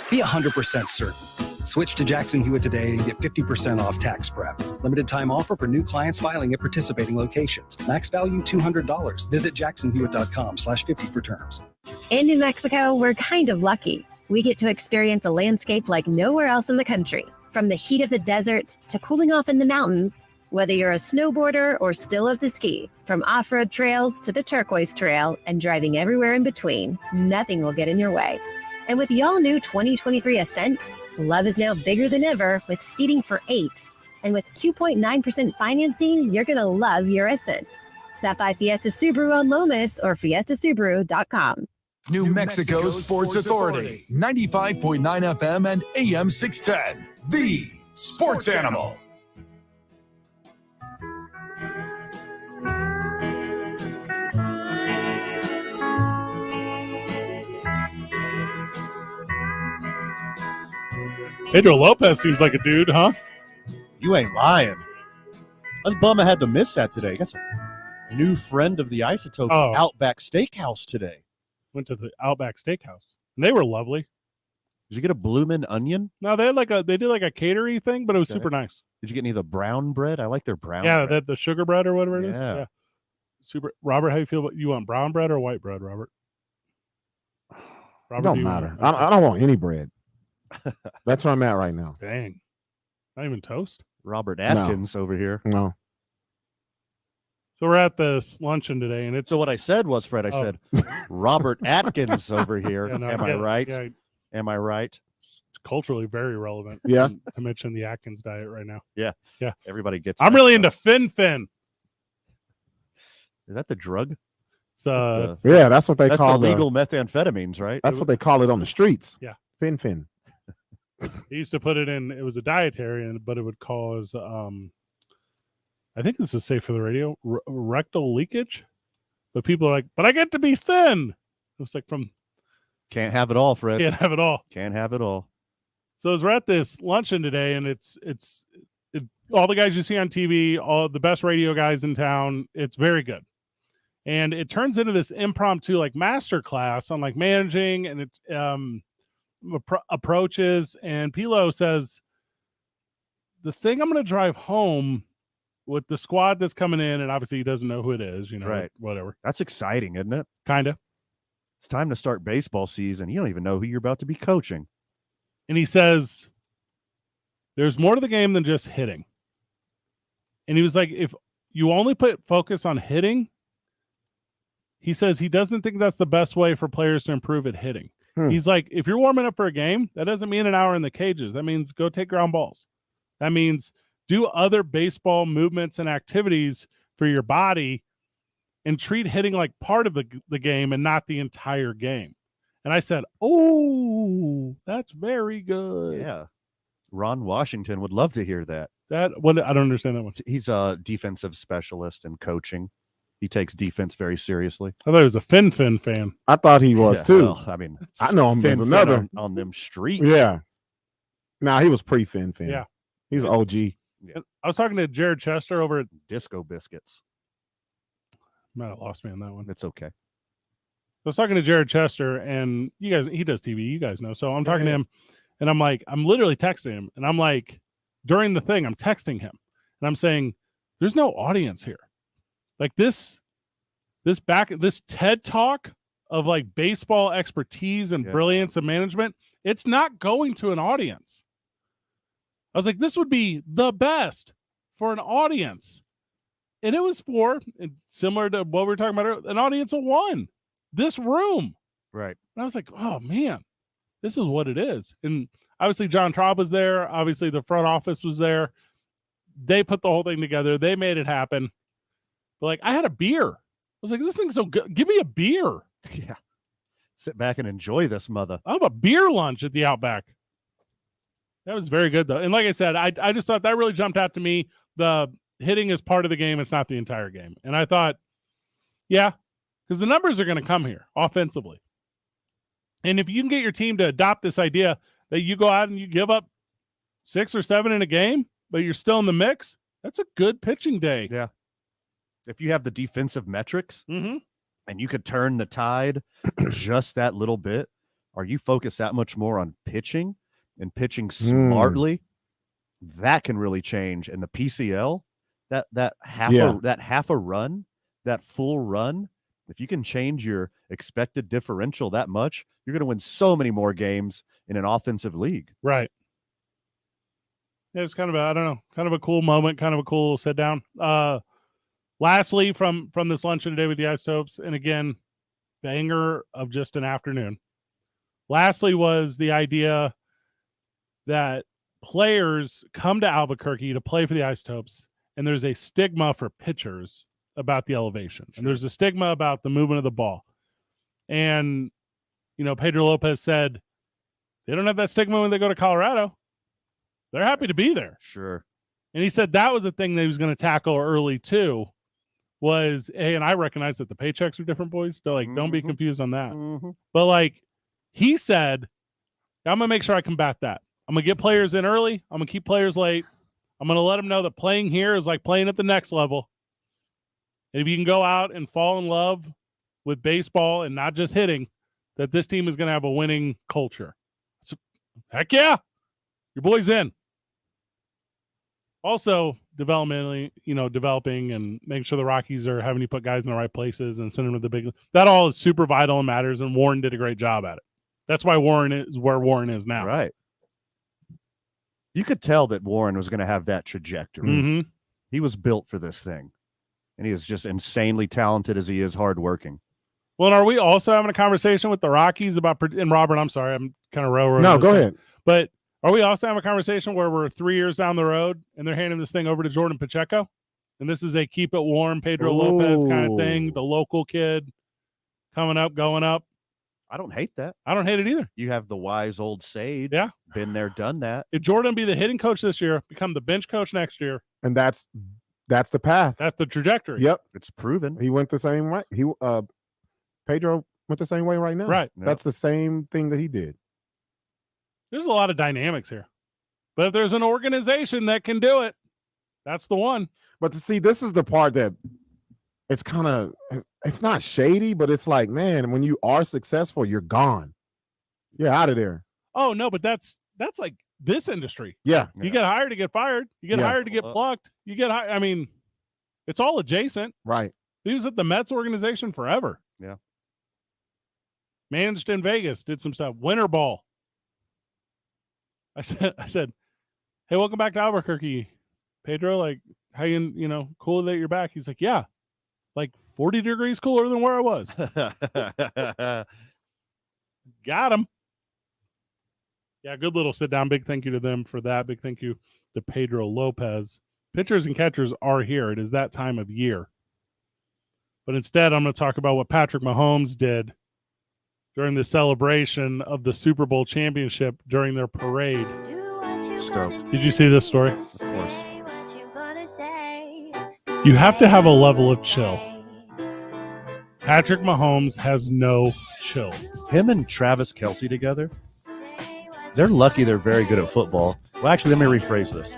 Be 100% certain. Switch to Jackson Hewitt today and get 50% off tax prep. Limited time offer for new clients filing at participating locations. Max value $200. Visit jacksonhewitt.com/50 for terms. In New Mexico, we're kind of lucky. We get to experience a landscape like nowhere else in the country. From the heat of the desert to cooling off in the mountains, whether you're a snowboarder or still love to ski, from off-road trails to the turquoise trail and driving everywhere in between, nothing will get in your way. And with the all-new 2023 Ascent, love is now bigger than ever with seating for 8. And with 2.9% financing, you're going to love your Ascent. Stop by Fiesta Subaru on Lomas or fiestasubaru.com. New Mexico's Sports Authority, 95.9 FM and AM 610. The Sports Animal. Pedro Lopez seems like a dude, huh? You ain't lying. I was bummed I had to miss that today. Got some new friend of the Isotope Outback Steakhouse today. Went to the Outback Steakhouse. And they were lovely. Did you get a bloomin' onion? No, they did like a catering thing, but it was super nice. Did you get any of the brown bread? I like their brown bread. bread. The sugar bread or whatever it is. Yeah. Super. Robert, how you feel about you want brown bread or white bread, Robert? It don't matter. I don't want any bread. That's where I'm at right now. Dang. Not even toast? Robert Atkins over here. No. So we're at this luncheon today, and it's so what I said was, Fred, I said, Robert Atkins over here. Yeah, no, Am I right? Yeah. Am I right? It's culturally very relevant. Yeah. To mention the Atkins diet right now. Yeah. Yeah. Everybody gets I'm really into Fin. Is that the drug? So yeah, that's what they call the legal methamphetamines, right? That's what they call it on the streets. Yeah. Fin. He used to put it in, it was a dietary, but it would cause I think this is safe for the radio, rectal leakage. But people are like, but I get to be thin. It's like can't have it all, Fred. Can't have it all. Can't have it all. So as we're at this luncheon today, and it's all the guys you see on TV, all the best radio guys in town. It's very good. And it turns into this impromptu like master class on like managing and approaches. And Pilo says, the thing I'm going to drive home with the squad that's coming in, and obviously he doesn't know who it is, Right. whatever. That's exciting, isn't it? Kind of. It's time to start baseball season. You don't even know who you're about to be coaching. And he says, there's more to the game than just hitting. And he was like, if you only put focus on hitting, he says he doesn't think that's the best way for players to improve at hitting. He's like, if you're warming up for a game, that doesn't mean an hour in the cages. That means go take ground balls. That means do other baseball movements and activities for your body and treat hitting like part of the game and not the entire game. And I said, oh, that's very good. Yeah. Ron Washington would love to hear that. I don't understand that one. He's a defensive specialist in coaching. He takes defense very seriously. I thought he was a Fin fan. I thought he was too. Well, I mean, I know him as another on them streets. Yeah. Nah, he was pre-Fin fan. Yeah. He's OG. Yeah. I was talking to Jared Chester over at Disco Biscuits. Might have lost me on that one. It's okay. I was talking to Jared Chester, and you guys, he does TV, you guys know. So I'm talking to him, and I'm like, I'm literally texting him, and I'm like, during the thing, I'm texting him, and I'm saying, there's no audience here. Like this TED talk of like baseball expertise and brilliance and management, it's not going to an audience. I was like, this would be the best for an audience. And it was for, similar to what we were talking about earlier, an audience of one. This room. Right. And I was like, oh, man, this is what it is. And obviously John Traub was there. Obviously the front office was there. They put the whole thing together. They made it happen. But like, I had a beer. I was like, this thing's so good. Give me a beer. Yeah. Sit back and enjoy this mother. I have a beer lunch at the Outback. That was very good, though. And like I said, I just thought that really jumped out to me. The hitting is part of the game. It's not the entire game. And I thought, yeah, because the numbers are going to come here offensively. And if you can get your team to adopt this idea that you go out and you give up 6 or 7 in a game, but you're still in the mix, that's a good pitching day. Yeah. If you have the defensive metrics and you could turn the tide just that little bit, or you focus that much more on pitching and pitching smartly, that can really change. And the PCL, that half a run, that full run, if you can change your expected differential that much, you're going to win so many more games in an offensive league. Right. Yeah, it's kind of a cool moment, kind of a cool sit down. Lastly, from this luncheon today with the Isotopes, and again, banger of just an afternoon. Lastly was the idea that players come to Albuquerque to play for the Isotopes, and there's a stigma for pitchers about the elevation. Sure. And there's a stigma about the movement of the ball. And, Pedro Lopez said they don't have that stigma when they go to Colorado. They're happy to be there. Sure. And he said that was the thing that he was going to tackle early too, was, hey, and I recognize that the paychecks are different, boys. So don't be confused on that. But he said, I'm going to make sure I combat that. I'm going to get players in early. I'm going to keep players late. I'm going to let them know that playing here is like playing at the next level. And if you can go out and fall in love with baseball and not just hitting, that this team is going to have a winning culture. So, heck yeah, your boy's in. Also, developmentally, developing and making sure the Rockies are having you put guys in the right places and send them to the big. That all is super vital and matters, and Warren did a great job at it. That's why Warren is where Warren is now. Right. You could tell that Warren was going to have that trajectory. He was built for this thing, and he is just insanely talented as he is hardworking. Well, and are we also having a conversation with the Rockies about? And Robert, I'm sorry, I'm kind of railroading. No, go ahead. But are we also having a conversation where we're 3 years down the road and they're handing this thing over to Jordan Pacheco, and this is a keep it warm Pedro Lopez kind of thing, the local kid coming up, going up? I don't hate that. I don't hate it either. You have the wise old sage. Yeah. Been there, done that. If Jordan be the hitting coach this year, become the bench coach next year. And that's the path. That's the trajectory. Yep. It's proven. He went the same way. Pedro went the same way right now. Right. That's the same thing that he did. There's a lot of dynamics here. But if there's an organization that can do it, that's the one. But to see, this is the part that it's kind of, it's not shady, but it's like, man, when you are successful, you're gone. You're out of there. Oh no, but that's like this industry. Yeah. You get hired to get fired. You get hired to get plucked. You get hired. I mean, it's all adjacent. Right. He was at the Mets organization forever. Yeah. Managed in Vegas, did some stuff. Winter ball. I said, hey, welcome back to Albuquerque, Pedro. Like, how you cool that you're back? He's like, yeah, like 40 degrees cooler than where I was. Got him. Yeah, good little sit down. Big thank you to them for that. Big thank you to Pedro Lopez. Pitchers and catchers are here. It is that time of year. But instead, I'm going to talk about what Patrick Mahomes did during the celebration of the Super Bowl championship during their parade. Stoked. Did you see this story? Of course. You have to have a level of chill. Patrick Mahomes has no chill. Him and Travis Kelce together, they're lucky they're very good at football. Well, actually, let me rephrase this.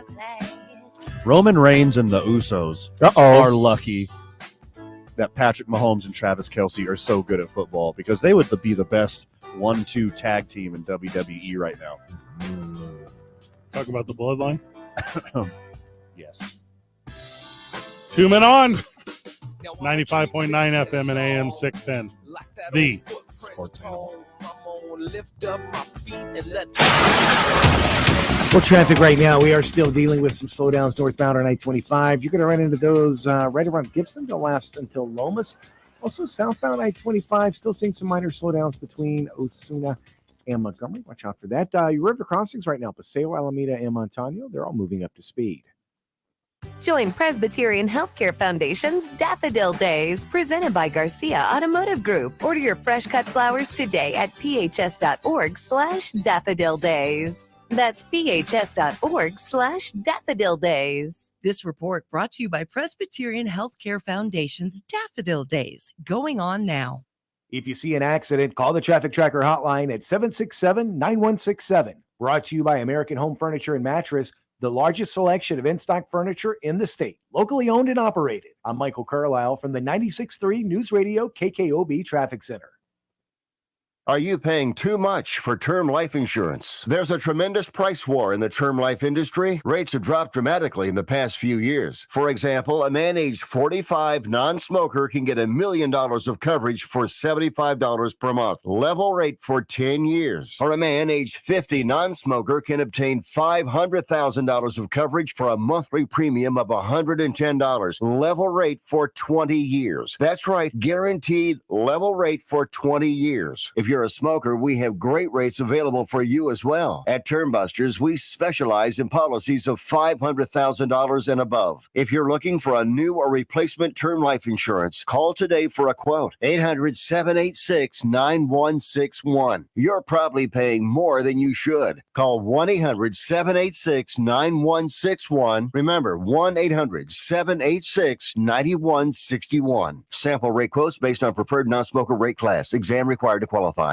Roman Reigns and the Usos are lucky that Patrick Mahomes and Travis Kelce are so good at football because they would be the best 1-2 tag team in WWE right now. Talk about the bloodline? Yes. 2 men on 95.9 FM and AM 610. The Sports Animal. Well, traffic right now, we are still dealing with some slowdowns northbound on I-25. You're going to run into those right around Gibson. They'll last until Lomas. Also, southbound I-25, still seeing some minor slowdowns between Osuna and Montgomery. Watch out for that. Your river crossings right now, Paseo, Alameda, and Montano, they're all moving up to speed. Join Presbyterian Healthcare Foundation's Daffodil Days, presented by Garcia Automotive Group. Order your fresh cut flowers today at phs.org/daffodil days. That's phs.org/daffodil days. This report brought to you by Presbyterian Healthcare Foundation's Daffodil Days, going on now. If you see an accident, call the Traffic Tracker hotline at 767-9167. Brought to you by American Home Furniture and Mattress, the largest selection of in-stock furniture in the state, locally owned and operated. I'm Michael Carlisle from the 96.3 News Radio KKOB Traffic Center. Are you paying too much for term life insurance? There's a tremendous price war in the term life industry. Rates have dropped dramatically in the past few years. For example, a man aged 45, non-smoker, can get $1 million of coverage for $75 per month. Level rate for 10 years. Or a man aged 50, non-smoker, can obtain $500,000 of coverage for a monthly premium of $110. Level rate for 20 years. That's right, guaranteed level rate for 20 years. If you're a smoker, we have great rates available for you as well. At Termbusters, we specialize in policies of $500,000 and above. If you're looking for a new or replacement term life insurance, call today for a quote. 800-786-9161. You're probably paying more than you should. Call 1-800-786-9161. Remember, 1-800-786-9161. Sample rate quotes based on preferred non-smoker rate class. Exam required to qualify.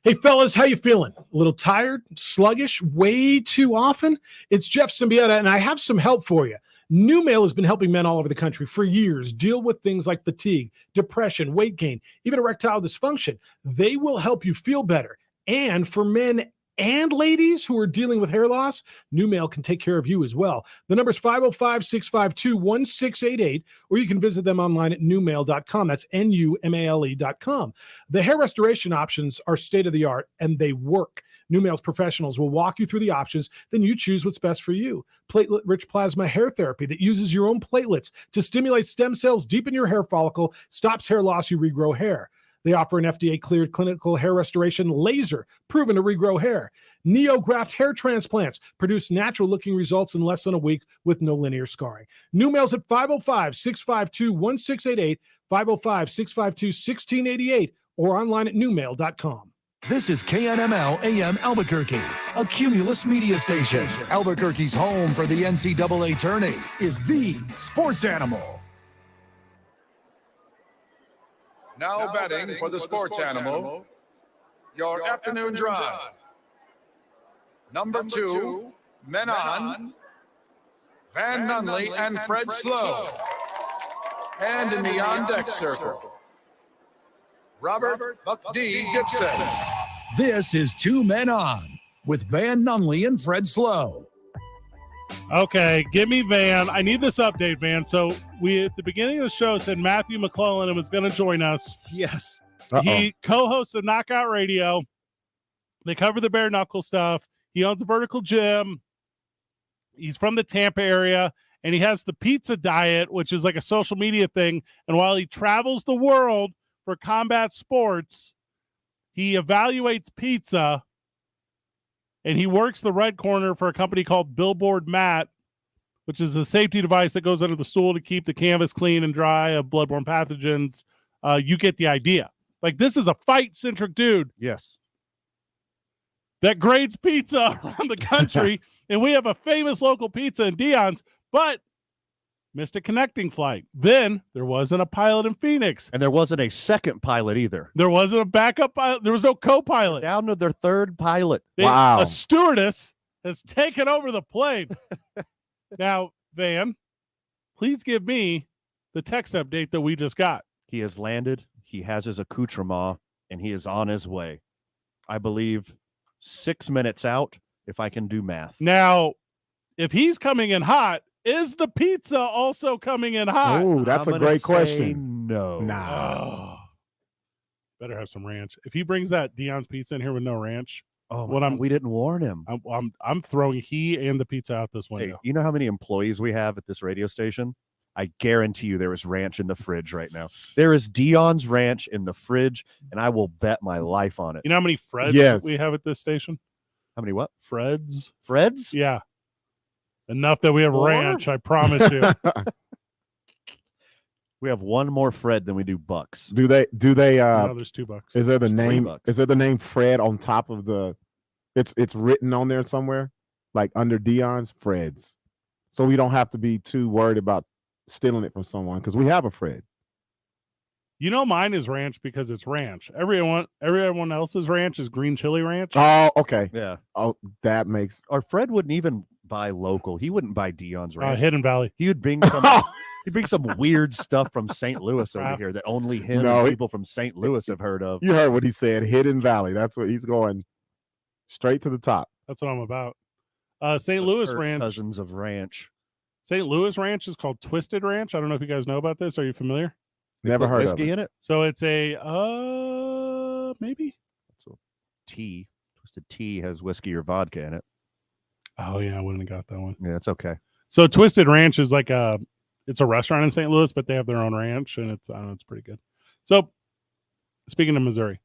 Hey, fellas, how you feeling? A little tired, sluggish, way too often? It's Jeff Symbieta, and I have some help for you. New Mail has been helping men all over the country for years deal with things like fatigue, depression, weight gain, even erectile dysfunction. They will help you feel better. And for men and ladies who are dealing with hair loss, New Mail can take care of you as well. The number is 505-652-1688, or you can visit them online at newmail.com. That's NUMALE.com. The hair restoration options are state-of-the-art, and they work. New Mail's professionals will walk you through the options, then you choose what's best for you. Platelet-rich plasma hair therapy that uses your own platelets to stimulate stem cells deep in your hair follicle, stops hair loss, you regrow hair. They offer an FDA-cleared clinical hair restoration laser proven to regrow hair. NeoGraft hair transplants produce natural-looking results in less than a week with no linear scarring. New Mail's at 505-652-1688, 505-652-1688, or online at newmail.com. This is KNML AM Albuquerque, a Cumulus media station. Albuquerque's home for the NCAA tourney is the Sports Animal. Now batting for the Sports Animal, your afternoon drive. Number 2, men on, Van Nunley and Fred Slow. And in the on-deck circle, Robert Buck D. Gibson. This is Two Men On with Van Nunley and Fred Slow. Okay, give me Van. I need this update, Van. So we at the beginning of the show said Matthew McClellan was going to join us. Yes. He co-hosts of Knockout Radio. They cover the bare knuckle stuff. He owns a vertical gym. He's from the Tampa area, and he has the pizza diet, which is like a social media thing. And while he travels the world for combat sports, he evaluates pizza, and he works the red corner for a company called Billboard Mat, which is a safety device that goes under the stool to keep the canvas clean and dry of bloodborne pathogens. You get the idea. Like, this is a fight-centric dude. Yes. That grades pizza around the country, and we have a famous local pizza in Dion's, but missed a connecting flight. Then there wasn't a pilot in Phoenix. And there wasn't a second pilot either. There wasn't a backup pilot. There was no co-pilot. Down to their third pilot. A stewardess has taken over the plane. Now, Van, please give me the text update that we just got. He has landed. He has his accoutrement, and he is on his way. I believe 6 minutes out, if I can do math. Now, if he's coming in hot, is the pizza also coming in hot? Oh, that's a great question. No. Nah. Better have some ranch. If he brings that Dion's pizza in here with no ranch, we didn't warn him. I'm throwing he and the pizza out this window. Hey, you know how many employees we have at this radio station? I guarantee you there is ranch in the fridge right now. There is Dion's ranch in the fridge, and I will bet my life on it. You know how many Freds we have at this station? How many what? Freds. Freds? Yeah. Enough that we have ranch, I promise you. We have one more Fred than we do Bucks. Do they no, there's $2. Is there the There's name $3. is there the name Fred on top of the it's written on there somewhere? Like under Dion's Freds. So we don't have to be too worried about stealing it from someone because we have a Fred. You know, mine is ranch because it's ranch. Everyone else's ranch is green chili ranch. Oh, okay. Yeah. Oh, that makes. Or Fred wouldn't even buy local. He wouldn't buy Dion's ranch. Hidden Valley. He would bring some. He'd bring some weird stuff from St. Louis over here that only him and people from St. Louis have heard of. You heard what he said. Hidden Valley. That's what he's going straight to the top. That's what I'm about. St. Louis ranch. Cousins of ranch. St. Louis ranch is called Twisted Ranch. I don't know if you guys know about this. Are you familiar? Never heard whiskey of it. in it. So it's a maybe. It's a tea. Twisted tea has whiskey or vodka in it. Oh yeah, I wouldn't have got that one. Yeah, it's okay. So Twisted Ranch is like it's a restaurant in St. Louis, but they have their own ranch, and it's pretty good. So speaking of Missouri,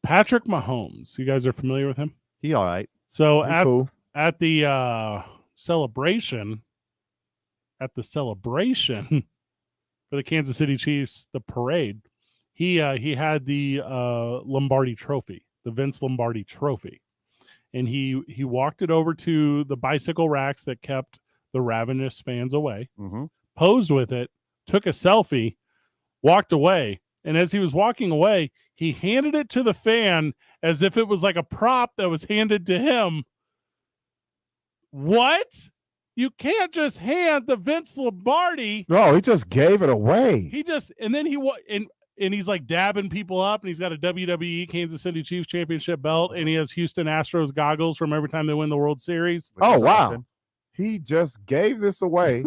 Patrick Mahomes, you guys are familiar with him? He all right. So Cool. at the celebration for the Kansas City Chiefs, the parade, he had the Lombardi Trophy, the Vince Lombardi Trophy, and he walked it over to the bicycle racks that kept the ravenous fans away, posed with it, took a selfie, walked away, and as he was walking away, he handed it to the fan as if it was like a prop that was handed to him. What? You can't just hand the Vince Lombardi. No, he just gave it away. And he's like dabbing people up, and he's got a WWE Kansas City Chiefs championship belt, and he has Houston Astros goggles from every time they win the World Series. Oh, wow. He just gave this away,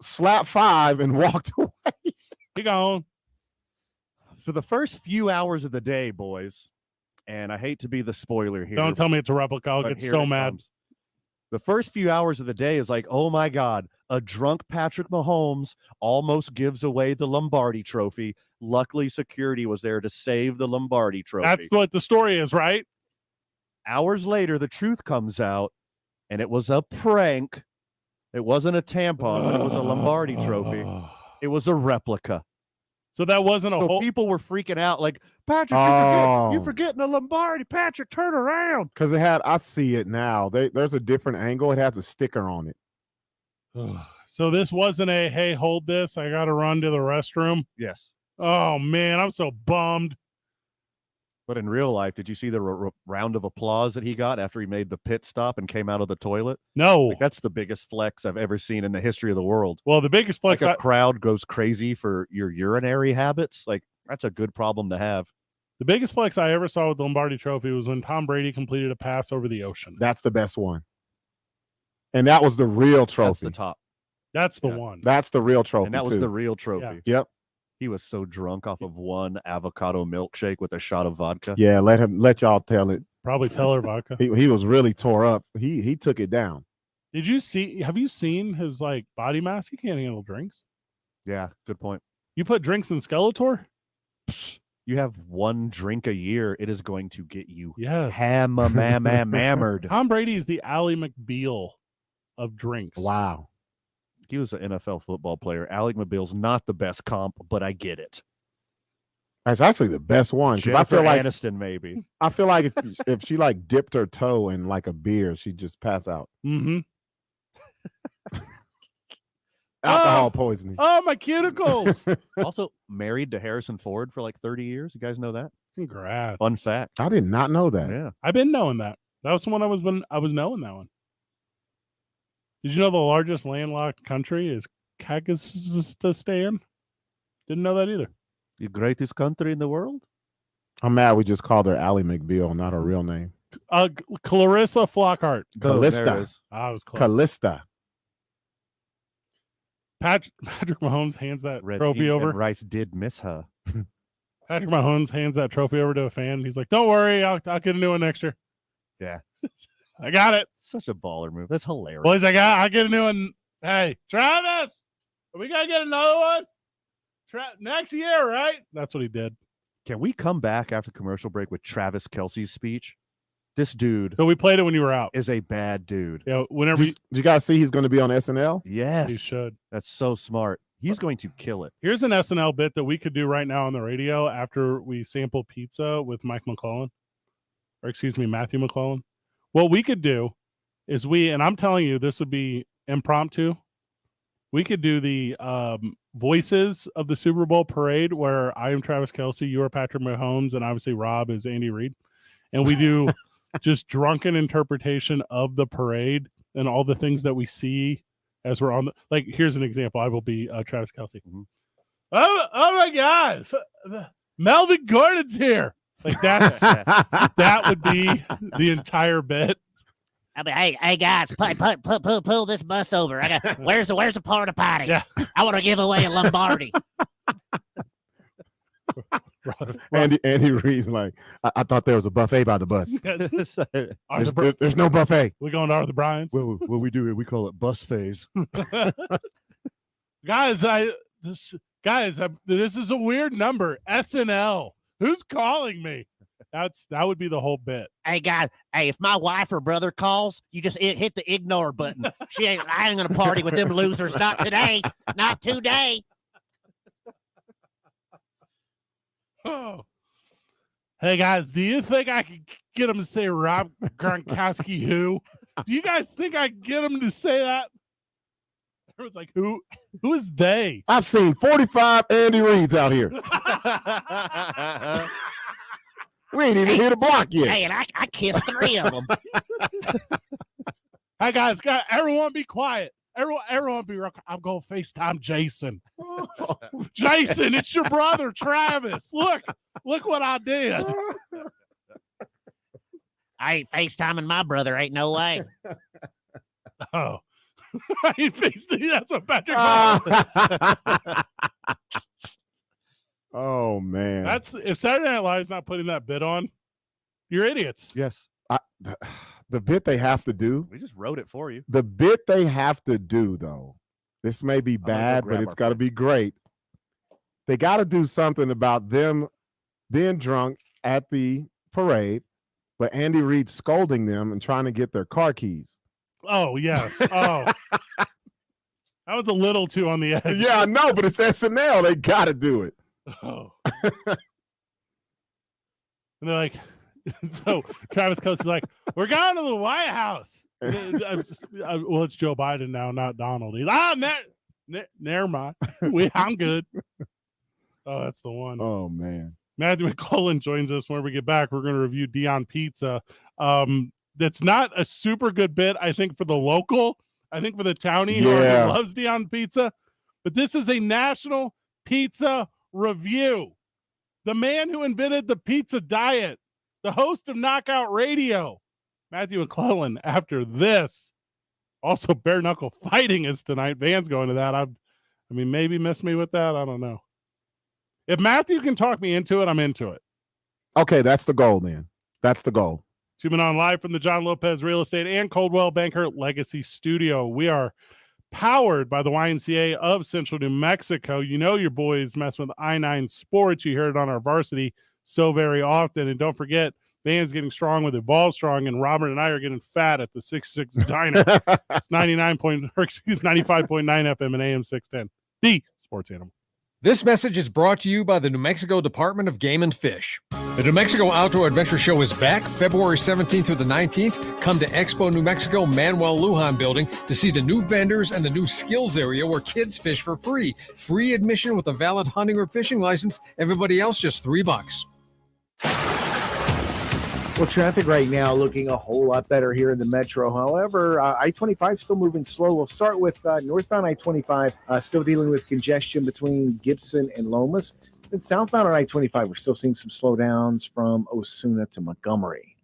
slapped 5, and walked away. He gone. For the first few hours of the day, boys, and I hate to be the spoiler here. Don't tell me it's a replica. I'll get so mad. The first few hours of the day is like, oh my God, a drunk Patrick Mahomes almost gives away the Lombardi Trophy. Luckily, security was there to save the Lombardi Trophy. That's what the story is, right? Hours later, the truth comes out, and it was a prank. It wasn't a tampon, but it was a Lombardi Trophy. It was a replica. So that wasn't a whole... People were freaking out like, Patrick, you're forgetting a Lombardi. Patrick, turn around. Because I see it now. There's a different angle. It has a sticker on it. So this wasn't a, hey, hold this. I got to run to the restroom. Yes. Oh, man, I'm so bummed. But in real life, did you see the round of applause that he got after he made the pit stop and came out of the toilet? No. Like, that's the biggest flex I've ever seen in the history of the world. Well, the biggest flex, like a crowd goes crazy for your urinary habits. Like, that's a good problem to have. The biggest flex I ever saw with the Lombardi Trophy was when Tom Brady completed a pass over the ocean. That's the best one. And that was the real trophy. That's the top. That's the one. That's the real trophy. And that was the real trophy. Yeah. Yep. He was so drunk off of one avocado milkshake with a shot of vodka. Yeah, let y'all tell it. Probably tell her vodka. He was really tore up. He took it down. Have you seen his like body mass? He can't handle drinks. Yeah, good point. You put drinks in Skeletor? You have one drink a year, it is going to get you hammered. Tom Brady is the Ally McBeal of drinks. Wow. He was an NFL football player. Alec McBeal's not the best comp, but I get it. That's actually the best one because I feel like Aniston, maybe. I feel like if she like dipped her toe in like a beer, she'd just pass out. Mm-hmm. Alcohol poisoning. Oh, my cuticles. Also married to Harrison Ford for like 30 years. You guys know that? Congrats. Fun fact. I did not know that. Yeah. I've been knowing that. That was the one I was knowing that one. Did you know the largest landlocked country is Kazakhstan? Didn't know that either. The greatest country in the world? I'm mad we just called her Ally McBeal, not her real name. Clarissa Flockhart. Callista. I was close. Callista. Patrick Mahomes hands that trophy over. Rice did miss her. Patrick Mahomes hands that trophy over to a fan. He's like, "Don't worry, I'll get a new one next year." Yeah. I got it. Such a baller move. That's hilarious. Boys, I get a new one. Hey, Travis, we got to get another one next year, right? That's what he did. Can we come back after commercial break with Travis Kelce's speech? This dude. So we played it when you were out. Is a bad dude. Yeah. Whenever Did you guys see he's going to be on SNL? Yes. He should. That's so smart. He's going to kill it. Here's an SNL bit that we could do right now on the radio after we sample pizza with McClellan. Or excuse me, Matthew McClellan. What we could do is and I'm telling you, this would be impromptu. We could do the voices of the Super Bowl parade where I am Travis Kelce, you are Patrick Mahomes, and obviously Rob is Andy Reid. And we do just drunken interpretation of the parade and all the things that we see as we're on the, like, here's an example. I will be Travis Kelce. Mm-hmm. Oh my God. Melvin Gordon's here. Like that would be the entire bit. I mean, hey guys, pull this bus over. Where's the porta potty? Yeah. I want to give away a Lombardi. Andy Reid's like, I thought there was a buffet by the bus. There's no buffet. We're going to Arthur Bryant's. Well, what we do here, we call it bus phase. Guys, this is a weird number. SNL. Who's calling me? That would be the whole bit. Hey guys, if my wife or brother calls, you just hit the ignore button. I ain't gonna party with them losers. Not today. Not today. Oh. Hey guys, do you think I could get them to say Rob Gronkowski who? Do you guys think I can get them to say that? Everyone's like, who is they? I've seen 45 Andy Reids out here. We ain't even hit a block yet. Hey, and I kissed 3 of them. Hey guys, everyone be quiet. Everyone be real. I'm going to FaceTime Jason. Jason, it's your brother, Travis. Look what I did. I ain't FaceTiming my brother. Ain't no way. Oh. I ain't FaceTiming. That's what Patrick Oh, man. If Saturday Night Live is not putting that bit on, you're idiots. Yes. The bit they have to do. We just wrote it for you. The bit they have to do, though, this may be bad, but it's got to be great. They got to do something about them being drunk at the parade, but Andy Reid scolding them and trying to get their car keys. Oh, yes. Oh. That was a little too on the edge. Yeah, I know, but it's SNL. They got to do it. Oh. And they're like, so Travis Kelce's like, we're going to the White House. Well, it's Joe Biden now, not Donald. He's never mind. I'm good. Oh, that's the one. Oh, man. Matthew McClellan joins us when we get back. We're going to review Dion Pizza. That's not a super good bit, I think, for the local. I think for the townie who already loves Dion Pizza. But this is a national pizza review. The man who invented the pizza diet, the host of Knockout Radio, Matthew McClellan, after this. Also, bare knuckle fighting is tonight. Van's going to that. I mean, maybe miss me with that. I don't know. If Matthew can talk me into it, I'm into it. Okay, that's the goal then. That's the goal. Tuning on live from the John Lopez Real Estate and Coldwell Banker Legacy Studio. We are powered by the YMCA of Central New Mexico. You know your boys mess with I-9 Sports. You hear it on our varsity so very often. And don't forget, Van's getting strong with Evolve Strong, and Robert and I are getting fat at the 66 Diner. It's 95.9 FM and AM 610. The Sports Animal. This message is brought to you by the New Mexico Department of Game and Fish. The New Mexico Outdoor Adventure Show is back February 17th through the 19th. Come to Expo New Mexico Manuel Lujan Building to see the new vendors and the new skills area where kids fish for free. Free admission with a valid hunting or fishing license. Everybody else just $3. Well, traffic right now looking a whole lot better here in the metro. However, I-25 still moving slow. We'll start with northbound I-25, still dealing with congestion between Gibson and Lomas. And southbound on I-25, we're still seeing some slowdowns from Osuna to Montgomery.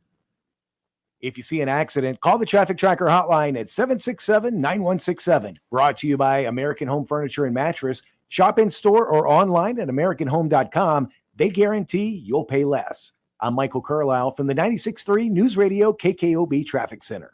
If you see an accident, call the Traffic Tracker hotline at 767-9167. Brought to you by American Home Furniture and Mattress. Shop in store or online at AmericanHome.com. They guarantee you'll pay less. I'm Michael Carlisle from the 96.3 News Radio KKOB Traffic Center.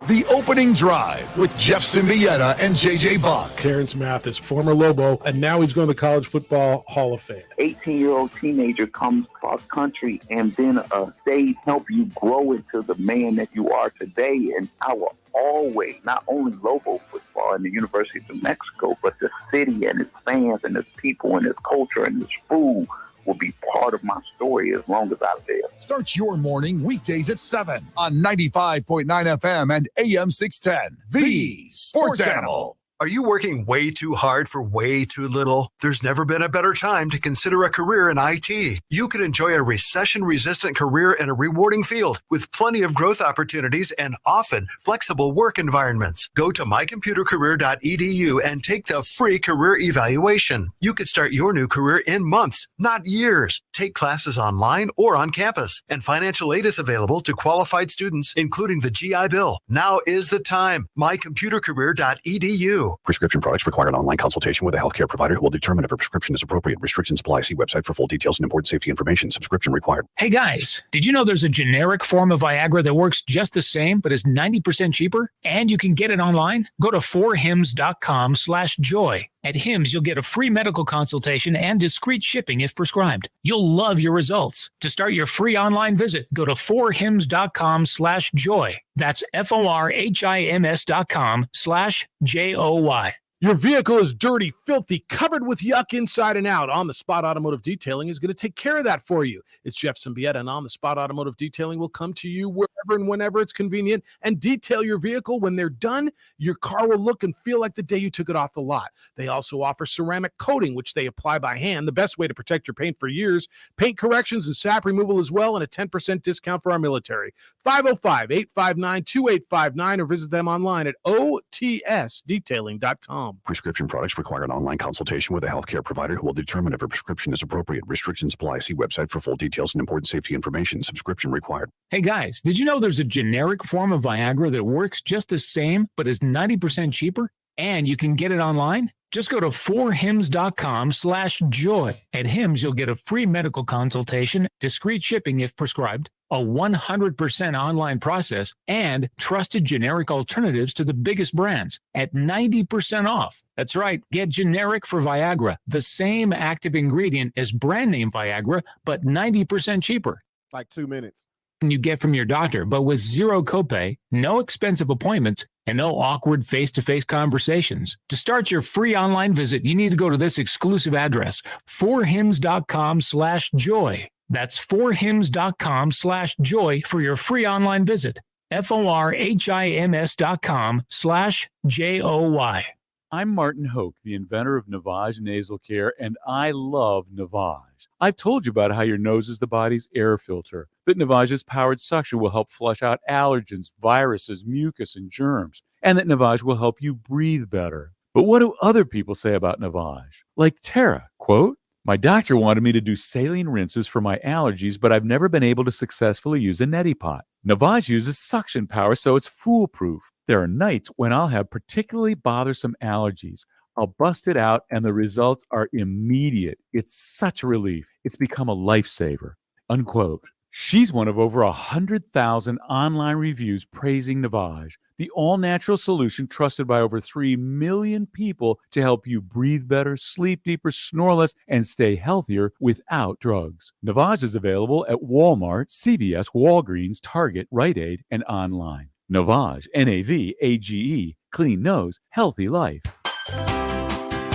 The Opening Drive with Jeff Symbieta and JJ Buck. Terrence Mathis, former Lobo, and now he's going to the College Football Hall of Fame. 18-year-old teenager comes cross country, and then they help you grow into the man that you are today. And I will always, not only Lobo football and the University of New Mexico, but the city and its fans and its people and its culture and its food will be part of my story as long as I live. Start your morning weekdays at 7 on 95.9 FM and AM 610. The Sports Animal. Are you working way too hard for way too little? There's never been a better time to consider a career in IT. You could enjoy a recession-resistant career in a rewarding field with plenty of growth opportunities and often flexible work environments. Go to mycomputercareer.edu and take the free career evaluation. You could start your new career in months, not years. Take classes online or on campus, and financial aid is available to qualified students, including the GI Bill. Now is the time. mycomputercareer.edu. Prescription products require an online consultation with a healthcare provider who will determine if a prescription is appropriate. Restrictions apply. See website for full details and important safety information. Subscription required. Hey guys, did you know there's a generic form of Viagra that works just the same but is 90% cheaper? And you can get it online? Go to 4hims.com/joy. At Hims, you'll get a free medical consultation and discreet shipping if prescribed. You'll love your results. To start your free online visit, go to 4hims.com/joy. That's FORHIMS.com/JOY. Your vehicle is dirty, filthy, covered with yuck inside and out. On the Spot Automotive Detailing is going to take care of that for you. It's Jeff Symbieta, and On the Spot Automotive Detailing will come to you wherever and whenever it's convenient and detail your vehicle. When they're done, your car will look and feel like the day you took it off the lot. They also offer ceramic coating, which they apply by hand, the best way to protect your paint for years. Paint corrections and sap removal as well, and a 10% discount for our military. 505-859-2859 or visit them online at otsdetailing.com. Prescription products require an online consultation with a healthcare provider who will determine if a prescription is appropriate. Restrictions apply. See website for full details and important safety information. Subscription required. Hey guys, did you know there's a generic form of Viagra that works just the same but is 90% cheaper? And you can get it online? Just go to 4hims.com/joy. At Hims, you'll get a free medical consultation, discreet shipping if prescribed, a 100% online process, and trusted generic alternatives to the biggest brands at 90% off. That's right, get generic for Viagra, the same active ingredient as brand name Viagra, but 90% cheaper. Like 2 minutes. You get from your doctor, but with zero copay, no expensive appointments, and no awkward face-to-face conversations. To start your free online visit, you need to go to this exclusive address, 4hims.com/joy. That's 4hims.com/joy for your free online visit. FORHIMS.com/JOY. I'm Martin Hoke, the inventor of Navage Nasal Care, and I love Navage. I've told you about how your nose is the body's air filter, that Navage's powered suction will help flush out allergens, viruses, mucus, and germs, and that Navage will help you breathe better. But what do other people say about Navage? Like Tara, quote, "My doctor wanted me to do saline rinses for my allergies, but I've never been able to successfully use a neti pot. Navage uses suction power, so it's foolproof. There are nights when I'll have particularly bothersome allergies. I'll bust it out, and the results are immediate. It's such a relief. It's become a lifesaver," unquote. She's one of over 100,000 online reviews praising Navage, the all-natural solution trusted by over 3 million people to help you breathe better, sleep deeper, snore less, and stay healthier without drugs. Navage is available at Walmart, CVS, Walgreens, Target, Rite Aid, and online. Navage, Navage, clean nose, healthy life.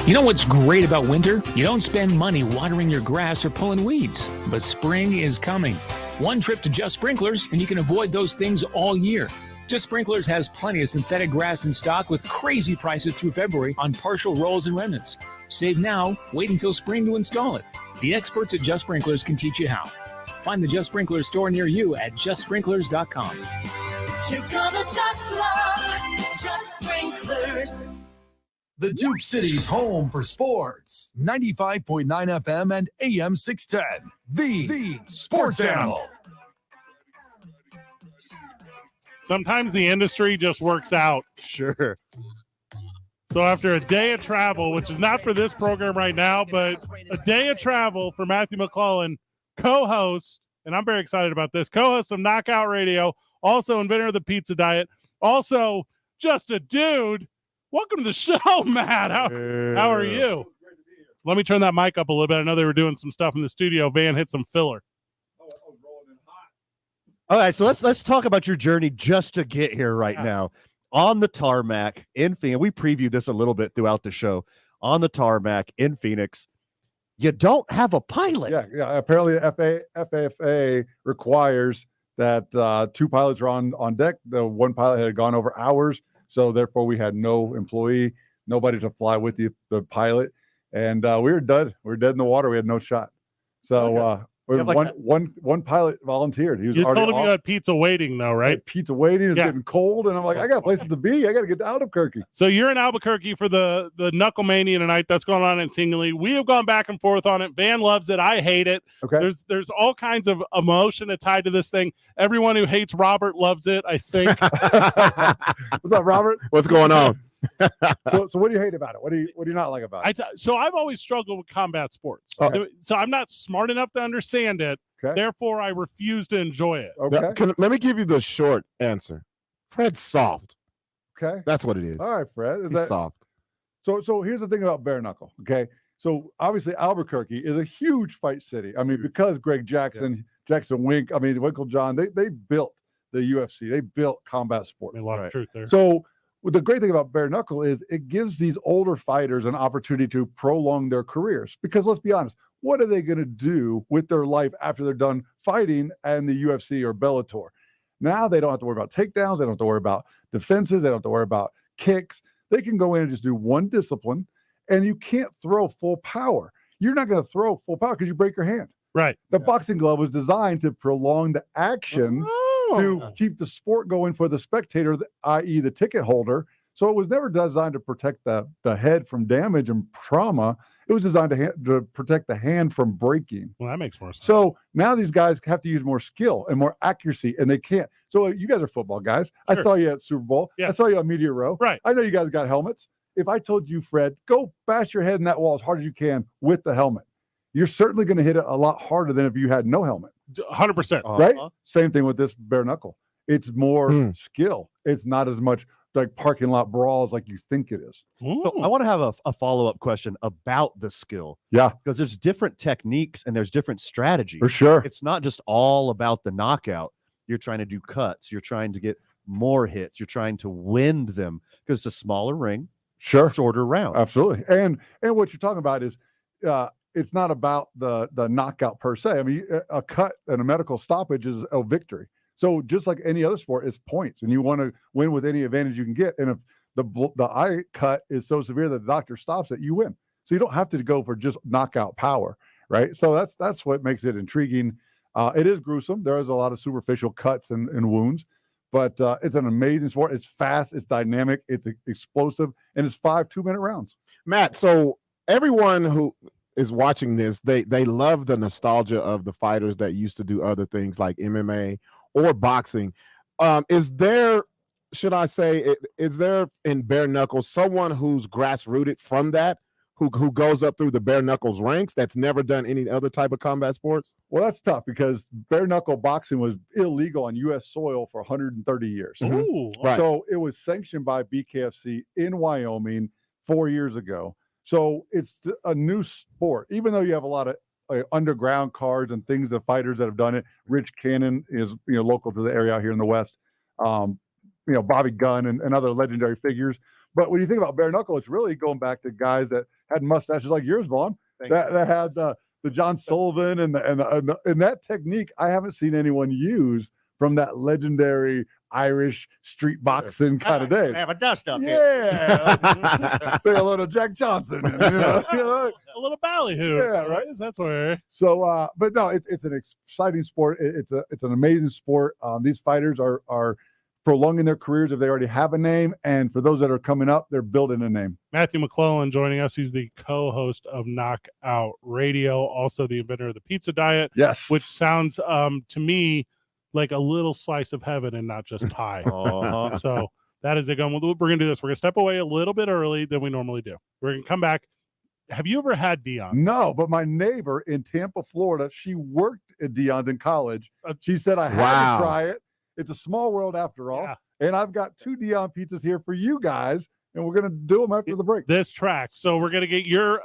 You know what's great about winter? You don't spend money watering your grass or pulling weeds. But spring is coming. One trip to Just Sprinklers and you can avoid those things all year. Just Sprinklers has plenty of synthetic grass in stock with crazy prices through February on partial rolls and remnants. Save now, wait until spring to install it. The experts at Just Sprinklers can teach you how. Find the Just Sprinklers store near you at justsprinklers.com. You're gonna just love Just Sprinklers. The Duke City's home for sports. 95.9 FM and AM 610. The Sports Animal. Sometimes the industry just works out. Sure. So after a day of travel, which is not for this program right now, but a day of travel for Matthew McClellan, co-host, and I'm very excited about this, co-host of Knockout Radio, also inventor of the pizza diet, also just a dude. Welcome to the show, Matt. How are you? Let me turn that mic up a little bit. I know they were doing some stuff in the studio. Van hit some filler. All right, so let's talk about your journey just to get here right now. On the tarmac in Phoenix, we previewed this a little bit throughout the show. On the tarmac in Phoenix, you don't have a pilot. Yeah. Apparently, FAA requires that 2 pilots are on deck. The 1 pilot had gone over hours. So therefore, we had no employee, nobody to fly with the pilot, and we were dead. We were dead in the water. We had no shot. So one pilot volunteered. He was you already told him off. you had pizza waiting, though, right? Pizza waiting. It's getting cold, and I'm like, I got places to be. I got to get to Albuquerque. So you're in Albuquerque for the Knucklemania tonight. That's going on in Tingley. We have gone back and forth on it. Van loves it. I hate it. Okay. There's all kinds of emotion tied to this thing. Everyone who hates Robert loves it, I think. What's up, Robert? What's going on? So what do you hate about it? What do you not like about it? So I've always struggled with combat sports. Okay. So I'm not smart enough to understand it. Okay. Therefore, I refuse to enjoy it. Okay. Let me give you the short answer. Fred's soft. Okay. That's what it is. All right, Fred. He's soft. So here's the thing about bare knuckle. Okay. So obviously Albuquerque is a huge fight city. I mean, because Greg Jackson, Jackson Wink, Winklejohn, they built the UFC. They built combat sports. A lot of truth there. So the great thing about bare knuckle is it gives these older fighters an opportunity to prolong their careers. Because let's be honest, what are they going to do with their life after they're done fighting in the UFC or Bellator? Now they don't have to worry about takedowns. They don't have to worry about defenses. They don't have to worry about kicks. They can go in and just do one discipline, and you can't throw full power. You're not going to throw full power because you break your hand. Right. The boxing glove was designed to prolong the action to keep the sport going for the spectator, i.e. the ticket holder. So it was never designed to protect the head from damage and trauma. It was designed to protect the hand from breaking. Well, that makes more sense. So now these guys have to use more skill and more accuracy, and they can't. So you guys are football guys. Sure. I saw you at Super Bowl. Yeah. I saw you on Media Row. Right. I know you guys got helmets. If I told you, Fred, go bash your head in that wall as hard as you can with the helmet, you're certainly going to hit it a lot harder than if you had no helmet. 100%. Right? Same thing with this bare knuckle. It's more skill. It's not as much like parking lot brawls like you think it is. So I want to have a follow-up question about the skill. Yeah. Because there's different techniques and there's different strategies. For sure. It's not just all about the knockout. You're trying to do cuts. You're trying to get more hits. You're trying to wind them because it's a smaller ring. Sure. Shorter round. Absolutely. And what you're talking about is it's not about the knockout per se. I mean, a cut and a medical stoppage is a victory. So just like any other sport, it's points, and you want to win with any advantage you can get. And if the eye cut is so severe that the doctor stops it, you win. So you don't have to go for just knockout power, right? So that's what makes it intriguing. It is gruesome. There is a lot of superficial cuts and wounds, but it's an amazing sport. It's fast, it's dynamic, it's explosive, and it's 5 2-minute rounds. Matt, so everyone who is watching this, they love the nostalgia of the fighters that used to do other things like MMA or boxing. Is there, should I say, is there in bare knuckles someone who's grassrooted from that, who goes up through the bare knuckles ranks that's never done any other type of combat sports? Well, that's tough because bare knuckle boxing was illegal on U.S. soil for 130 years. Ooh, right. So it was sanctioned by BKFC in Wyoming 4 years ago. So it's a new sport, even though you have a lot of underground cards and things of fighters that have done it. Rich Cannon is local to the area out here in the West. Bobby Gunn and other legendary figures. But when you think about bare knuckle, it's really going back to guys that had mustaches like yours, Vaughn, that had the John Sullivan and that technique. I haven't seen anyone use from that legendary Irish street boxing kind of day. Have a dust up Yeah. Say hello to Jack Johnson. a little ballyhoo. Yeah, right. That's where. So, but no, it's an exciting sport. It's an amazing sport. These fighters are prolonging their careers if they already have a name, and for those that are coming up, they're building a name. Matthew McClellan joining us. He's the co-host of Knockout Radio, also the inventor of the pizza diet. Yes, which sounds to me like a little slice of heaven and not just pie. So that is it. We're going to do this. We're going to step away a little bit early than we normally do. We're going to come back. Have you ever had Dion? No, but my neighbor in Tampa, Florida, she worked at Dion's in college. She said I had to try it. It's a small world after all. Yeah. And I've got 2 Dion pizzas here for you guys, and we're going to do them after the break. This track. So we're going to get your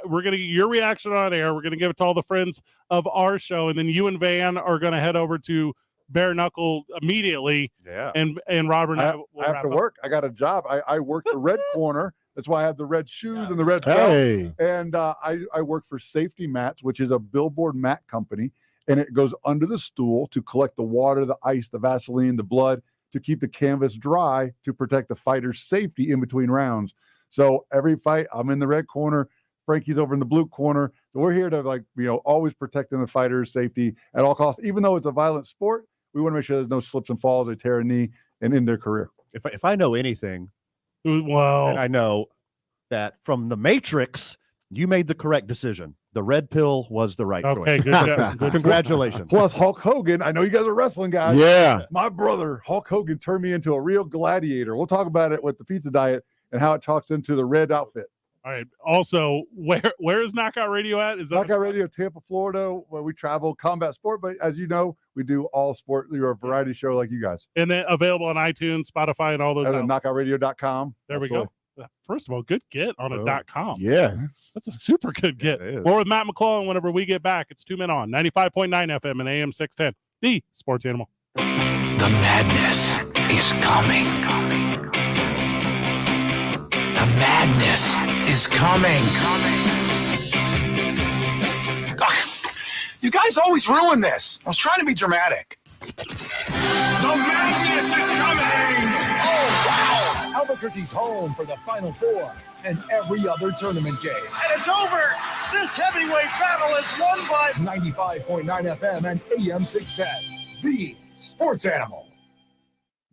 reaction on air. We're going to give it to all the friends of our show, and then you and Van are going to head over to bare knuckle immediately. Yeah. And Robert and I will have to work. I got a job. I work the red corner. That's why I have the red shoes and the red belt. Hey. And I work for Safety Mats, which is a billboard mat company. And it goes under the stool to collect the water, the ice, the Vaseline, the blood, to keep the canvas dry to protect the fighter's safety in between rounds. So every fight, I'm in the red corner. Frankie's over in the blue corner. So we're here to always protecting the fighter's safety at all costs. Even though it's a violent sport, we want to make sure there's no slips and falls or tear a knee and in their career. If I know anything, well, and I know that from the Matrix, you made the correct decision. The red pill was the right choice. Good job. Good Congratulations. Plus Hulk Hogan. I know you guys are wrestling guys. Yeah. My brother, Hulk Hogan, turned me into a real gladiator. We'll talk about it with the pizza diet and how it talks into the red outfit. All right. Also, where is Knockout Radio at? Is that Knockout Radio, Tampa, Florida, where we travel combat sport. But as you know, we do all sport. You're a variety show like you guys. And then available on iTunes, Spotify, and all those. And at knockoutradio.com. There we go. First of all, good get on a .com. Yes. That's a super good get. More with Matt McClellan whenever we get back. It's 2 Men On, 95.9 FM and AM 610, the Sports Animal. The madness is coming. The madness is coming. Ugh, you guys always ruin this. I was trying to be dramatic. The madness is coming. Oh, wow. Albuquerque's home for the Final Four and every other tournament game. And it's over. This heavyweight battle is won by 95.9 FM and AM 610, the Sports Animal.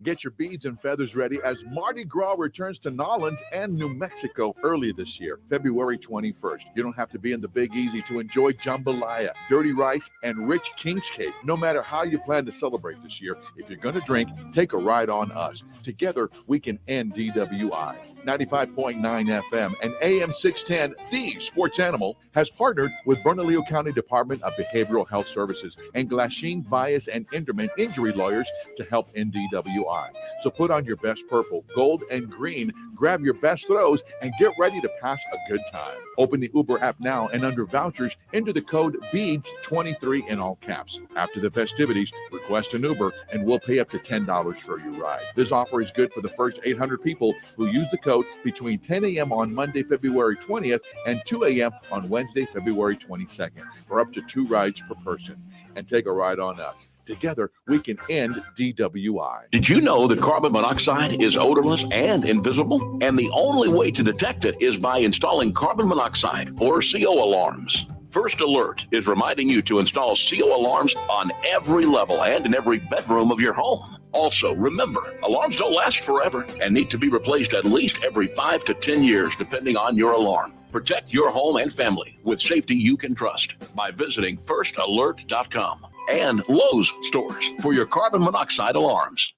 Get your beads and feathers ready as Mardi Gras returns to Nolens and New Mexico early this year, February 21st. You don't have to be in the Big Easy to enjoy jambalaya, dirty rice, and rich king's cake. No matter how you plan to celebrate this year, if you're going to drink, take a ride on us. Together, we can end DWI. 95.9 FM and AM 610, the Sports Animal, has partnered with Bernalillo County Department of Behavioral Health Services and Glasheen Bias and Inderman Injury Lawyers to help end DWI. So put on your best purple, gold, and green, grab your best throws, and get ready to pass a good time. Open the Uber app now and under vouchers, enter the code BEADS23 in all caps. After the festivities, request an Uber and we'll pay up to $10 for your ride. This offer is good for the first 800 people who use the code between 10 a.m. on Monday, February 20th and 2 a.m. on Wednesday, February 22nd for up to 2 rides per person. And take a ride on us. Together, we can end DWI. Did you know that carbon monoxide is odorless and invisible? And the only way to detect it is by installing carbon monoxide or CO alarms. First Alert is reminding you to install CO alarms on every level and in every bedroom of your home. Also, remember, alarms don't last forever and need to be replaced at least every 5 to 10 years, depending on your alarm. Protect your home and family with safety you can trust by visiting firstalert.com and Lowe's stores for your carbon monoxide alarms.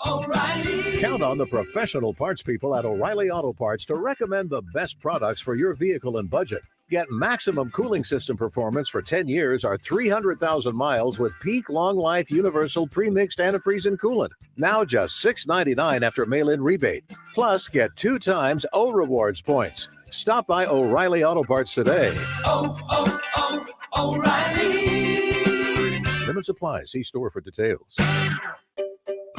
O'Reilly. Count on the professional parts people at O'Reilly Auto Parts to recommend the best products for your vehicle and budget. Get maximum cooling system performance for 10 years or 300,000 miles with peak long life universal pre-mixed antifreeze and coolant. Now just $6.99 after mail-in rebate. Plus, get 2 times O Rewards points. Stop by O'Reilly Auto Parts today. O'Reilly. Limits apply. See store for details.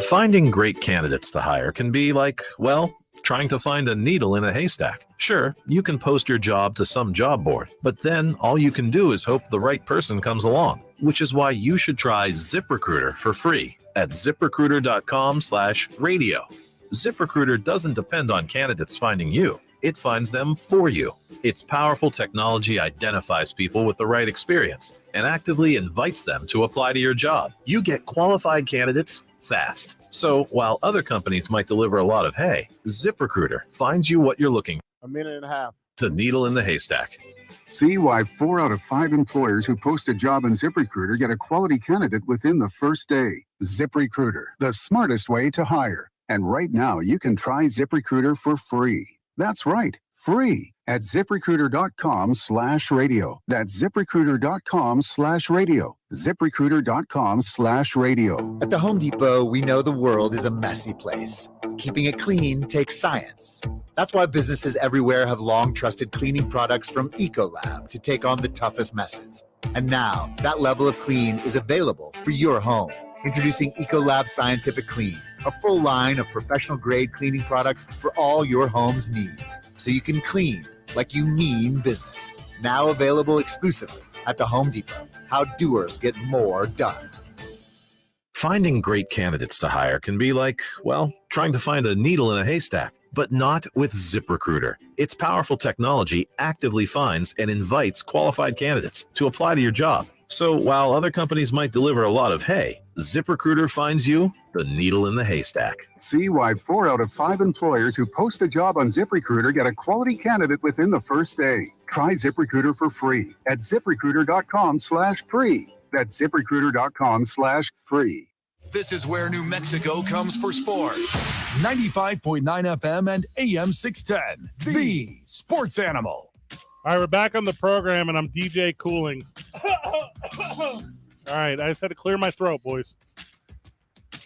Finding great candidates to hire can be like, well, trying to find a needle in a haystack. Sure, you can post your job to some job board, but then all you can do is hope the right person comes along, which is why you should try ZipRecruiter for free at ZipRecruiter.com/radio. ZipRecruiter doesn't depend on candidates finding you. It finds them for you. Its powerful technology identifies people with the right experience and actively invites them to apply to your job. You get qualified candidates fast. So while other companies might deliver a lot of hay, ZipRecruiter finds you what you're looking for. A minute and a half. The needle in the haystack. See why 4 out of 5 employers who post a job on ZipRecruiter get a quality candidate within the first day. ZipRecruiter, the smartest way to hire. And right now, you can try ZipRecruiter for free. That's right, free at ZipRecruiter.com/radio. That's ZipRecruiter.com/radio. ZipRecruiter.com/radio. At the Home Depot, we know the world is a messy place. Keeping it clean takes science. That's why businesses everywhere have long trusted cleaning products from Ecolab to take on the toughest messes. And now, that level of clean is available for your home. Introducing Ecolab Scientific Clean, a full line of professional-grade cleaning products for all your home's needs, so you can clean like you mean business. Now available exclusively at the Home Depot. How doers get more done. Finding great candidates to hire can be like, well, trying to find a needle in a haystack, but not with ZipRecruiter. Its powerful technology actively finds and invites qualified candidates to apply to your job. So while other companies might deliver a lot of hay, ZipRecruiter finds you the needle in the haystack. See why 4 out of 5 employers who post a job on ZipRecruiter get a quality candidate within the first day. Try ZipRecruiter for free at ZipRecruiter.com/free. That's ZipRecruiter.com/free. This is where New Mexico comes for sports. 95.9 FM and AM 610. The Sports Animal. All right, we're back on the program, and I'm DJ Cooling. All right, I just had to clear my throat, boys.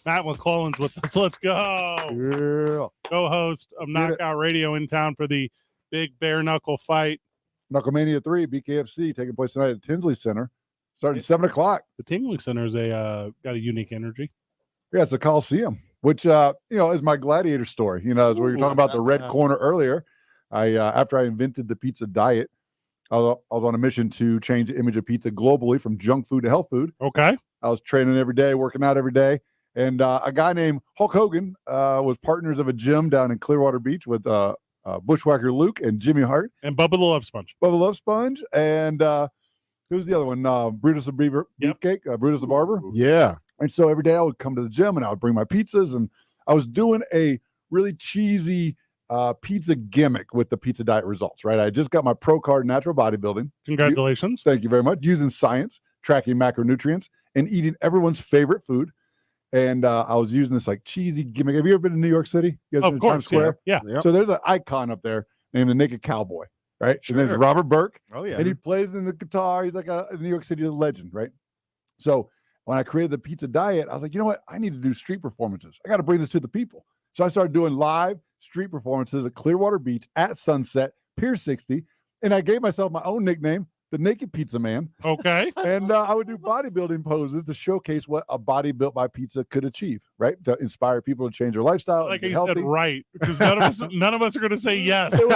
Matt McClellan's with us. Let's go. Yeah. Co-host of Knockout Radio in town for the big bare knuckle fight. Knucklemania 3, BKFC, taking place tonight at Tinsley Center, starting 7 o'clock. The Tinsley Center is got a unique energy. Yeah, it's a Coliseum, which, is my gladiator story. As we were talking about the red corner earlier. After I invented the pizza diet, I was on a mission to change the image of pizza globally from junk food to health food. Okay. I was training every day, working out every day. And a guy named Hulk Hogan was partners of a gym down in Clearwater Beach with Bushwhacker Luke and Jimmy Hart. And Bubba the Love Sponge. Bubba Love Sponge. And who's the other one? Brutus the Beefcake, Brutus the Barber. Yeah. And so every day I would come to the gym and I would bring my pizzas. And I was doing a really cheesy pizza gimmick with the pizza diet results, right? I just got my pro card in natural bodybuilding. Congratulations. Thank you very much. Using science, tracking macronutrients, and eating everyone's favorite food. And I was using this like cheesy gimmick. Have you ever been to New York City? You guys been to Times Square? Yeah. So there's an icon up there named the Naked Cowboy, right? Sure. And there's Robert Burke. Oh, yeah. And he plays in the guitar. He's like a New York City legend, right? So when I created the pizza diet, I was like, you know what? I need to do street performances. I got to bring this to the people. So I started doing live street performances at Clearwater Beach at sunset, Pier 60. And I gave myself my own nickname, the Naked Pizza Man. Okay. And I would do bodybuilding poses to showcase what a body built by pizza could achieve, right? To inspire people to change their lifestyle. Like and you get healthy. said, right. Because none of us are going to say yes. So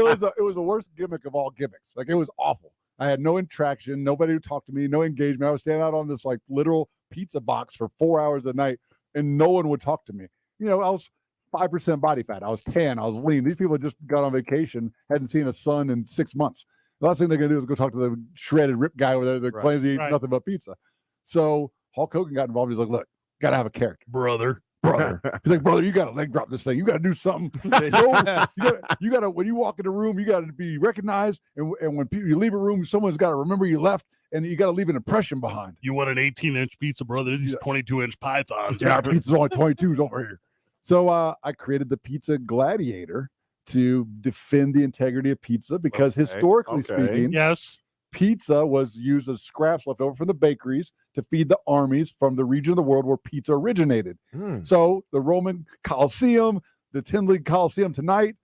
it was the worst gimmick of all gimmicks. Like it was awful. I had no interaction. Nobody would talk to me, no engagement. I was standing out on this like literal pizza box for 4 hours a night, and no one would talk to me. You know, I was 5% body fat. I was tan. I was lean. These people just got on vacation, hadn't seen a sun in 6 months. The last thing they're going to do is go talk to the shredded rip guy over there that claims he eats nothing but pizza. So Hulk Hogan got involved. He's like, look, got to have a character. Brother. He's like, brother, you got to leg drop this thing. You got to do something. You got to, when you walk in the room, you got to be recognized. And when you leave a room, someone's got to remember you left, and you got to leave an impression behind. You want an 18-inch pizza, brother? These 22-inch pythons. Yeah, our pizza's only 22s over here. So I created the Pizza Gladiator to defend the integrity of pizza because historically speaking, yes, pizza was used as scraps left over from the bakeries to feed the armies from the region of the world where pizza originated. So the Roman Colosseum, the Tinley Coliseum tonight,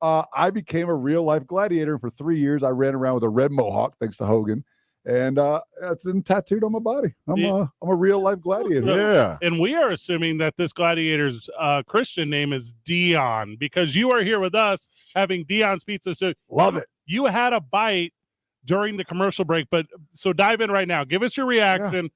I became a real life gladiator. And for 3 years, I ran around with a red mohawk, thanks to Hogan. And it's tattooed on my body. I'm a real life gladiator. And we are assuming that this gladiator's Christian name is Dion because you are here with us having Dion's Pizza. So love it. You had a bite during the commercial break, but so dive in right now. Give us your reaction.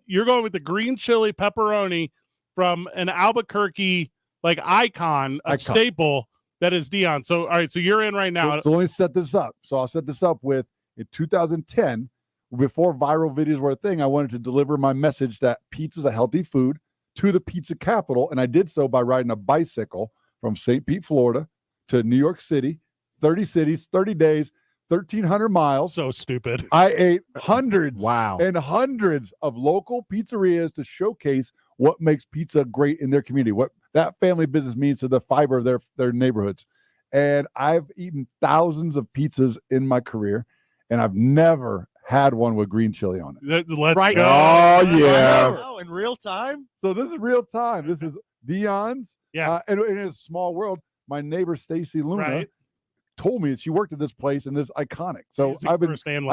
You're going with the green chili pepperoni from an Albuquerque like icon, a staple that is Dion. So all right, so you're in right now. So let me set this up. So I'll set this up with in 2010. Before viral videos were a thing, I wanted to deliver my message that pizza is a healthy food to the pizza capital. And I did so by riding a bicycle from St. Pete, Florida to New York City, 30 cities, 30 days, 1,300 miles. So stupid. I ate hundreds and hundreds of local pizzerias to showcase what makes pizza great in their community, what that family business means to the fiber of their neighborhoods. And I've eaten thousands of pizzas in my career, and I've never had one with green chili on it. Let's right. go. Oh, yeah. Oh, in real time? So this is real time. This is Dion's. Yeah. And in a small world, my neighbor, Stacy Luna, told me she worked at this place and this iconic. So I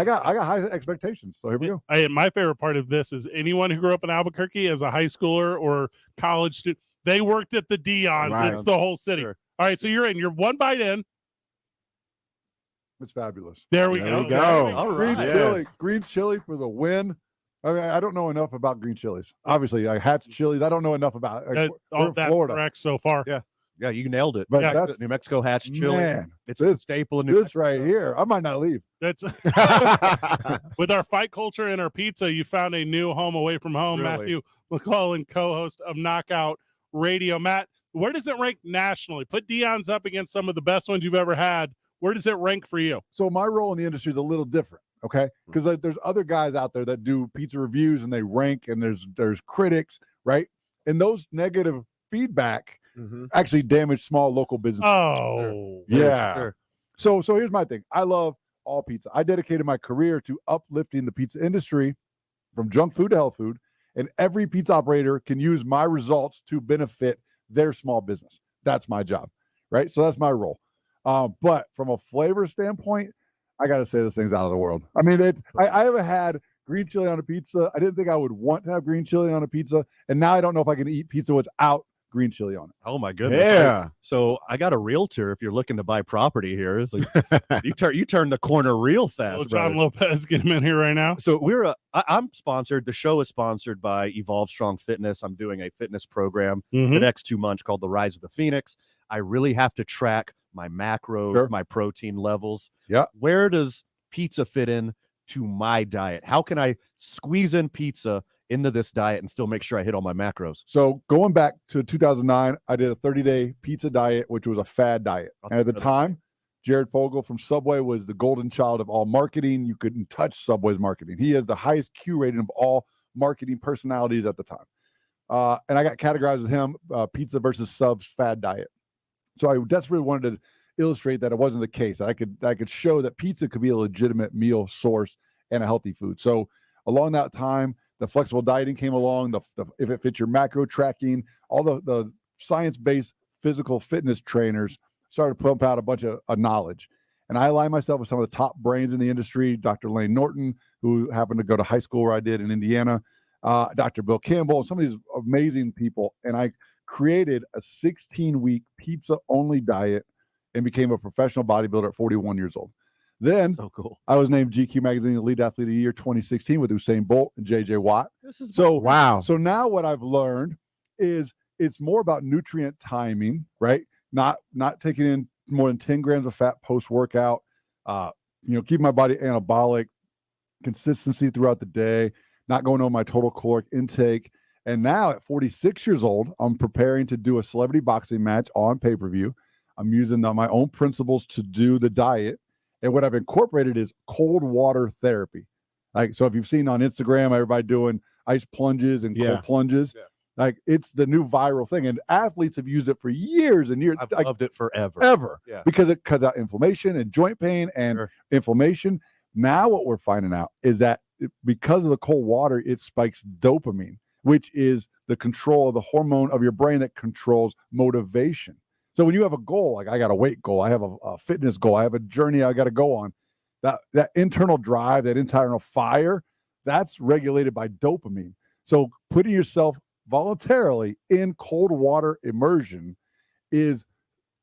got high expectations. So here we go. My favorite part of this is anyone who grew up in Albuquerque as a high schooler or college student, they worked at the Dion's. Right. It's the whole city. Sure. All right, so you're one bite in. It's fabulous. There we go. All right. Green chili for the win. I mean, I don't know enough about green chilies. Obviously, I hatch chilies. I don't know enough about it. All that Florida. correct so far. Yeah, you nailed it. But that's New Mexico hatch chili. Man, it's a staple in New Mexico. Right here. I might not leave. That's with our fight culture and our pizza. You found a new home away from home. Really? Matthew McClellan, co-host of Knockout Radio. Matt, where does it rank nationally? Put Dion's up against some of the best ones you've ever had. Where does it rank for you? So my role in the industry is a little different, okay? Because there's other guys out there that do pizza reviews and they rank, and there's critics, right? And those negative feedback actually damage small local businesses. Oh, yeah. Sure. So here's my thing. I love all pizza. I dedicated my career to uplifting the pizza industry from junk food to health food, and every pizza operator can use my results to benefit their small business. That's my job, right? So that's my role. But from a flavor standpoint, I got to say this thing's out of the world. I mean, I haven't had green chili on a pizza. I didn't think I would want to have green chili on a pizza. And now I don't know if I can eat pizza without green chili on it. Oh my goodness. Yeah. So I got a realtor if you're looking to buy property here. It's like you turn the corner real fast. John brother. Lopez, get him in here right now. So I'm sponsored. The show is sponsored by Evolve Strong Fitness. I'm doing a fitness program the next 2 months called the Rise of the Phoenix. I really have to track my macros, my protein levels. Yeah. Where does pizza fit in to my diet? How can I squeeze in pizza into this diet and still make sure I hit all my macros? So going back to 2009, I did a 30-day pizza diet, which was a fad diet. And at the time, Jared Fogle from Subway was the golden child of all marketing. You couldn't touch Subway's marketing. He has the highest Q rating of all marketing personalities at the time. And I got categorized with him, pizza versus subs fad diet. So I desperately wanted to illustrate that it wasn't the case. I could show that pizza could be a legitimate meal source and a healthy food. So along that time, the flexible dieting came along, the if it fits your macro tracking, all the science-based physical fitness trainers started to pump out a bunch of knowledge. And I align myself with some of the top brains in the industry, Dr. Lane Norton, who happened to go to high school where I did in Indiana, Dr. Bill Campbell, some of these amazing people. And I created a 16-week pizza-only diet and became a professional bodybuilder at 41 years old. Then so cool. I was named GQ Magazine Elite Athlete of the Year 2016 with Usain Bolt and JJ Watt. Wow. So now what I've learned is it's more about nutrient timing, right? Not taking in more than 10 grams of fat post-workout, keep my body anabolic, consistency throughout the day, not going over my total caloric intake. And now at 46 years old, I'm preparing to do a celebrity boxing match on pay-per-view. I'm using my own principles to do the diet. And what I've incorporated is cold water therapy. Like, so if you've seen on Instagram, everybody doing ice plunges and cold plunges, like it's the new viral thing. And athletes have used it for years and years. I've loved it forever. Ever. Yeah. Because it cuts out inflammation and joint pain and inflammation. Now what we're finding out is that because of the cold water, it spikes dopamine, which is the control of the hormone of your brain that controls motivation. So when you have a goal, like I got a weight goal, I have a fitness goal, I have a journey I got to go on, that internal drive, that internal fire, that's regulated by dopamine. So putting yourself voluntarily in cold water immersion is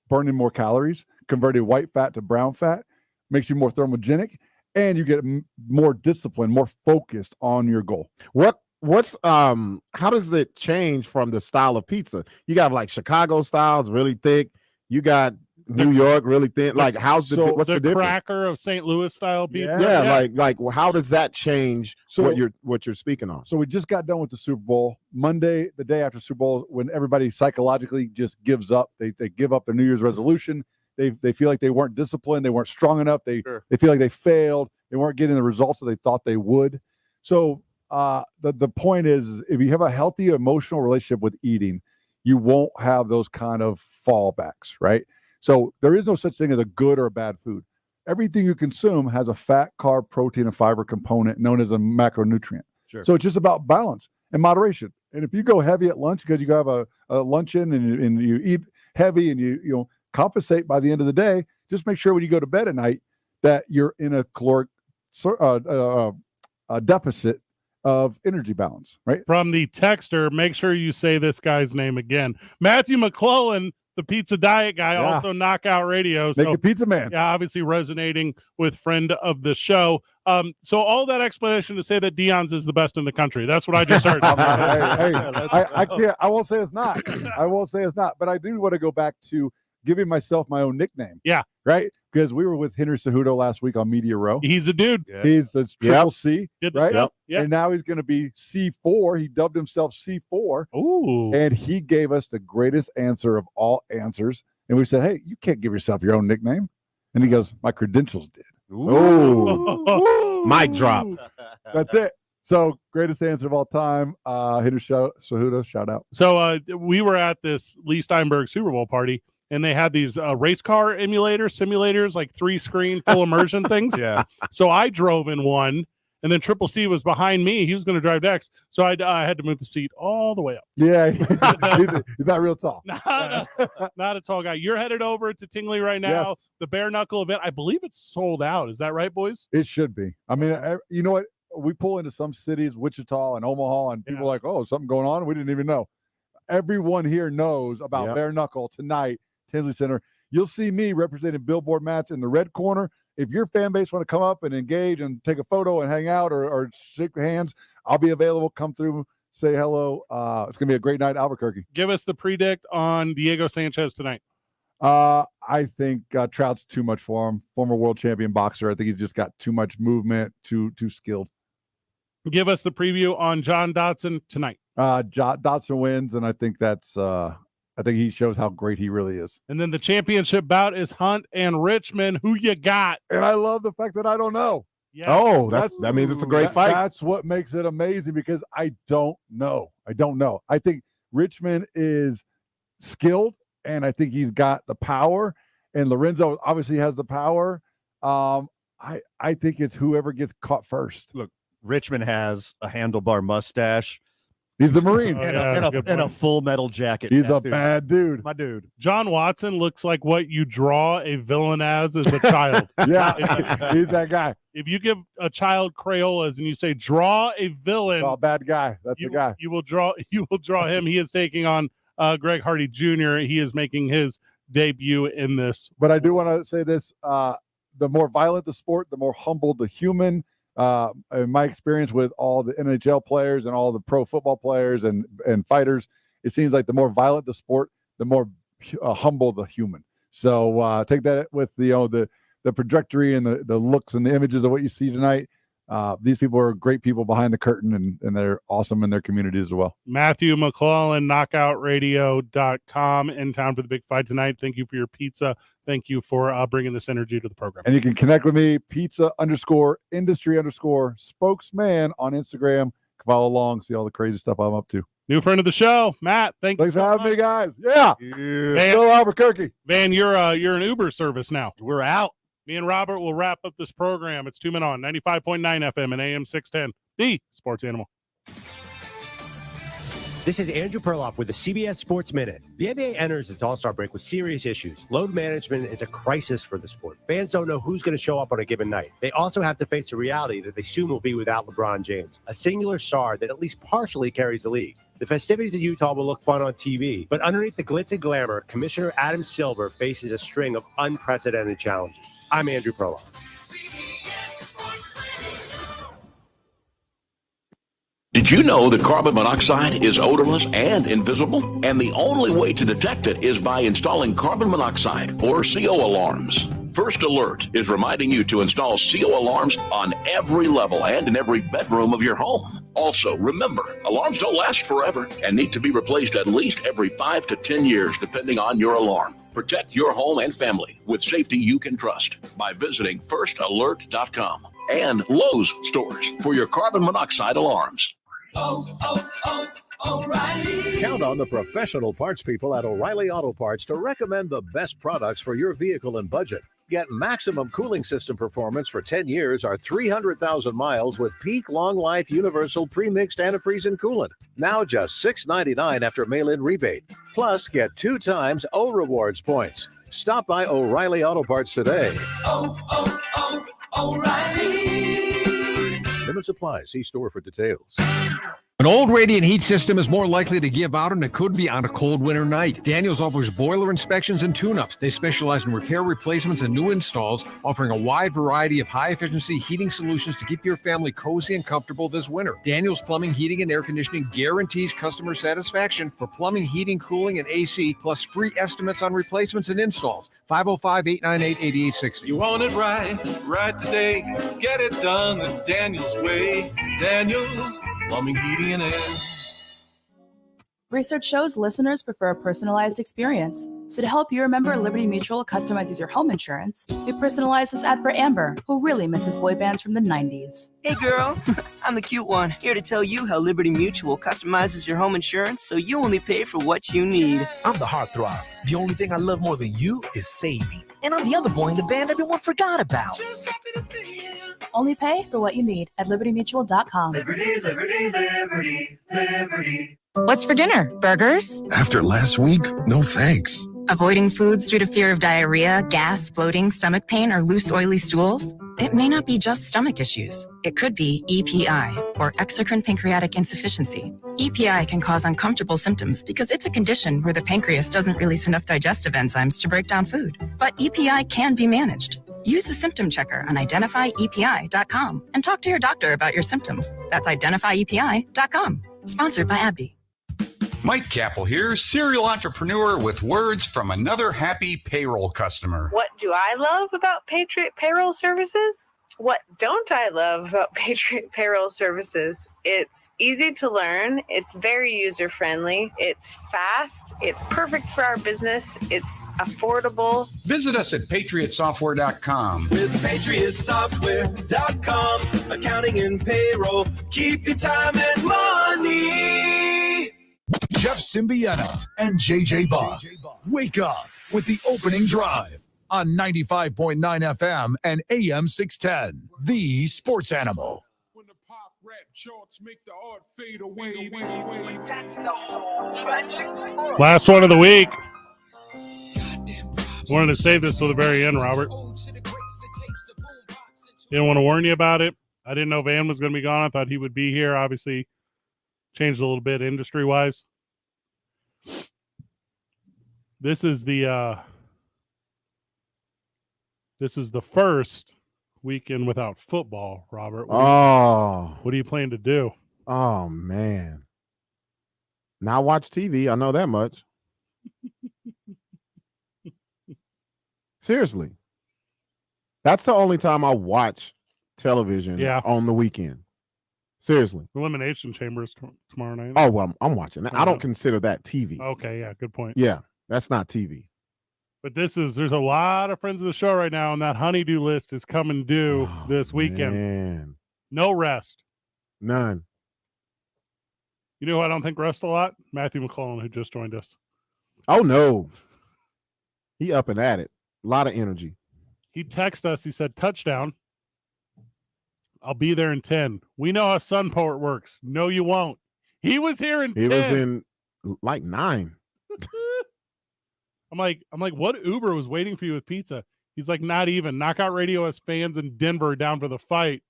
burning more calories, converting white fat to brown fat, makes you more thermogenic, and you get more disciplined, more focused on your goal. What's how does it change from the style of pizza? You got like Chicago styles, really thick. You got New York, really thin. Like, what's the difference? Cracker of St. Louis style pizza? Yeah, like how does that change what you're speaking on? So we just got done with the Super Bowl. Monday, the day after Super Bowl, when everybody psychologically just gives up, they give up their New Year's resolution. They feel like they weren't disciplined, they weren't strong enough, they feel like they failed, they weren't getting the results that they thought they would. So the point is, if you have a healthy emotional relationship with eating, you won't have those kind of fallbacks, right? So there is no such thing as a good or a bad food. Everything you consume has a fat, carb, protein, and fiber component known as a macronutrient. Sure. So it's just about balance and moderation. And if you go heavy at lunch because you have a luncheon and you eat heavy and you compensate by the end of the day, just make sure when you go to bed at night that you're in a caloric deficit of energy balance, right? From the texter, make sure you say this guy's name again. Matthew McClellan, the pizza diet guy, also Knockout Radio. Make a pizza man. Yeah, obviously resonating with friend of the show. So all that explanation to say that Dion's is the best in the country. That's what I just heard. I can't. I won't say it's not. I won't say it's not. But I do want to go back to giving myself my own nickname. Yeah. Right? Because we were with Henry Cejudo last week on Media Row. He's a dude. Yeah. He's the triple C, right? Yep. And now he's going to be C4. He dubbed himself C4. Ooh. And he gave us the greatest answer of all answers. And we said, hey, you can't give yourself your own nickname. And he goes, my credentials did. Ooh. Mic drop. That's it. So greatest answer of all time. Henry Cejudo, shout out. So we were at this Lee Steinberg Super Bowl party, and they had these race car simulators, like 3-screen full immersion things. Yeah. So I drove in one, and then Triple C was behind me. He was going to drive next. So I had to move the seat all the way up. Yeah. He's not real tall. Not a tall guy. You're headed over to Tingley right now. Yes. The Bare Knuckle event. I believe it's sold out. Is that right, boys? It should be. I mean, you know what? We pull into some cities, Wichita and Omaha, and people are like, oh, something going on? We didn't even know. Everyone here knows about Bare Knuckle tonight. Tinsley Center. You'll see me representing Billboard Mats in the red corner. If your fan base want to come up and engage and take a photo and hang out or shake hands, I'll be available. Come through, say hello. It's going to be a great night in Albuquerque. Give us the predict on Diego Sanchez tonight. I think Trout's too much for him. Former world champion boxer. I think he's just got too much movement, too skilled. Give us the preview on John Dodson tonight. Dodson wins, and I think that's I think he shows how great he really is. And then the championship bout is Hunt and Richmond. Who you got? And I love the fact that I don't know. Yes. Oh, that means it's a great fight. That's what makes it amazing because I don't know. I think Richmond is skilled, and I think he's got the power. And Lorenzo obviously has the power. I think it's whoever gets caught first. Look, Richmond has a handlebar mustache. He's the Marine. And a full metal jacket. He's a bad dude. My dude. John Watson looks like what you draw a villain as a child. Yeah, he's that guy. If you give a child Crayolas and you say, draw a villain. Oh, bad guy. That's the guy. You will draw him. He is taking on Greg Hardy Jr. He is making his debut in this. But I do want to say this. the more violent the sport, the more humble the human. In my experience with all the NHL players and all the pro football players and fighters, it seems like the more violent the sport, the more humble the human. So take that with the trajectory and the looks and the images of what you see tonight. These people are great people behind the curtain, and they're awesome in their communities as well. Matthew McClellan, knockoutradio.com, in town for the big fight tonight. Thank you for your pizza. Thank you for bringing this energy to the program. And you can connect with me, pizza_industry_spokesman on Instagram. Follow along, see all the crazy stuff I'm up to. New friend of the show, Matt. Thanks for having me, guys. Yeah. Van, Go Albuquerque. Van, you're an Uber service now. We're out. Me and Robert will wrap up this program. It's 2 Men On, 95.9 FM and AM 610, the Sports Animal. This is Andrew Perloff with the CBS Sports Minute. The NBA enters its All-Star break with serious issues. Load management is a crisis for the sport. Fans don't know who's going to show up on a given night. They also have to face the reality that they soon will be without LeBron James, a singular star that at least partially carries the league. The festivities in Utah will look fun on TV, but underneath the glitz and glamour, Commissioner Adam Silver faces a string of unprecedented challenges. I'm Andrew Perloff. Did you know that carbon monoxide is odorless and invisible? And the only way to detect it is by installing carbon monoxide or CO alarms. First Alert is reminding you to install CO alarms on every level and in every bedroom of your home. Also, remember, alarms don't last forever and need to be replaced at least every 5 to 10 years, depending on your alarm. Protect your home and family with safety you can trust by visiting firstalert.com and Lowe's stores for your carbon monoxide alarms. O'Reilly. Count on the professional parts people at O'Reilly Auto Parts to recommend the best products for your vehicle and budget. Get maximum cooling system performance for 10 years or 300,000 miles with peak long life universal pre-mixed antifreeze and coolant. Now just $6.99 after mail-in rebate. Plus, get 2 times O Rewards points. Stop by O'Reilly Auto Parts today. O'Reilly. Limits apply. See store for details. An old radiant heat system is more likely to give out, and it could be on a cold winter night. Daniels offers boiler inspections and tune-ups. They specialize in repair, replacements, and new installs, offering a wide variety of high-efficiency heating solutions to keep your family cozy and comfortable this winter. Daniels Plumbing, Heating, and Air Conditioning guarantees customer satisfaction for plumbing, heating, cooling, and AC, plus free estimates on replacements and installs. 505-898-8860. You want it right today. Get it done the Daniels way. Daniels Plumbing, Heating, and Air. Research shows listeners prefer a personalized experience. So to help you remember, Liberty Mutual customizes your home insurance. We personalized this ad for Amber, who really misses boy bands from the 90s. Hey girl, I'm the cute one, here to tell you how Liberty Mutual customizes your home insurance so you only pay for what you need. I'm the heartthrob. The only thing I love more than you is saving. And I'm the other boy in the band everyone forgot about. Only pay for what you need at libertymutual.com. Liberty, liberty, liberty, liberty. What's for dinner? Burgers? After last week, no thanks. Avoiding foods due to fear of diarrhea, gas, bloating, stomach pain, or loose, oily stools? It may not be just stomach issues. It could be EPI, or exocrine pancreatic insufficiency. EPI can cause uncomfortable symptoms because it's a condition where the pancreas doesn't release enough digestive enzymes to break down food. But EPI can be managed. Use the symptom checker on identifyepi.com and talk to your doctor about your symptoms. That's identifyepi.com. Sponsored by AbbVie. Mike Capel here, serial entrepreneur with words from another happy payroll customer. What do I love about Patriot Payroll Services? What don't I love about Patriot Payroll Services? It's easy to learn. It's very user-friendly. It's fast. It's perfect for our business. It's affordable. Visit us at patriotsoftware.com. With patriotsoftware.com, accounting and payroll, keep your time and money. Jeff Symbieta and JJ Buck. Wake up with the opening drive on 95.9 FM and AM 610. The Sports Animal. Last one of the week. Wanted to save this till the very end, Robert. Didn't want to warn you about it. I didn't know Van was going to be gone. I thought he would be here. Obviously, changed a little bit industry-wise. This is the This is the first weekend without football, Robert. What do you plan to do? Oh, man. Not watch TV. I know that much. Seriously. That's the only time I watch television on the weekend. Seriously. Elimination Chambers tomorrow night. Oh, well, I'm watching that. I don't consider that TV. Okay, yeah, good point. Yeah, that's not TV. But there's a lot of friends of the show right now, and that honeydew list is coming due this weekend. Man. No rest. None. You know who I don't think rests a lot? Matthew McClellan, who just joined us. Oh, no. He up and at it. A lot of energy. He texted us. He said, touchdown. I'll be there in 10. We know how Sunport works. No, you won't. He was here in 10. He was in like 9. I'm like, what Uber was waiting for you with pizza? He's like, not even. Knockout Radio has fans in Denver down for the fight.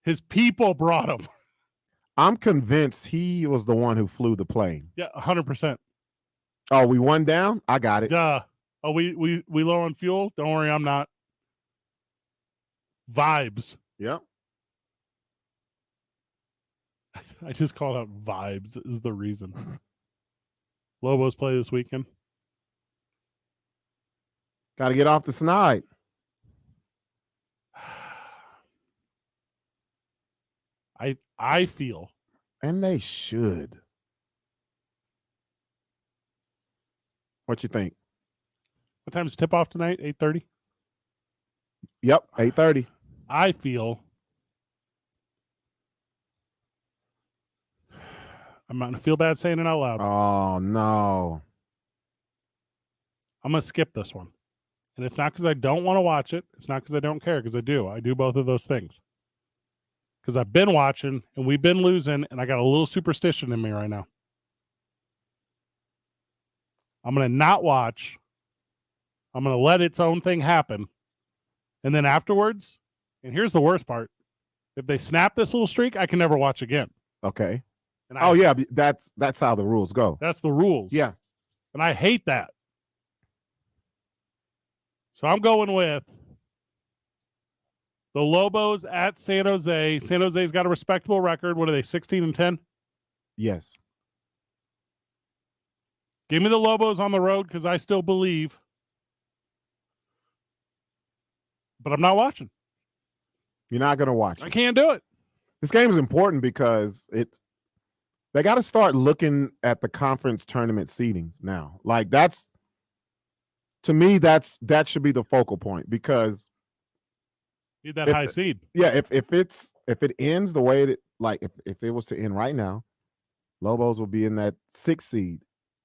His people brought him. I'm convinced he was the one who flew the plane. Yeah, 100%. Oh, we won down? I got it. Duh. Oh, we low on fuel? Don't worry, I'm not. Vibes. Yep. I just called out vibes is the reason. Lobos play this weekend. Got to get off the snide. I feel. And they should. What you think? What time's tip off tonight? 8:30? Yep, 8:30. I feel I'm not going to feel bad saying it out loud. Oh, no. I'm going to skip this one. And it's not because I don't want to watch it. It's not because I don't care, because I do. I do both of those things. Because I've been watching, and we've been losing, and I got a little superstition in me right now. I'm going to not watch. I'm going to let its own thing happen. And then afterwards, and here's the worst part, if they snap this little streak, I can never watch again. Okay. And yeah, that's how the rules go. That's the rules. Yeah. And I hate that. So I'm going with the Lobos at San Jose. San Jose's got a respectable record. What are they, 16-10? Yes. Give me the Lobos on the road because I still believe. But I'm not watching. You're not going to watch it. I can't do it. This game is important because they got to start looking at the conference tournament seedings now. Like to me, that should be the focal point because need that high seed. Yeah, if it ends the way that if it was to end right now, Lobos will be in that 6th seed.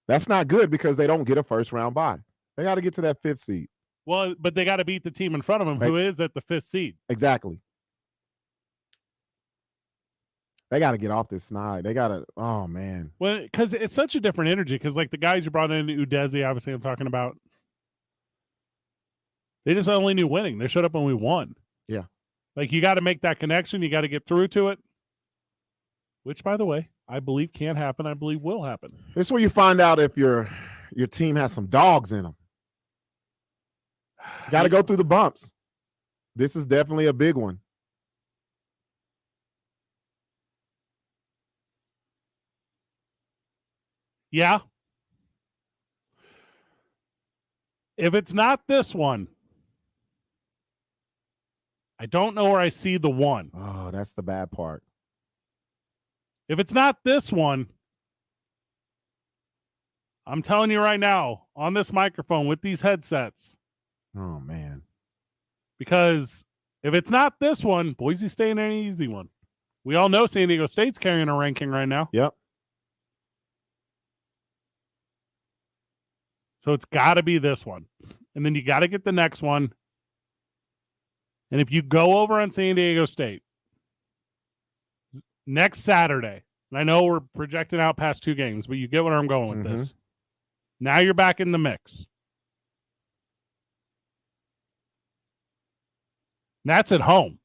That's not good because they don't get a first round bye. They got to get to that 5th seed. Well, but they got to beat the team in front of them who is at the 5th seed. Exactly. They got to get off this snide. They got to, oh, man. Well, because it's such a different energy because, like, the guys you brought in, Udeze, obviously I'm talking about, they just only knew winning. They showed up when we won. Yeah. Like, you got to make that connection. You got to get through to it, which, by the way, I believe can happen. I believe will happen. This is where you find out if your team has some dogs in them. Got to go through the bumps. This is definitely a big one. Yeah. If it's not this one, I don't know where I see the one. Oh, that's the bad part. If it's not this one, I'm telling you right now, on this microphone with these headsets. Oh, man. Because if it's not this one, Boise State ain't an easy one. We all know San Diego State's carrying a ranking right now. Yep. So it's got to be this one. And then you got to get the next one. And if you go over on San Diego State next Saturday, and I know we're projecting out past 2 games, but you get where I'm going with this. Now you're back in the mix. And that's at home.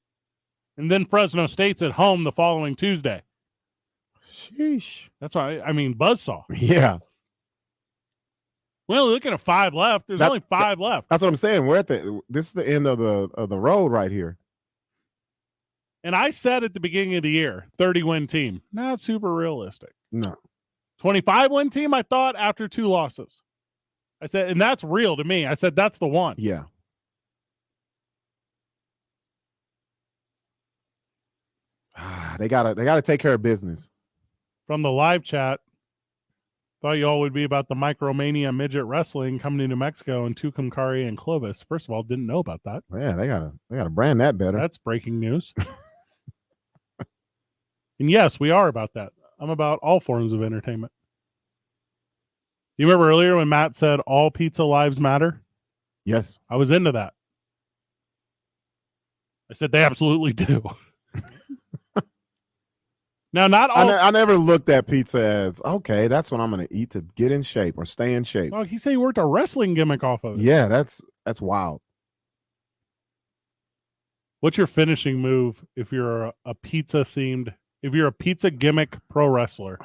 And then Fresno State's at home the following Tuesday. Sheesh. That's why, I mean, buzzsaw. Yeah. We're only looking at 5 left. There's only 5 left. That's what I'm saying. This is the end of the road right here. And I said at the beginning of the year, 30-win team. Not super realistic. No. 25-win team, I thought, after 2 losses. I said, and that's real to me. I said, that's the one. Yeah. They gotta take care of business. From the live chat, thought you all would be about the Micromania midget wrestling coming to New Mexico and Tucumcari and Clovis. First of all, didn't know about that. Yeah, they gotta brand that better. That's breaking news. And yes, we are about that. I'm about all forms of entertainment. You remember earlier when Matt said all pizza lives matter? Yes. I was into that. I said they absolutely do. Now, not all. I never looked at pizza as, okay, that's what I'm going to eat to get in shape or stay in shape. Oh, he said he worked a wrestling gimmick off of it. Yeah, that's wild. What's your finishing move if you're a pizza gimmick pro wrestler?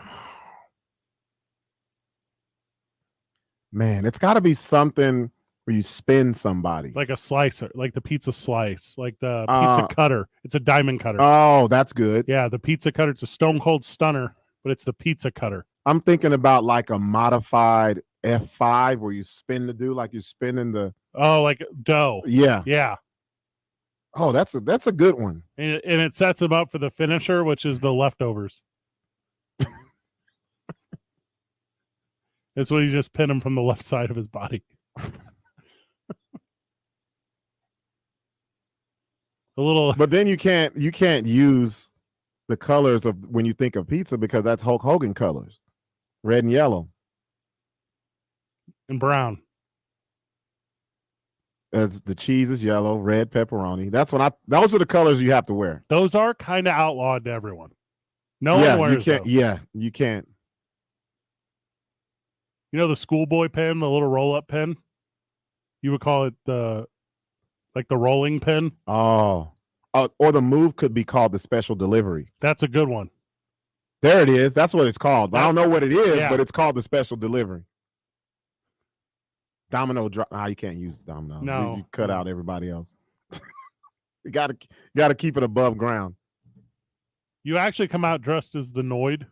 Man, it's got to be something where you spin somebody. Like a slicer, like the pizza slice, like the pizza cutter. It's a diamond cutter. Oh, that's good. Yeah, the pizza cutter. It's a stone cold stunner, but it's the pizza cutter. I'm thinking about like a modified F5 where you spin the dude like you're spinning the. Oh, like dough. Yeah. Yeah. Oh, that's a good one. And it sets him up for the finisher, which is the leftovers. It's when you just pin him from the left side of his body. But then you can't use the colors of when you think of pizza because that's Hulk Hogan colors, red and yellow and brown. As the cheese is yellow, red pepperoni. Those are the colors you have to wear. Those are kind of outlawed to everyone. No one wears you can't. those. Yeah, you can't. You know the schoolboy pen, the little roll-up pen? You would call it the rolling pin. Oh, or the move could be called the special delivery. That's a good one. There it is. That's what it's called. I don't know what it is, Yeah. but it's called the special delivery. Domino drop. You can't use domino. No. You cut out everybody else. You gotta keep it above ground. You actually come out dressed as the Noid.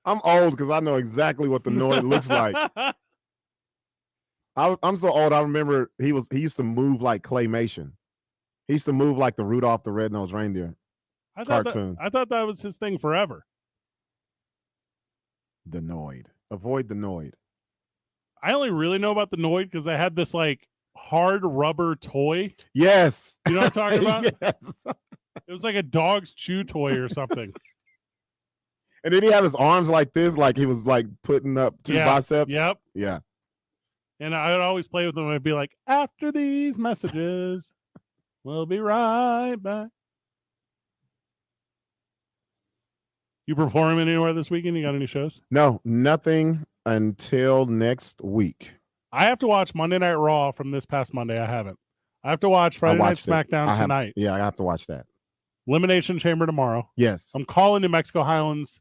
I'm old because I know exactly what the Noid looks like. I'm so old. I remember he used to move like claymation. He used to move like the Rudolph the Red-Nosed Reindeer cartoon. I thought that was his thing forever. The Noid. Avoid the Noid. I only really know about the Noid because I had this like hard rubber toy. Yes. You know what I'm talking about? Yes. It was like a dog's chew toy or something. And then he had his arms like this, like he was like putting up 2 biceps. Yep. Yeah. And I would always play with them. I'd be like, after these messages, we'll be right back. You performing anywhere this weekend? You got any shows? No, nothing until next week. I have to watch Monday Night Raw from this past Monday. I haven't. I have to watch Friday Night SmackDown tonight. I have to watch that. Elimination Chamber tomorrow. Yes. I'm calling New Mexico Highlands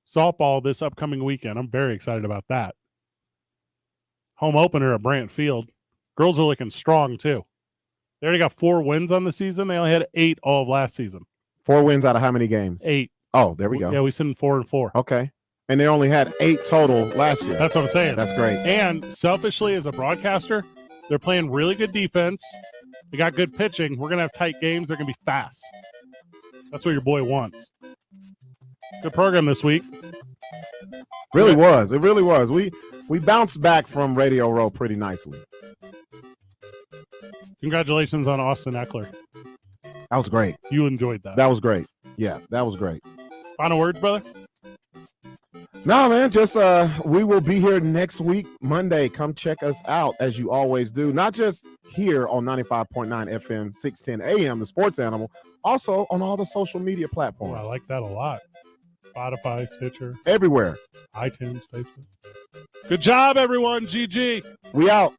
softball this upcoming weekend. I'm very excited about that. Home opener at Brant Field. Girls are looking strong, too. They already got 4 wins on the season. They only had 8 all of last season. 4 wins out of how many games? 8. Oh, there we go. Yeah, we sent 4-4. Okay. And they only had 8 total last year. That's what I'm saying. That's great. And selfishly, as a broadcaster, they're playing really good defense. They got good pitching. We're going to have tight games. They're going to be fast. That's what your boy wants. Good program this week. Really was. It really was. We bounced back from Radio Row pretty nicely. Congratulations on Austin Eckler. That was great. You enjoyed that. That was great. Yeah, that was great. Final words, brother? No, man, just we will be here next week, Monday. Come check us out as you always do. Not just here on 95.9 FM, 610 AM, the Sports Animal, also on all the social media platforms. Oh, I like that a lot. Spotify, Stitcher. Everywhere. iTunes, Facebook. Good job, everyone. GG. We out.